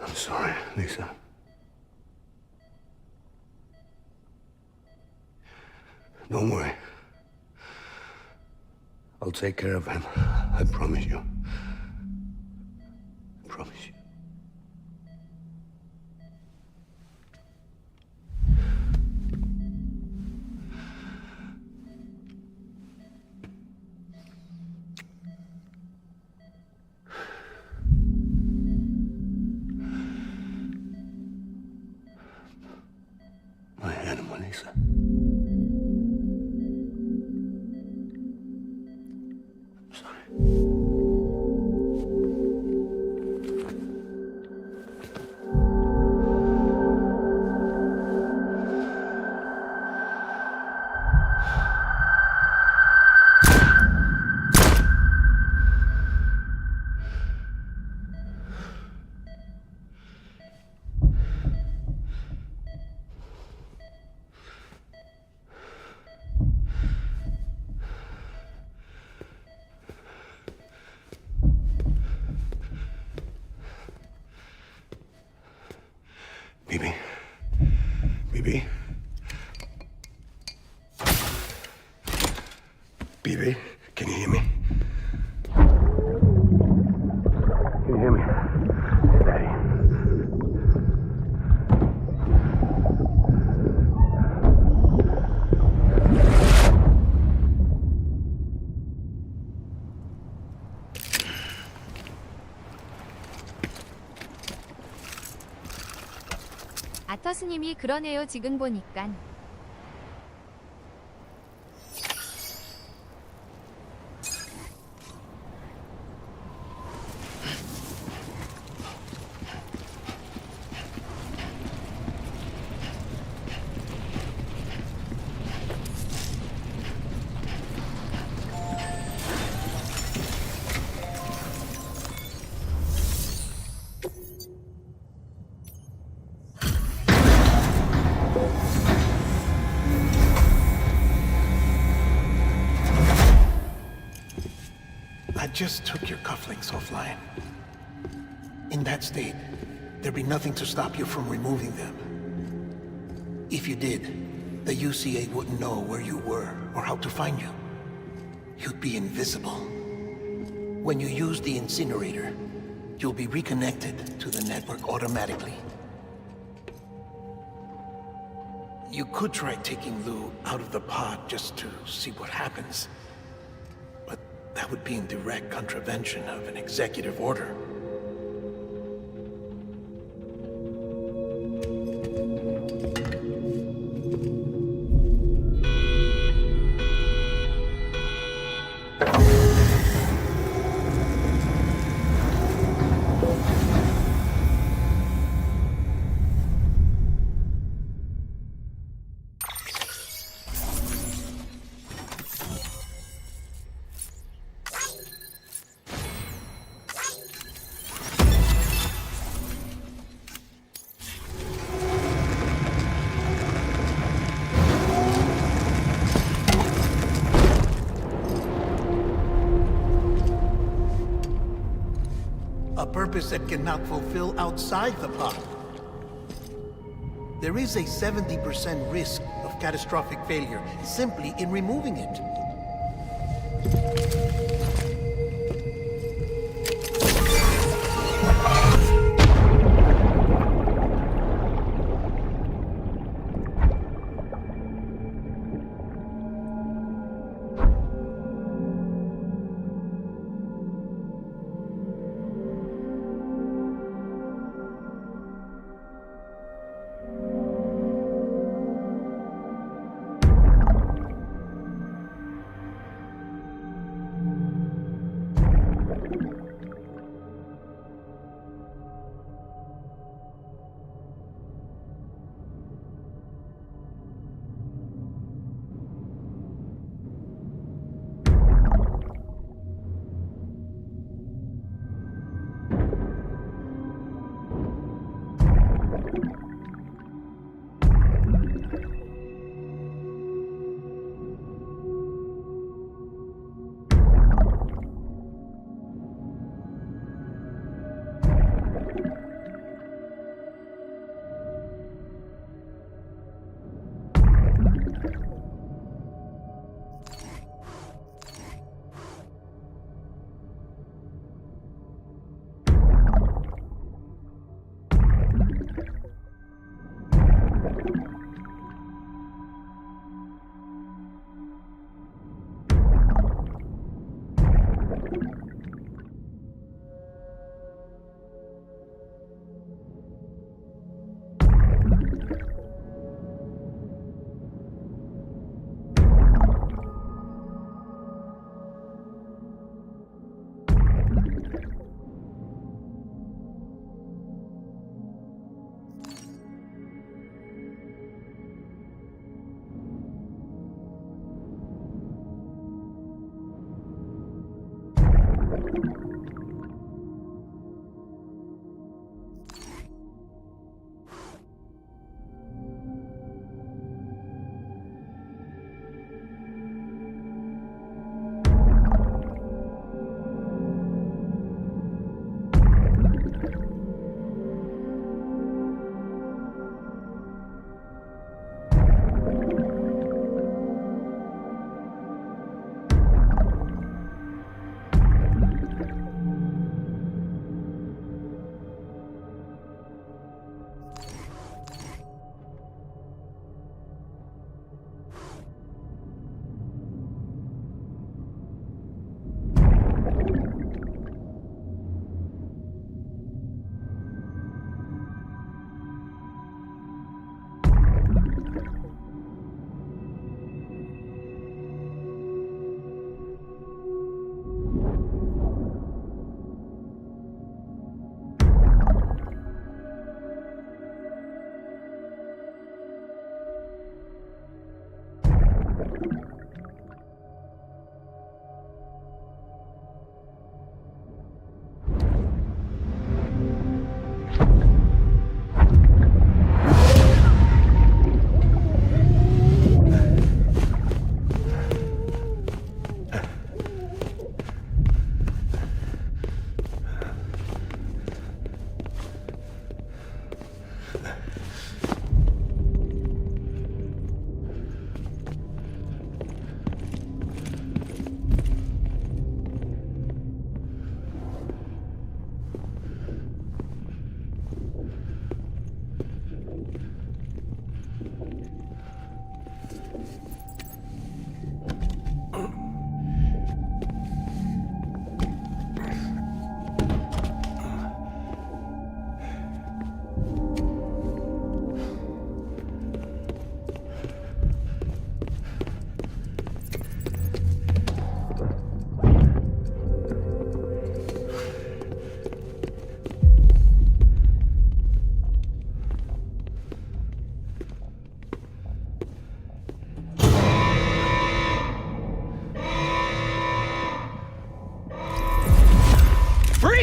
I'm sorry, Lisa. Don't worry. I'll take care of him. I promise you. I promise you. My animal, Lisa. I'm sorry. 아터스님이 그러네요 지금 보니깐. I just took your cufflinks offline. In that state, there'd be nothing to stop you from removing them. If you did, the UCA wouldn't know where you were or how to find you. You'd be invisible. When you use the incinerator, you'll be reconnected to the network automatically. You could try taking Lou out of the pod just to see what happens. But that would be in direct contravention of an executive order. A purpose that cannot fulfill outside the pod. There is a 70% risk of catastrophic failure simply in removing it.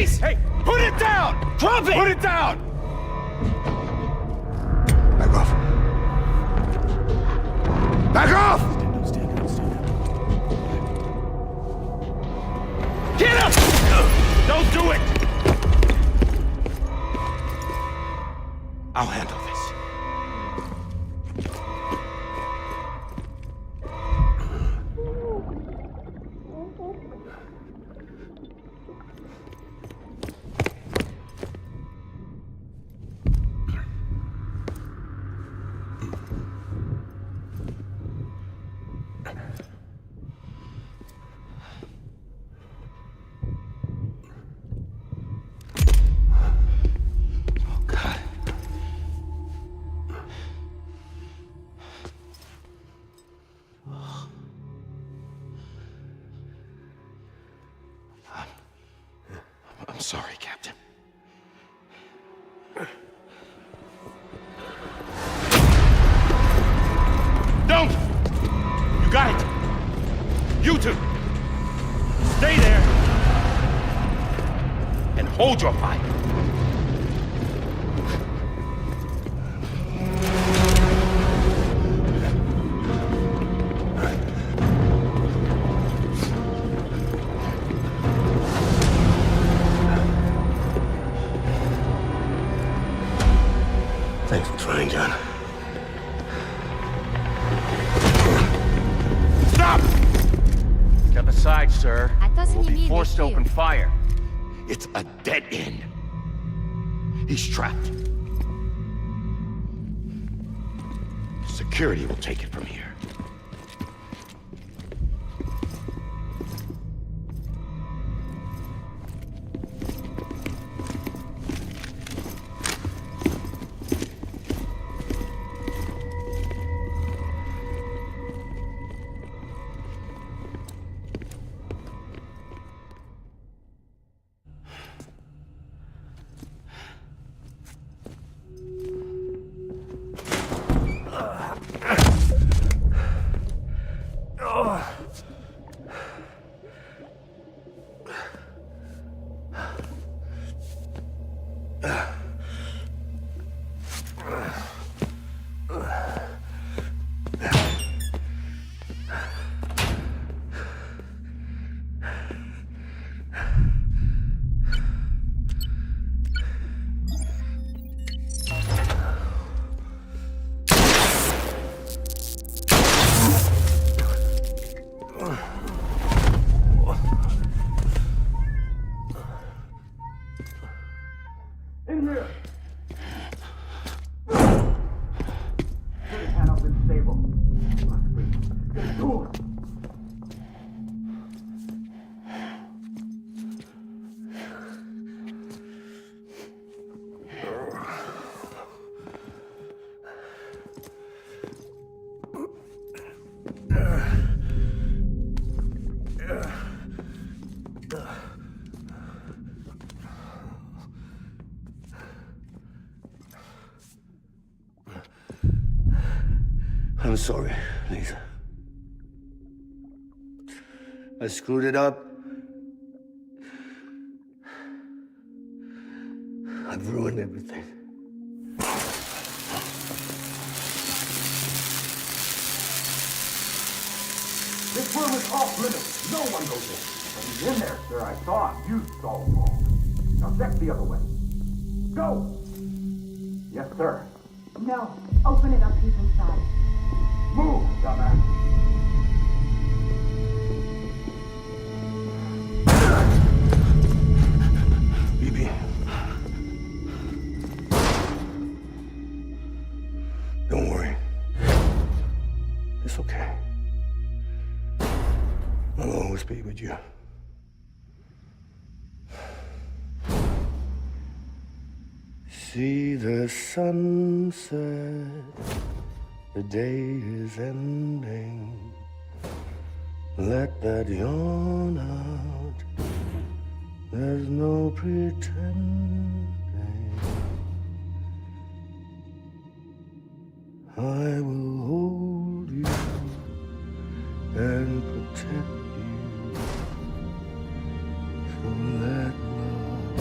Freeze! Hey, put it down! Drop it! Put it down! Back off. Back off! Get up! Don't do it! I'll handle this. I'm sorry, Captain. Don't! You got it! You two! Stay there! And hold your fire! Thanks for trying, John. Stop! Step aside, sir. We'll 아터스님이 be forced to open fire. It's a dead end. He's trapped. Security will take it from here. In here! Put your hand up in the stable. Get the door! I'm sorry, Lisa. I screwed it up. I've ruined everything. This room is off limits. No one goes in. But he's in there, sir. I saw him. You saw him all. Now check the other way. Go! Yes, sir. No. Open it up. He's inside. Move, dumbass. BB. Don't worry. It's okay. I'll always be with you. See the sunset, the day is ending. Let that yawn out, there's no pretending. I will hold you and protect you from that love.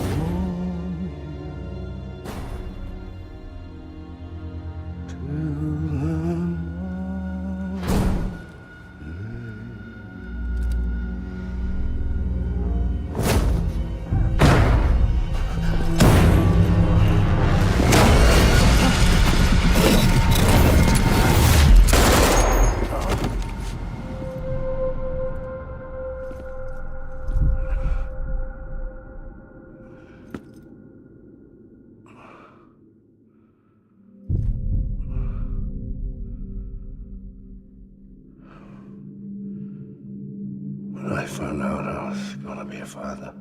want to be a father.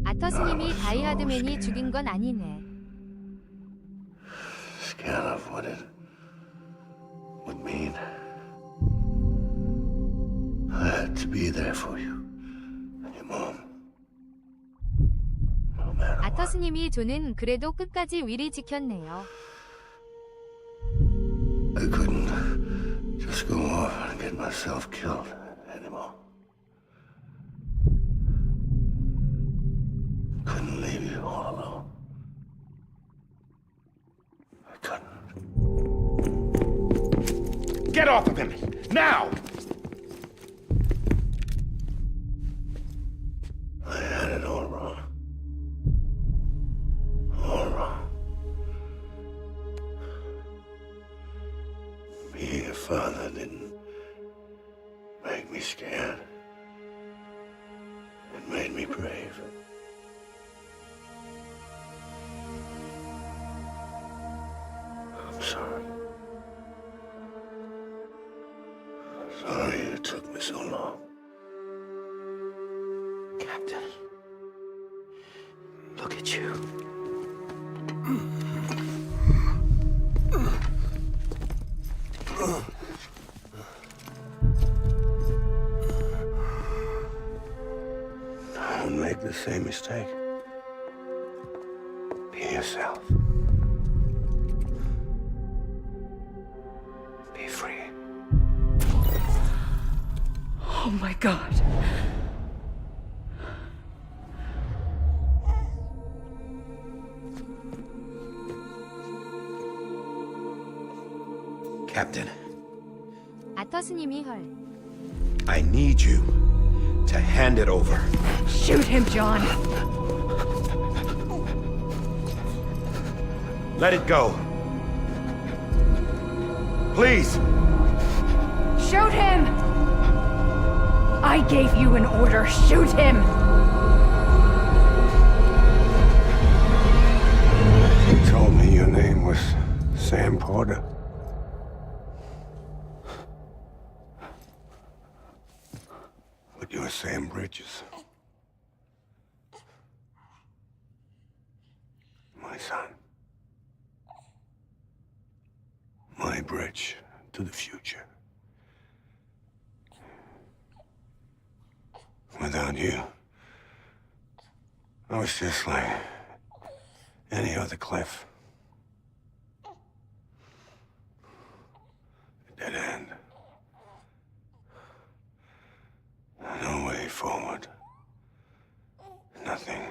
아터스님이 다이하드맨이 죽인 건 아니네. Scared of what it would mean. I had to be there for you and your mom. No matter what. 아터스님이 존은 그래도 끝까지 위리 지켰네요. I couldn't just go off and get myself killed anymore. Couldn't leave you all alone. I couldn't. Get off of him! Now! I had it all wrong. All wrong. Being a father didn't make me scared. It made me brave. I'm sorry. Sorry it took me so long. Captain, look at you. Don't make the same mistake. Be yourself. Be free. Oh my God. Captain, 아터스님이 헐. I need you to hand it over. Shoot him, John. Let it go. Please. Shoot him! I gave you an order. Shoot him! You told me your name was Sam Porter. But you're Sam Bridges. My son. My bridge to the future. Without you, I was just like any other Cliff. A dead end. No way forward. Nothing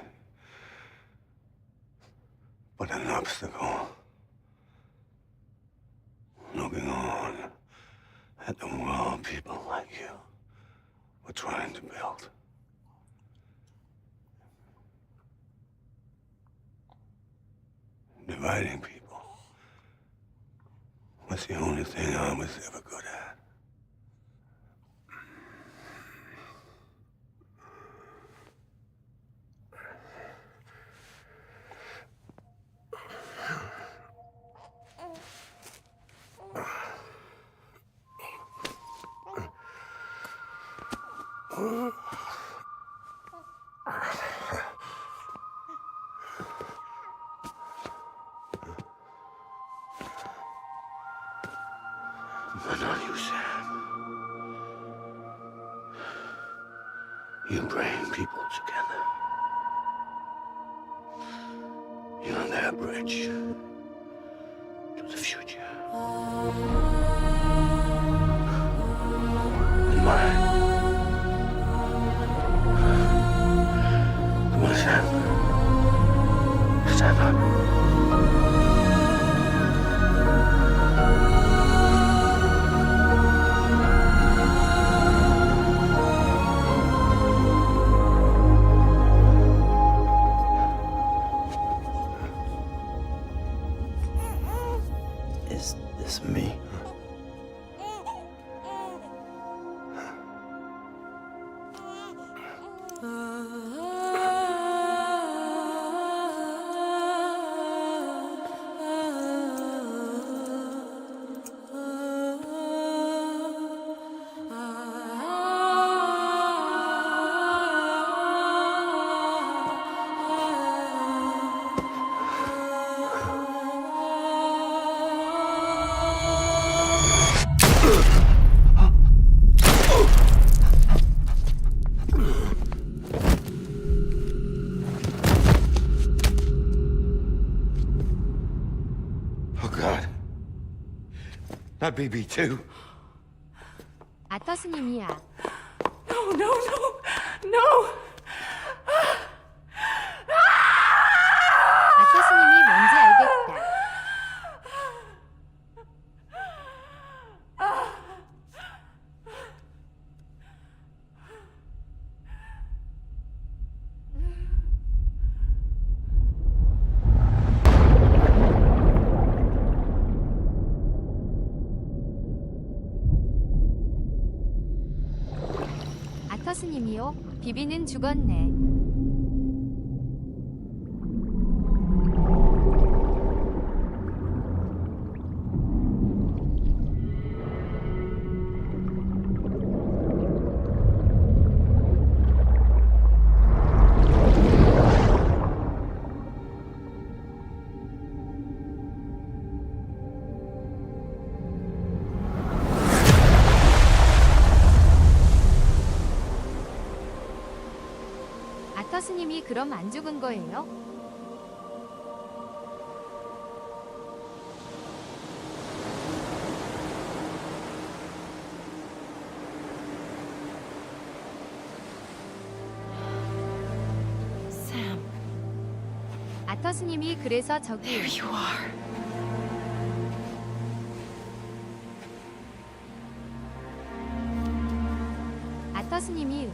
but an obstacle. Looking on at the world people like you were trying to build. Dividing people was the only thing I was ever good at. But not you, Sam. You bring people together. You're their bridge to the future. And mine. Come on, Sam. Stand up. Is this me? Not BB too. 아터스님이야. No, no, no, no! 아터스님이 뭔지 알겠다. 아터스님이요? 비비는 죽었네. 아터스님이 그럼 안 죽은 거예요? Sam. 아터스님이 그래서 저기. There you are. 아터스님이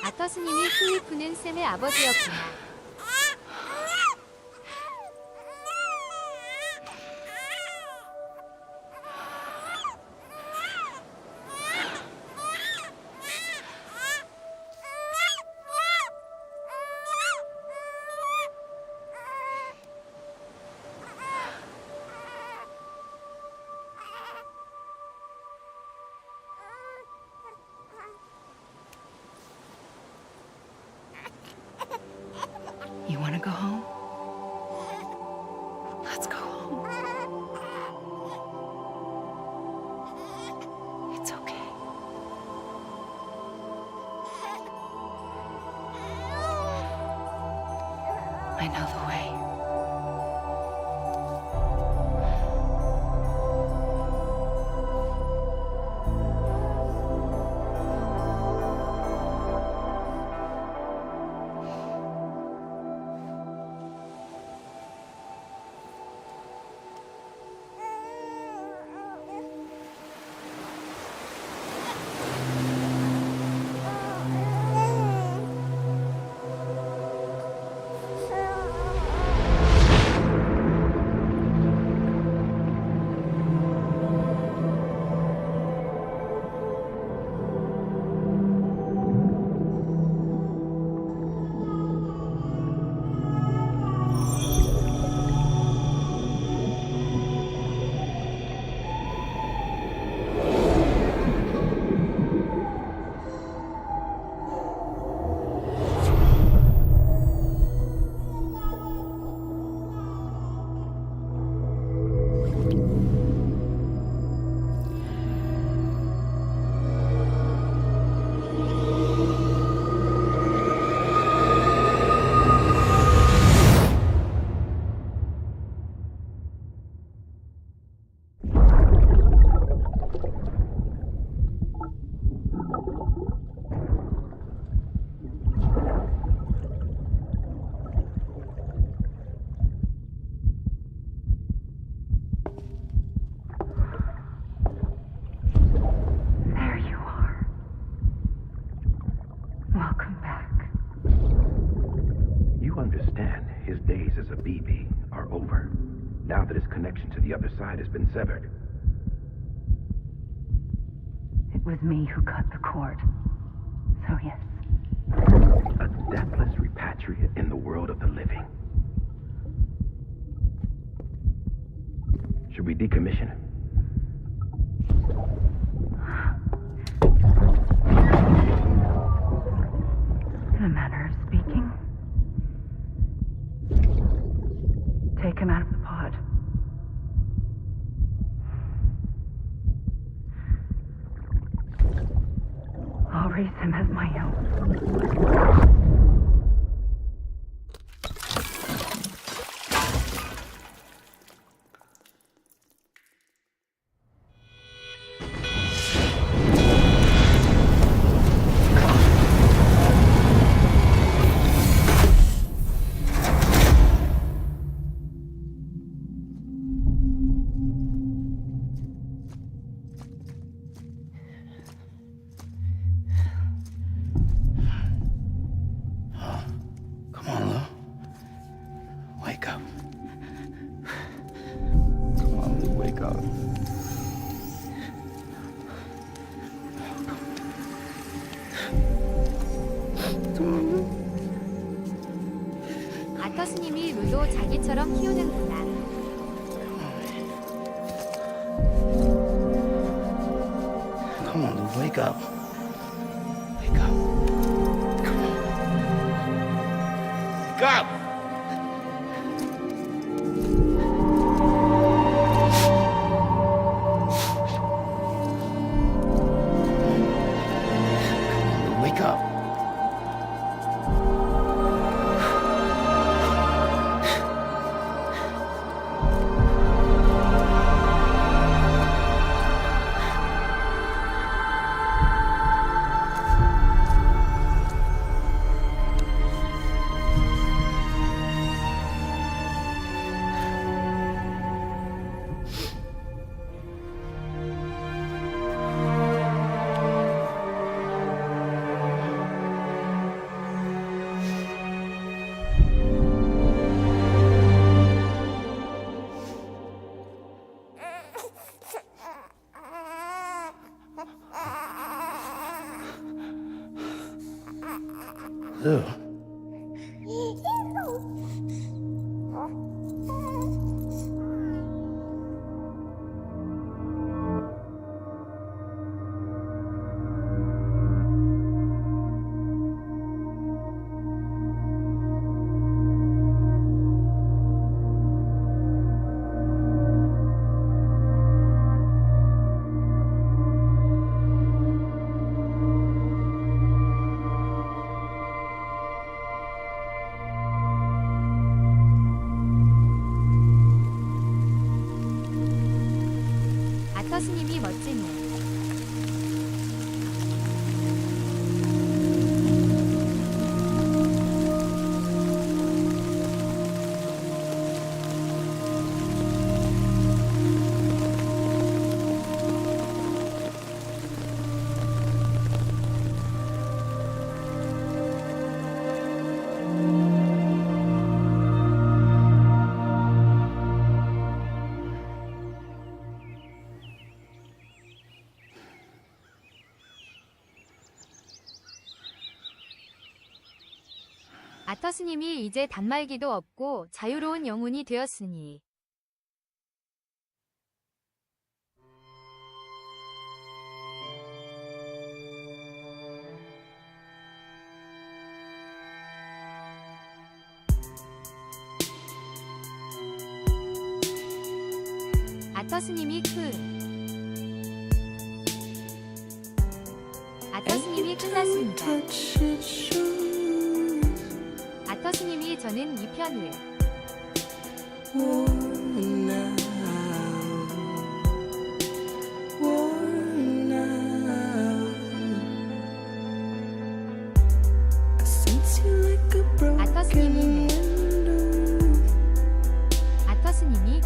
아터스님이 필리프는 샘의 아버지였구나. You want to go home? Let's go home. It's okay. I know the way. Now that his connection to the other side has been severed. It was me who cut the cord. So yes. A deathless repatriate in the world of the living. Should we decommission him? take him out of the pod. I'll raise him as my own. Come on, Lou. Wake up. Come on, Lou, wake up. 아터스님이 루도 자기처럼 키우는구나. Come on, Lou, wake up. Wake up. Come on. Wake up! Wake up. Lou. 아터스님이 멋지네. 아터스님이 이제 단말기도 없고 자유로운 영혼이 되었으니 아터스님이 아터스님이 끝났습니다. 아터스님이 저는 이 편을 아터스님이네. 아터스님이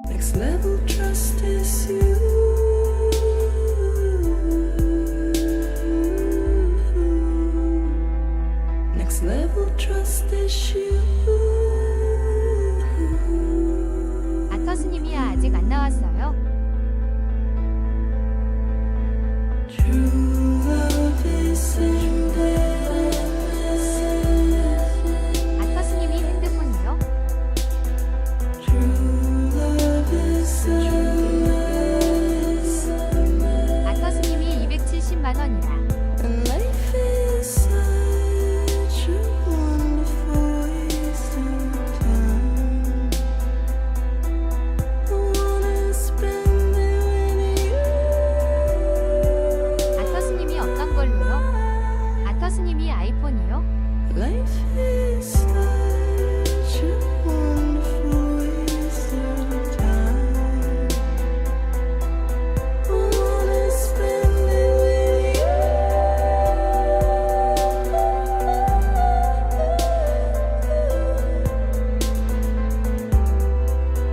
Next level trust is you. Next level trust is you. 아터스님이 아직 안 나왔어요. True love is in there. 아터스님이 핸드폰이요? True love is in there. 아터스님이 270만 원이라. And life is such a wonderful waste of time. I wanna spend it with you. 아터스님이 어떤 걸로요? 아터스님이 아이폰이요? Life is such a wonderful waste of time. I wanna spend it with you.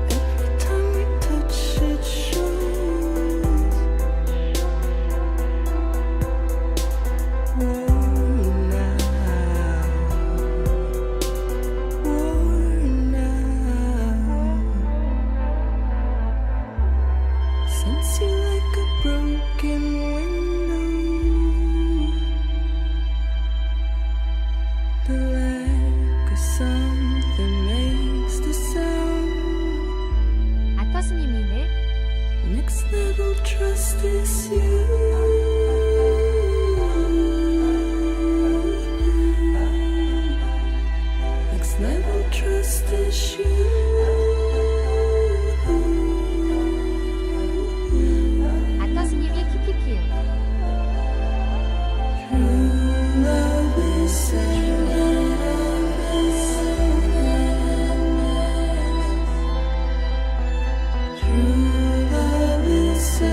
Every time we touch it shows. Worn out. Sense you like a broken window. The lack of something makes the sound. 아터스님이네. Next level trust is you. Next level trust is you. 아터스님이 키키키요. True love is in True love is a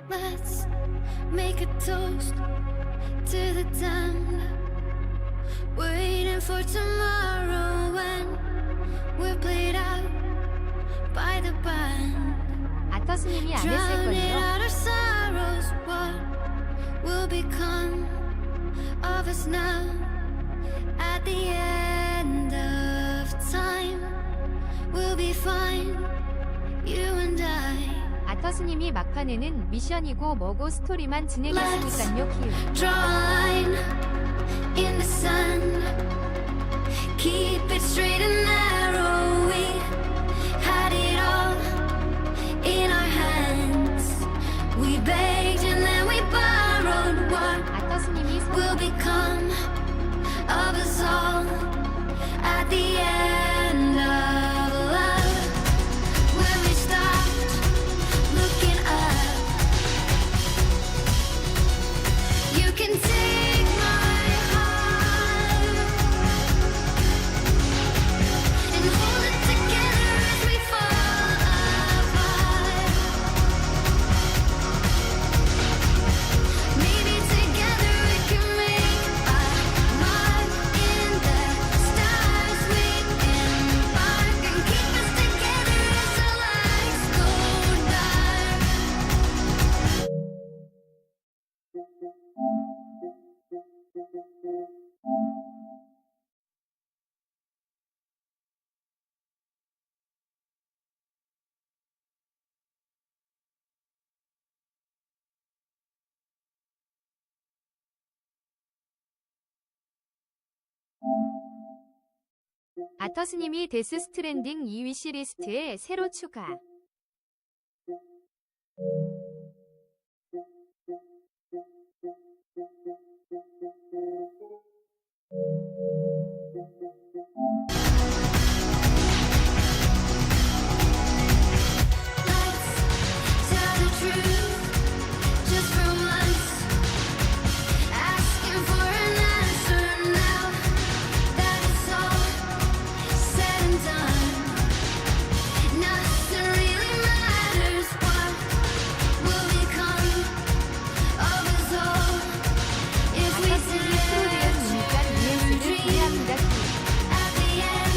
Let's make a toast to the damned. Waiting for tomorrow when we're played out by the band. 아터스님이 안 했을 Drowning 거예요. out our sorrows, what will become of us now? At the end of time, we'll be fine, you and I. 아터스님이 막판에는 미션이고 뭐고 스토리만 진행했으니깐요. 키우. Draw a line in the sand, keep it straight and narrow. We had it all in our hands. We begged and then we borrowed. What will become of us all at the end of love? When we stopped looking up, you can take my heart and hold it together as we fall apart. Maybe together we can make a mark in the stars. We embark and keep us together as the lights go dark. 아터스님이 데스스트랜딩 2위 시리스트에 새로 추가. Tell the truth, just for once. Asking for an answer now that it's all said and done. Nothing really matters. What will become of us all if we dare to dream at the end?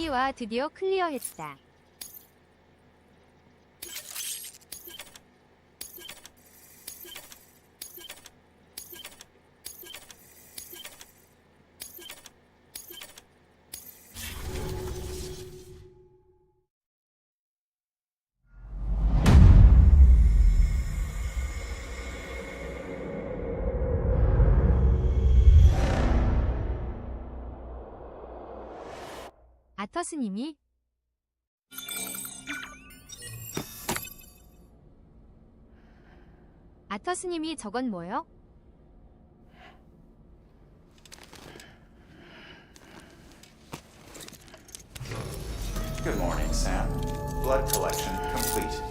와 드디어 클리어했다. 아터스님이 저건 뭐요? Good morning, Sam. Blood collection complete.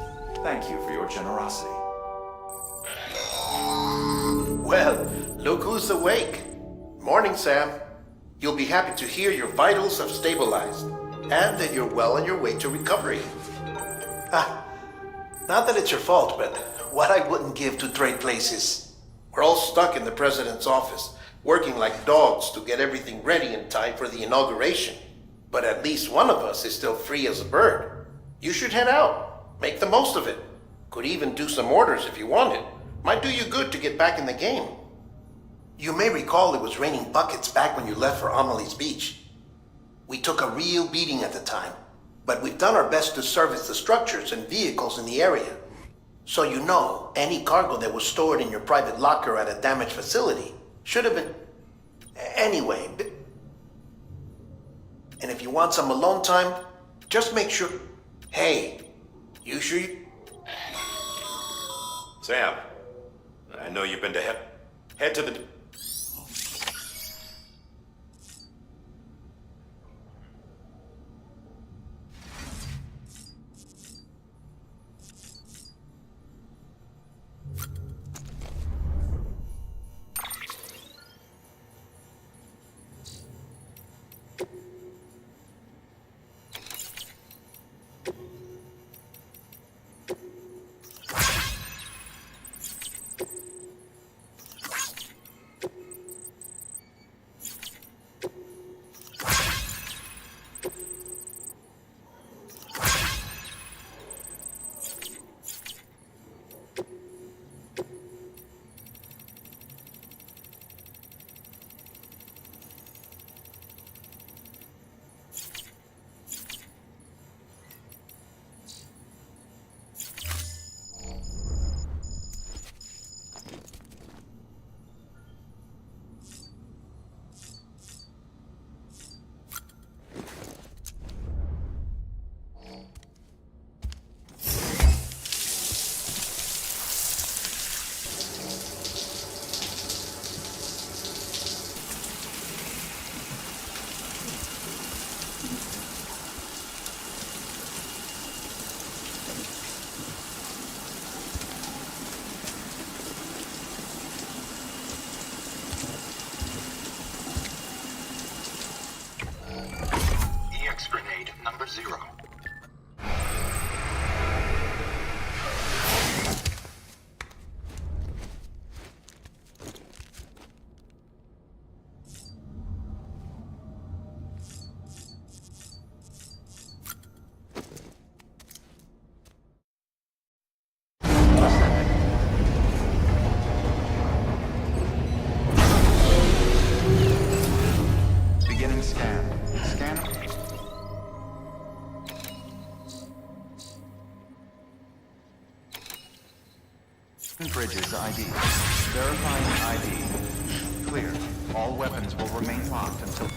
Thank you for your generosity. Well, look who's awake. Morning, Sam. You'll be happy to hear your vitals have stabilized and that you're well on your way to recovery. Not that it's your fault, but what I wouldn't give to trade places. We're all stuck in the president's office, working like dogs to get everything ready in time for the inauguration. But at least one of us is still free as a bird. You should head out. Make the most of it. Could even do some orders if you wanted. Might do you good to get back in the game. You may recall it was raining buckets back when you left for Amelie's Beach. We took a real beating at the time, but we've done our best to service the structures and vehicles in the area. So you know, any cargo that was stored in your private locker at a damaged facility should have been... Anyway, and if you want some alone time, just make sure... Hey, you sure you... Sam, I know you've been to head to the... Grenade number 0. Beginning scan. Scan. Bridges ID. Verifying ID. Clear. All weapons will remain locked until...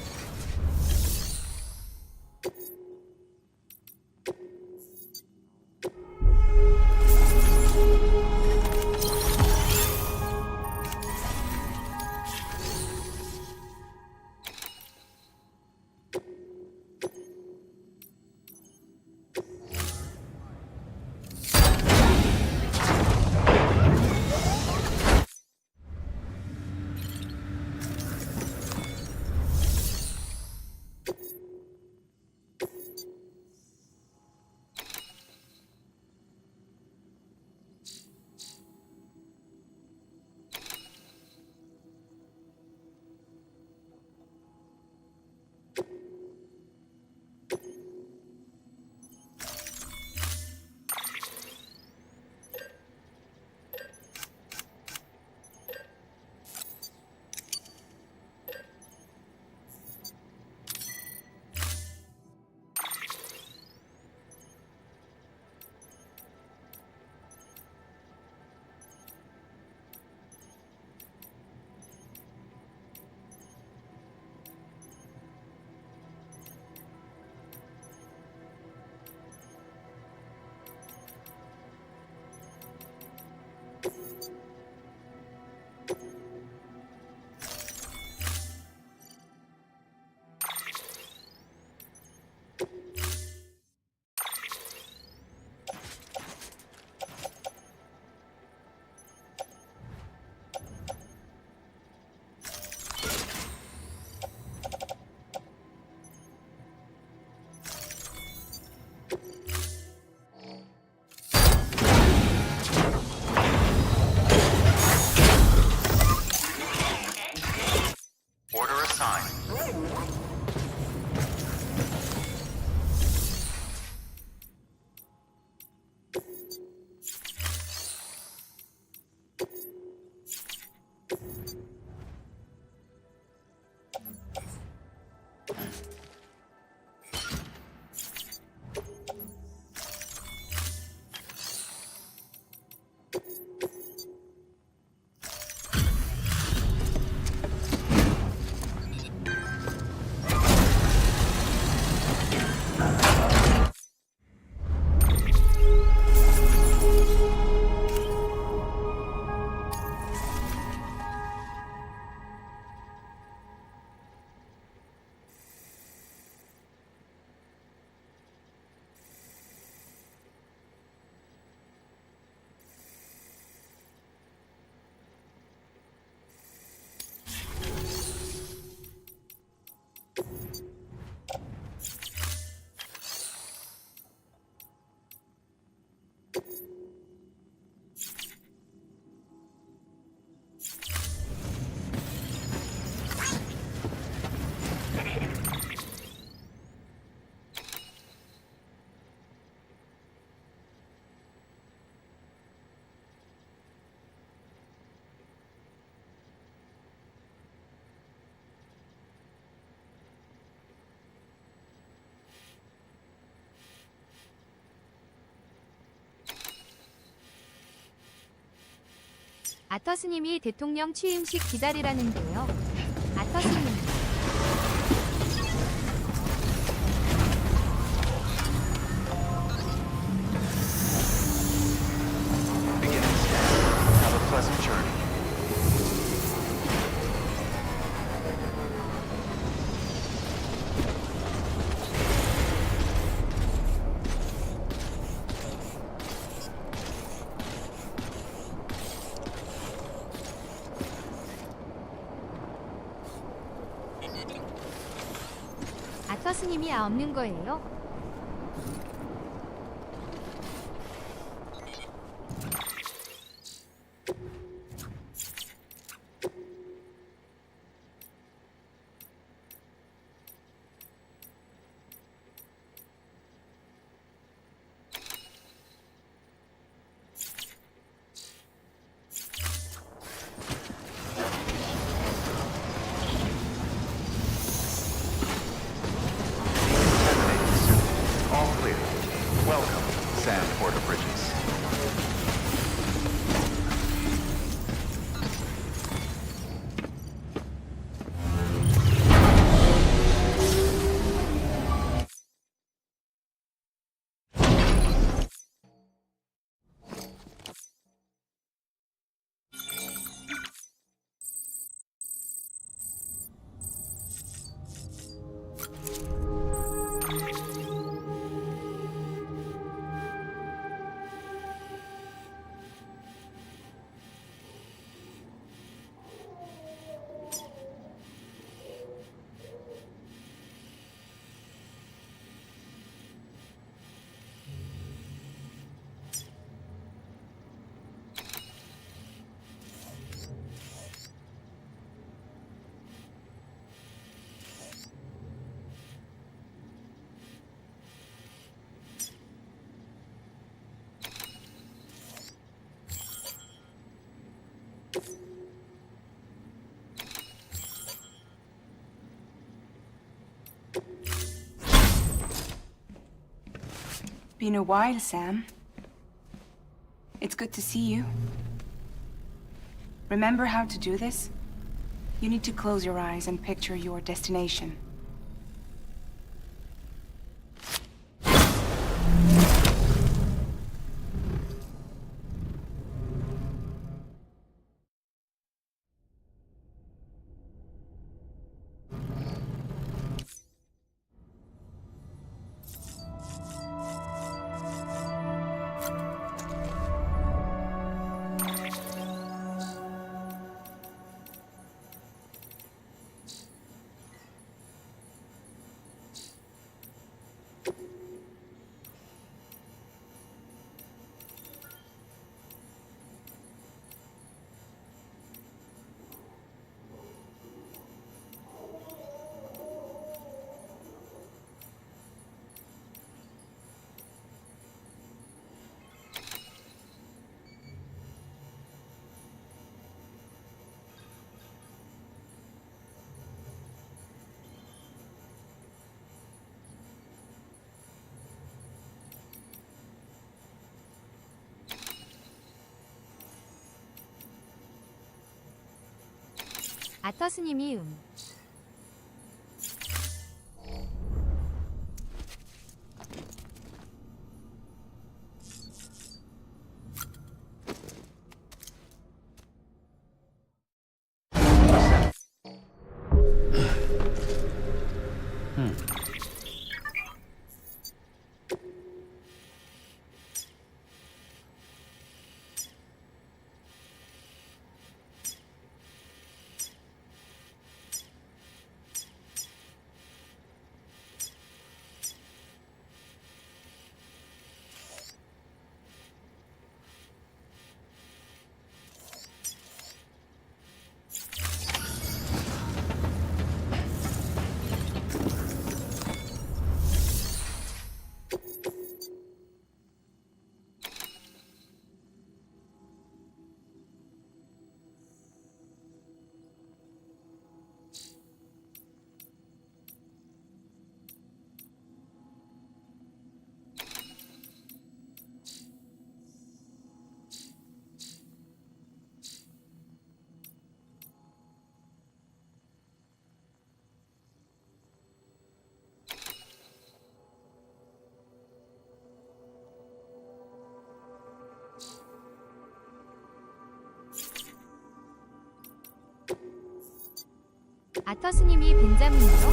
Order assigned. 아터스님이 대통령 취임식 기다리라는데요. 아터스님. Beginning scan. Have a pleasant journey. 아터스님이 없는 거예요? All clear. Welcome, Sand Porter Bridges. Been a while, Sam. It's good to see you. Remember how to do this? You need to close your eyes and picture your destination. 아터스님이 아터스님이 벤자민으로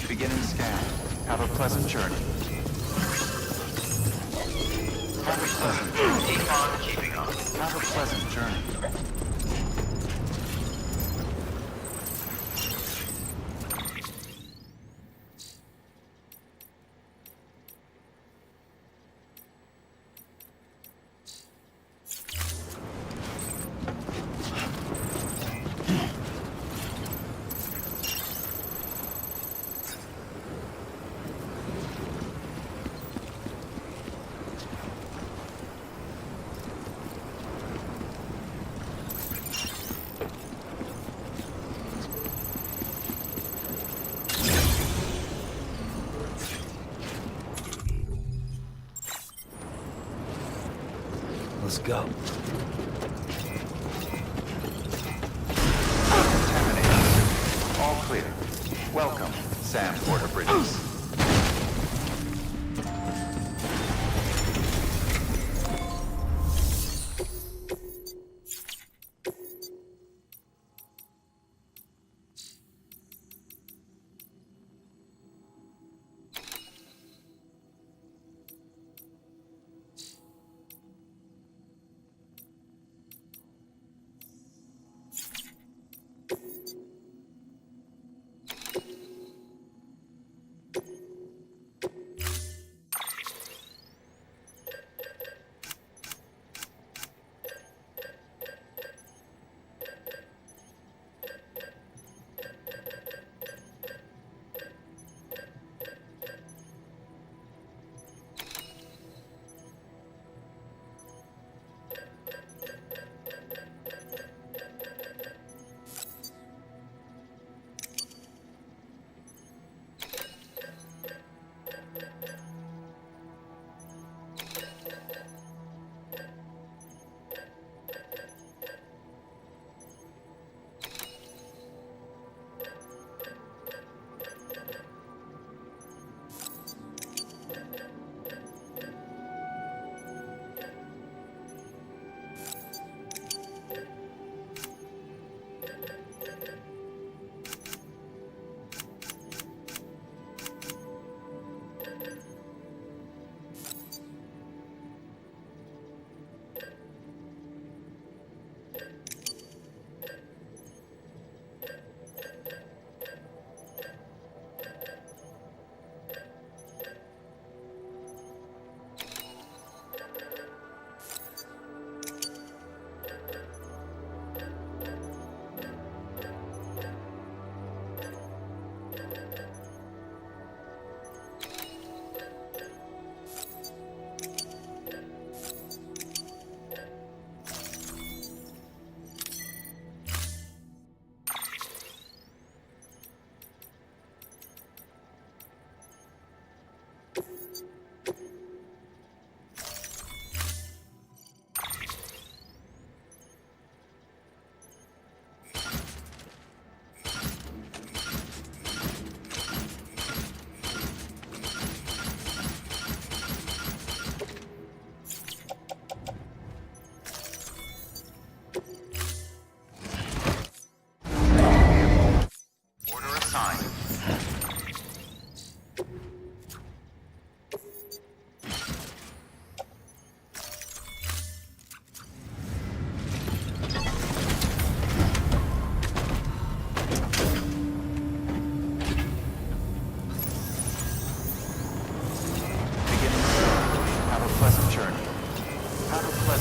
Beginning scan. Have a pleasant journey. Have a pleasant journey. Keep on keeping on. Have a pleasant journey. Let's go. Contaminated. All clear. Welcome, Sam Porter Bridges.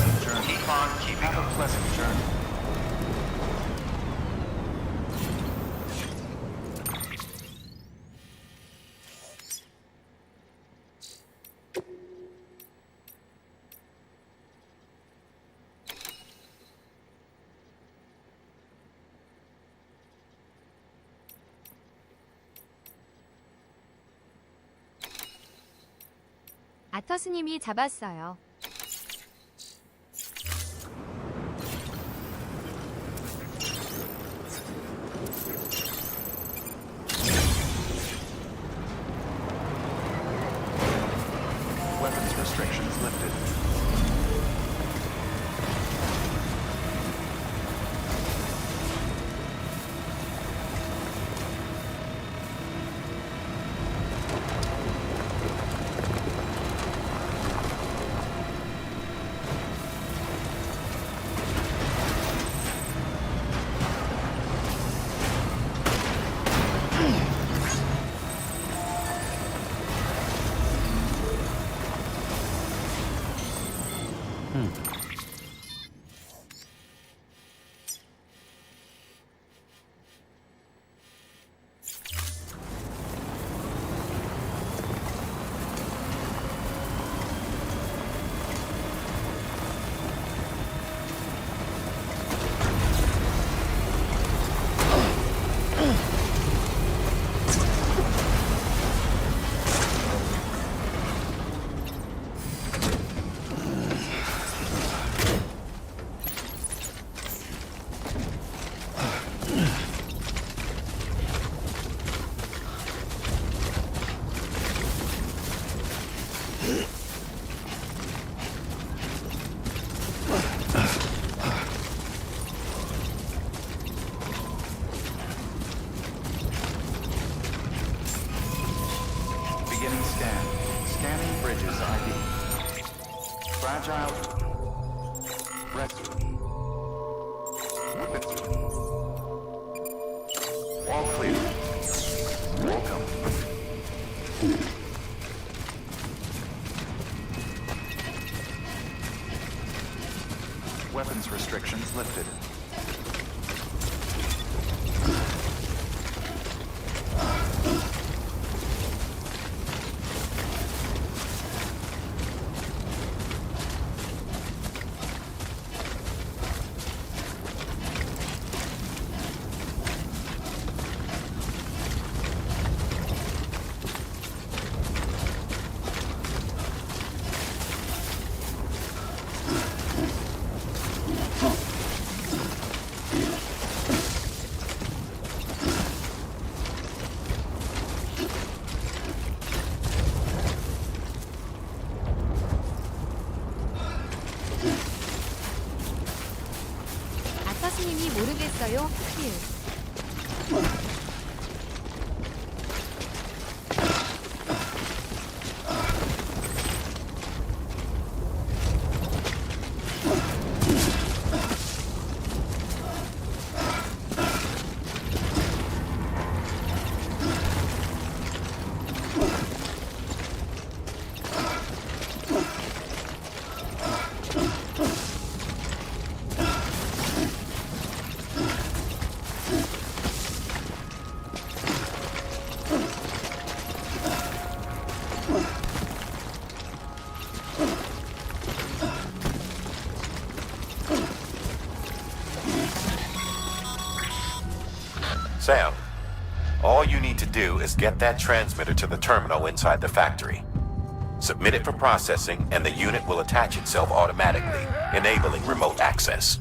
pleasant journey. Keep on keeping Have a pleasant journey. 아터스님이 잡았어요. Weapons restrictions lifted. Beginning scan. Scanning bridges ID. Fragile. Rescue. All clear. Welcome. Weapons restrictions lifted. 아터스님이 모르겠어요. 힐. Sam, all you need to do is get that transmitter to the terminal inside the factory. Submit it for processing, and the unit will attach itself automatically, enabling remote access.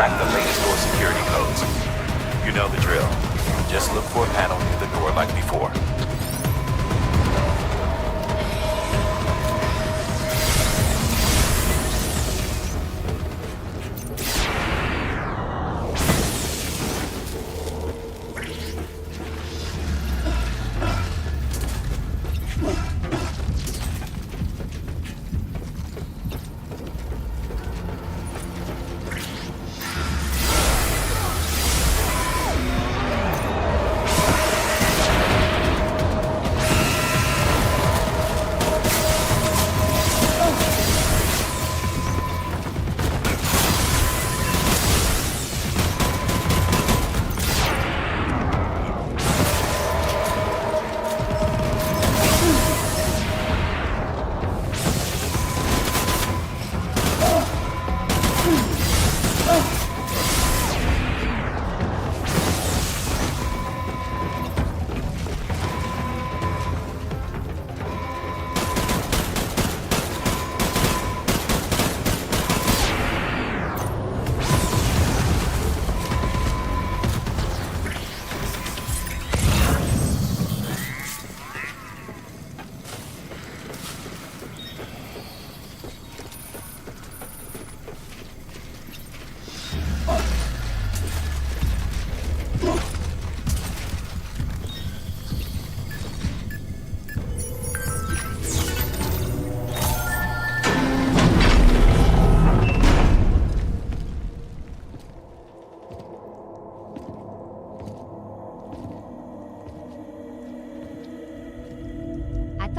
crack the latest door security codes. You know the drill. Just look for a panel near the door like before.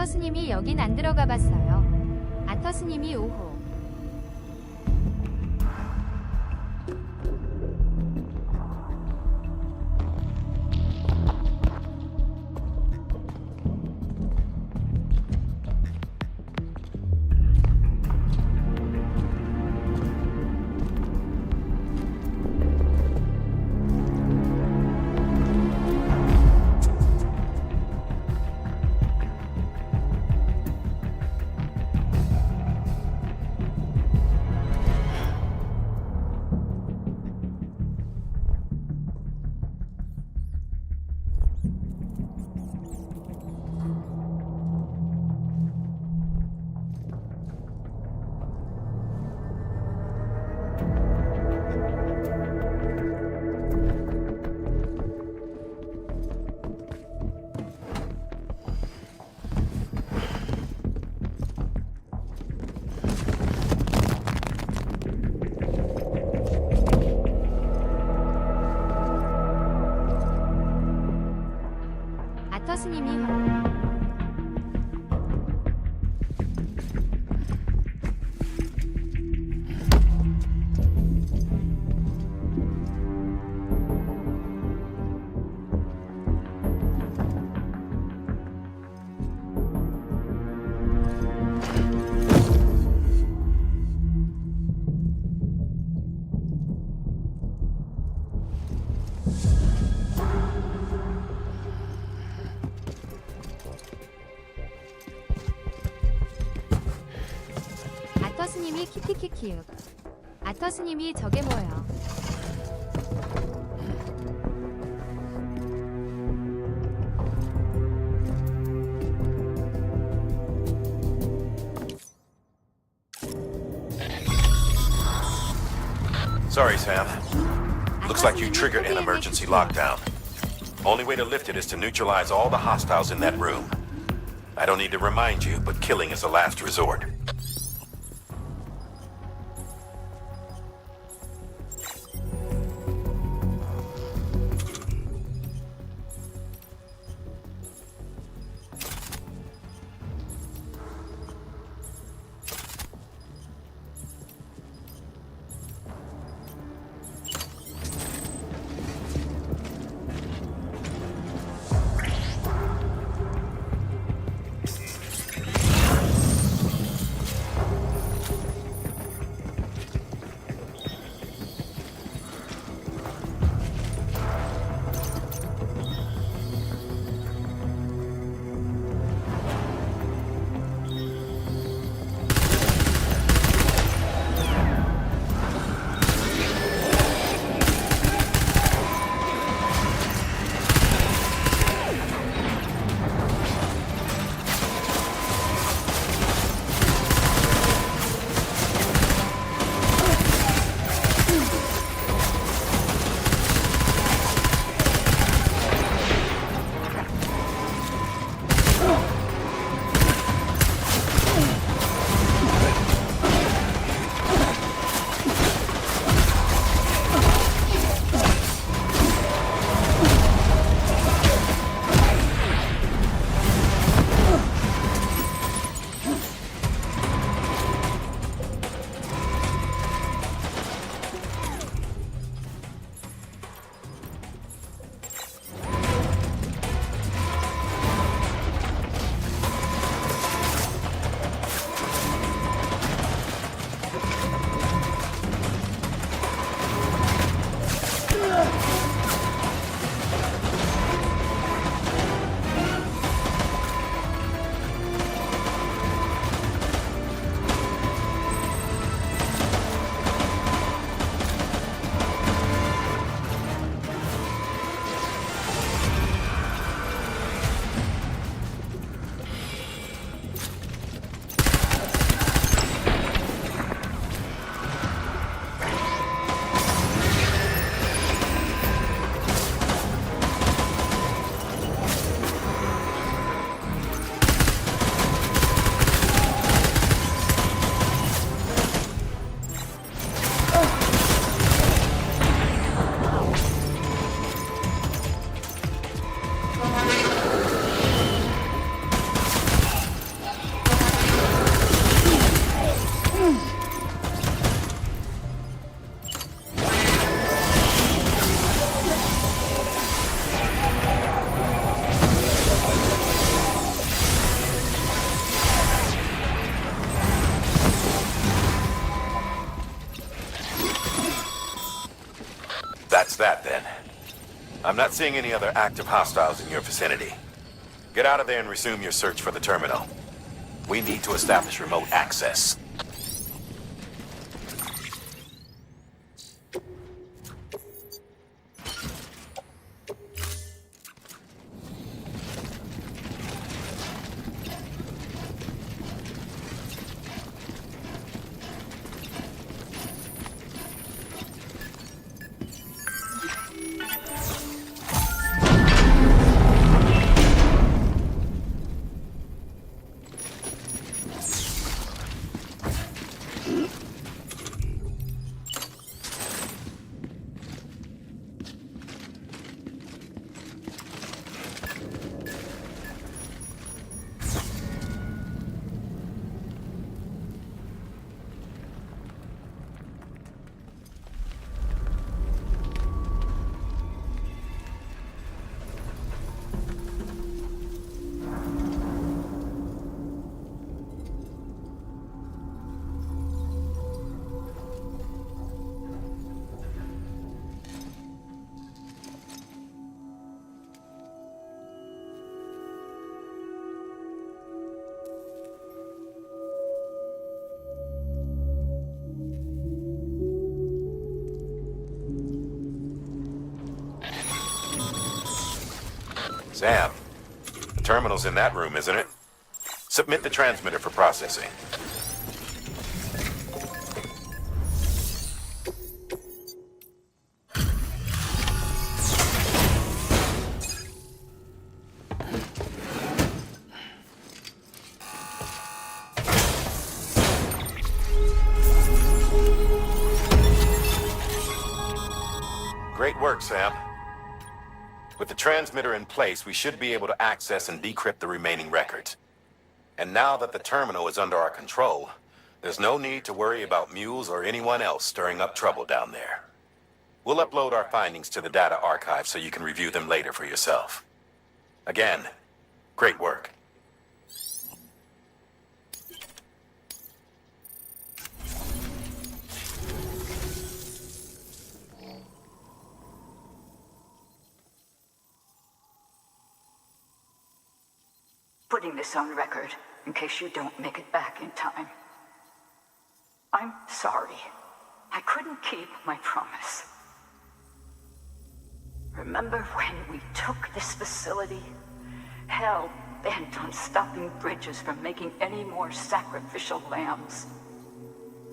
아터스님이 여긴 안 들어가 봤어요. 아터스님이 5호. 아터스님이 아터스님이 키키키키윽. 아터스님이 저게 뭐예요? Sorry, Sam. Looks like you triggered an emergency lockdown. Only way to lift it is to neutralize all the hostiles in that room. I don't need to remind you, but killing is a last resort. That's that then. I'm not seeing any other active hostiles in your vicinity. Get out of there and resume your search for the terminal. We need to establish remote access. Sam, the terminal's in that room, isn't it? Submit the transmitter for processing. Great work, Sam. With the transmitter in place, we should be able to access and decrypt the remaining records. And now that the terminal is under our control, there's no need to worry about mules or anyone else stirring up trouble down there. We'll upload our findings to the data archive so you can review them later for yourself. Again, great work. Putting this on record in case you don't make it back in time. I'm sorry. I couldn't keep my promise. Remember when we took this facility? Hell bent on stopping Bridges from making any more sacrificial lambs.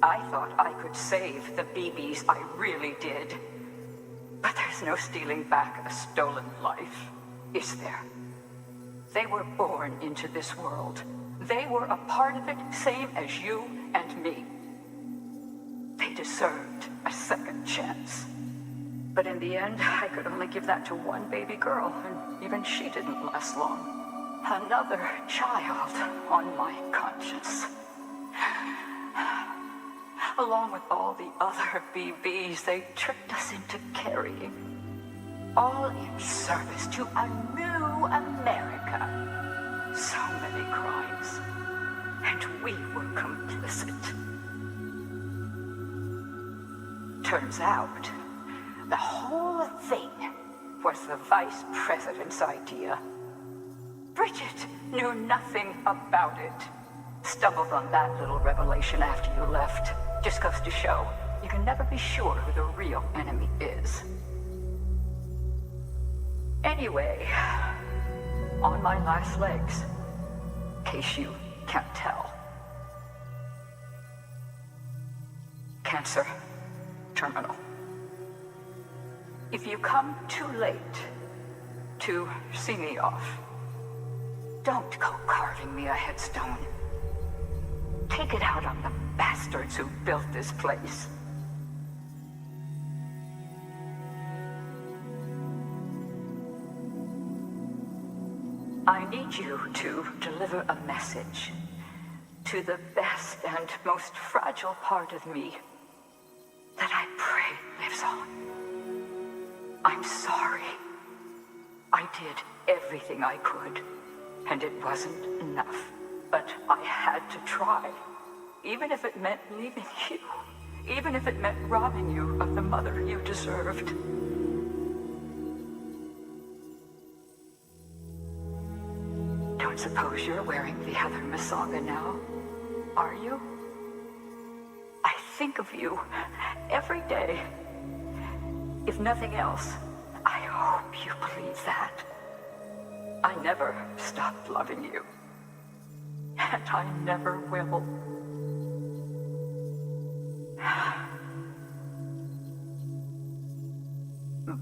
I thought I could save the BBs, I really did. But there's no stealing back a stolen life, is there? They were born into this world. They were a part of it, same as you and me. They deserved a second chance. But in the end, I could only give that to one baby girl, and even she didn't last long. Another child on my conscience. Along with all the other BBs they tricked us into carrying. All in service to a new America. So many crimes. And we were complicit. Turns out, the whole thing was the vice president's idea. Bridget knew nothing about it. Stumbled on that little revelation after you left. Just goes to show, you can never be sure who the real enemy is. Anyway, on my last legs, in case you can't tell. Cancer terminal. If you come too late to see me off, don't go carving me a headstone. Take it out on the bastards who built this place. I need you to deliver a message to the best and most fragile part of me that I pray lives on. I'm sorry. I did everything I could, and it wasn't enough. But I had to try, even if it meant leaving you, even if it meant robbing you of the mother you deserved. don't suppose you're wearing the other Masaga now, are you? I think of you every day. If nothing else, I hope you believe that. I never stopped loving you. And I never will.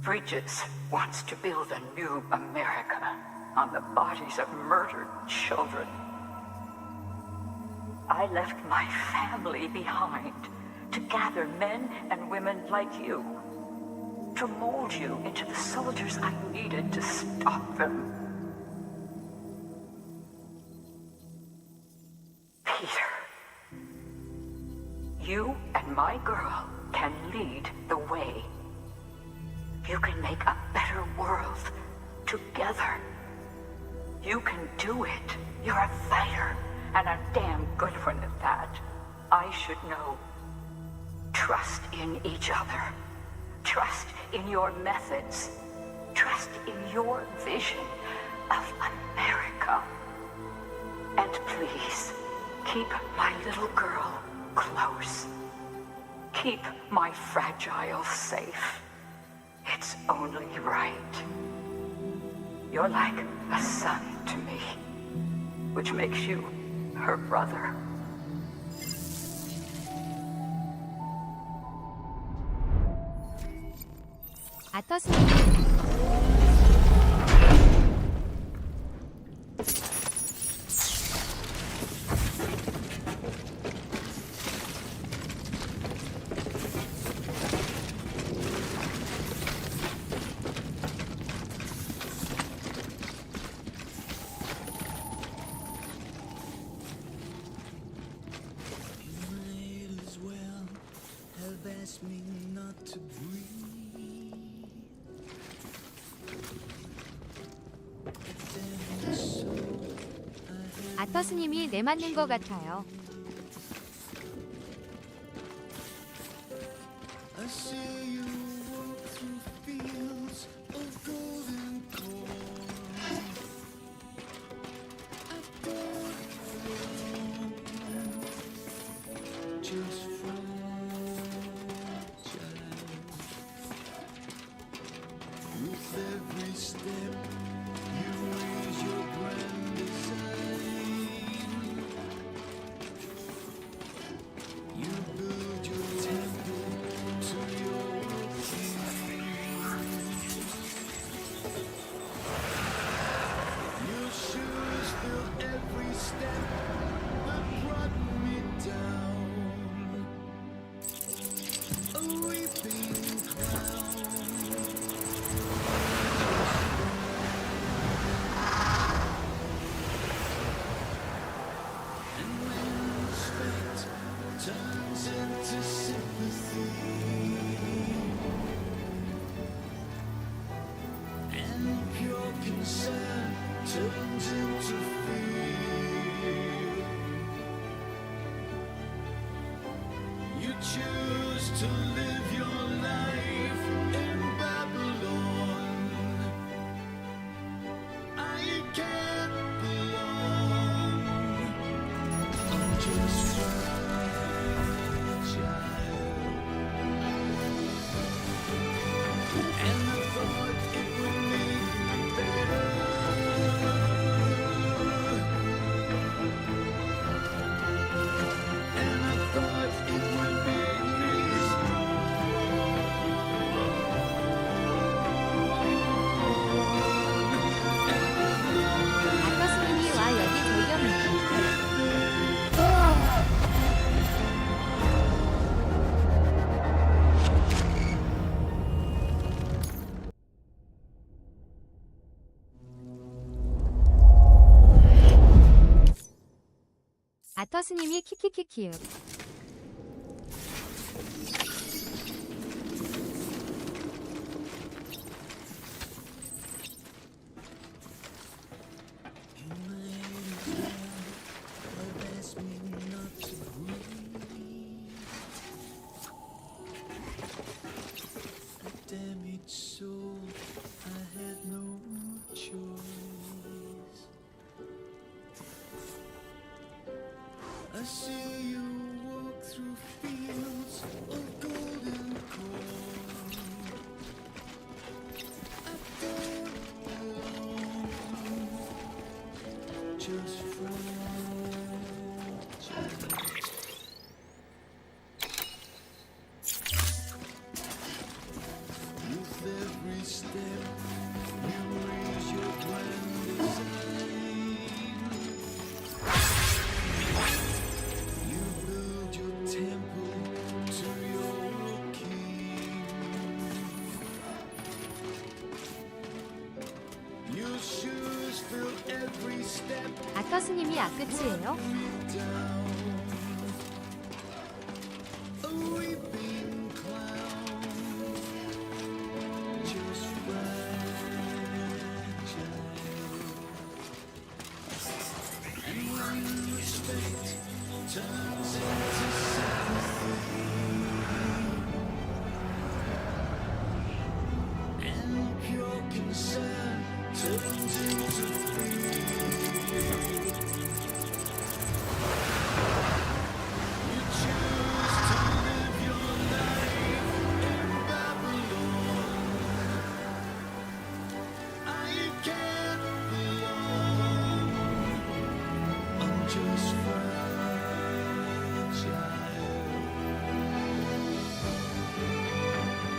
Bridges wants to build a new America on the bodies of murdered children. I left my family behind to gather men and women like you, to mold you into the soldiers I needed to stop them. Peter, you and my girl can lead the way. You can make a better world together. You can do it. You're a fighter, and a damn good one at that. I should know. Trust in each other. Trust in your methods. Trust in your vision of America. And please, keep my little girl close. Keep my fragile safe. It's only right. You're like a son to me, which makes you her brother. 아터스 아터스님이 내 맞는 것 같아요. 아터스님이 키키키키요. see you walk through fields of golden corn. I don't belong, just with every step, you raise your grand design. You build your temple to your king. Your shoes fill every step. 아터스님이 앞끝이에요? A weeping clown, just fragile. And when respect turns into sympathy, and pure concern turns into fear. You choose to live your life in Babylon. I can't belong. I'm just fragile.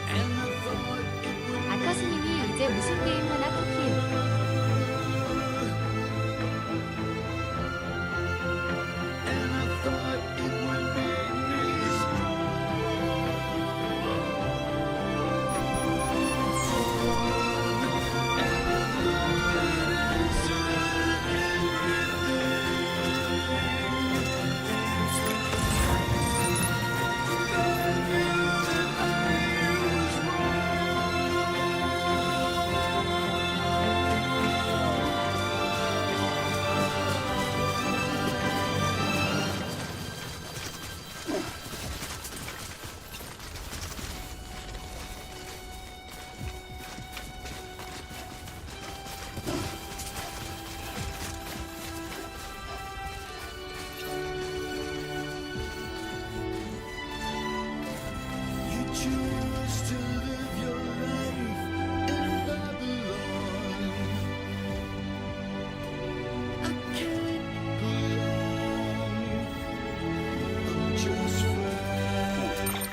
And I thought it would 아터스님이 이제 무슨 게임 하나 쿠키요? And I thought it would make me You choose to live your life in Babylon. I can't belong. I'm just fragile.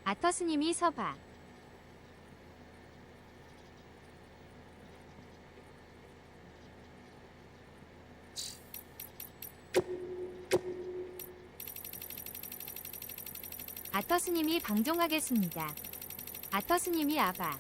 아터스님이 서봐. 아터스님이 방종하겠습니다. 아터스님이 아바.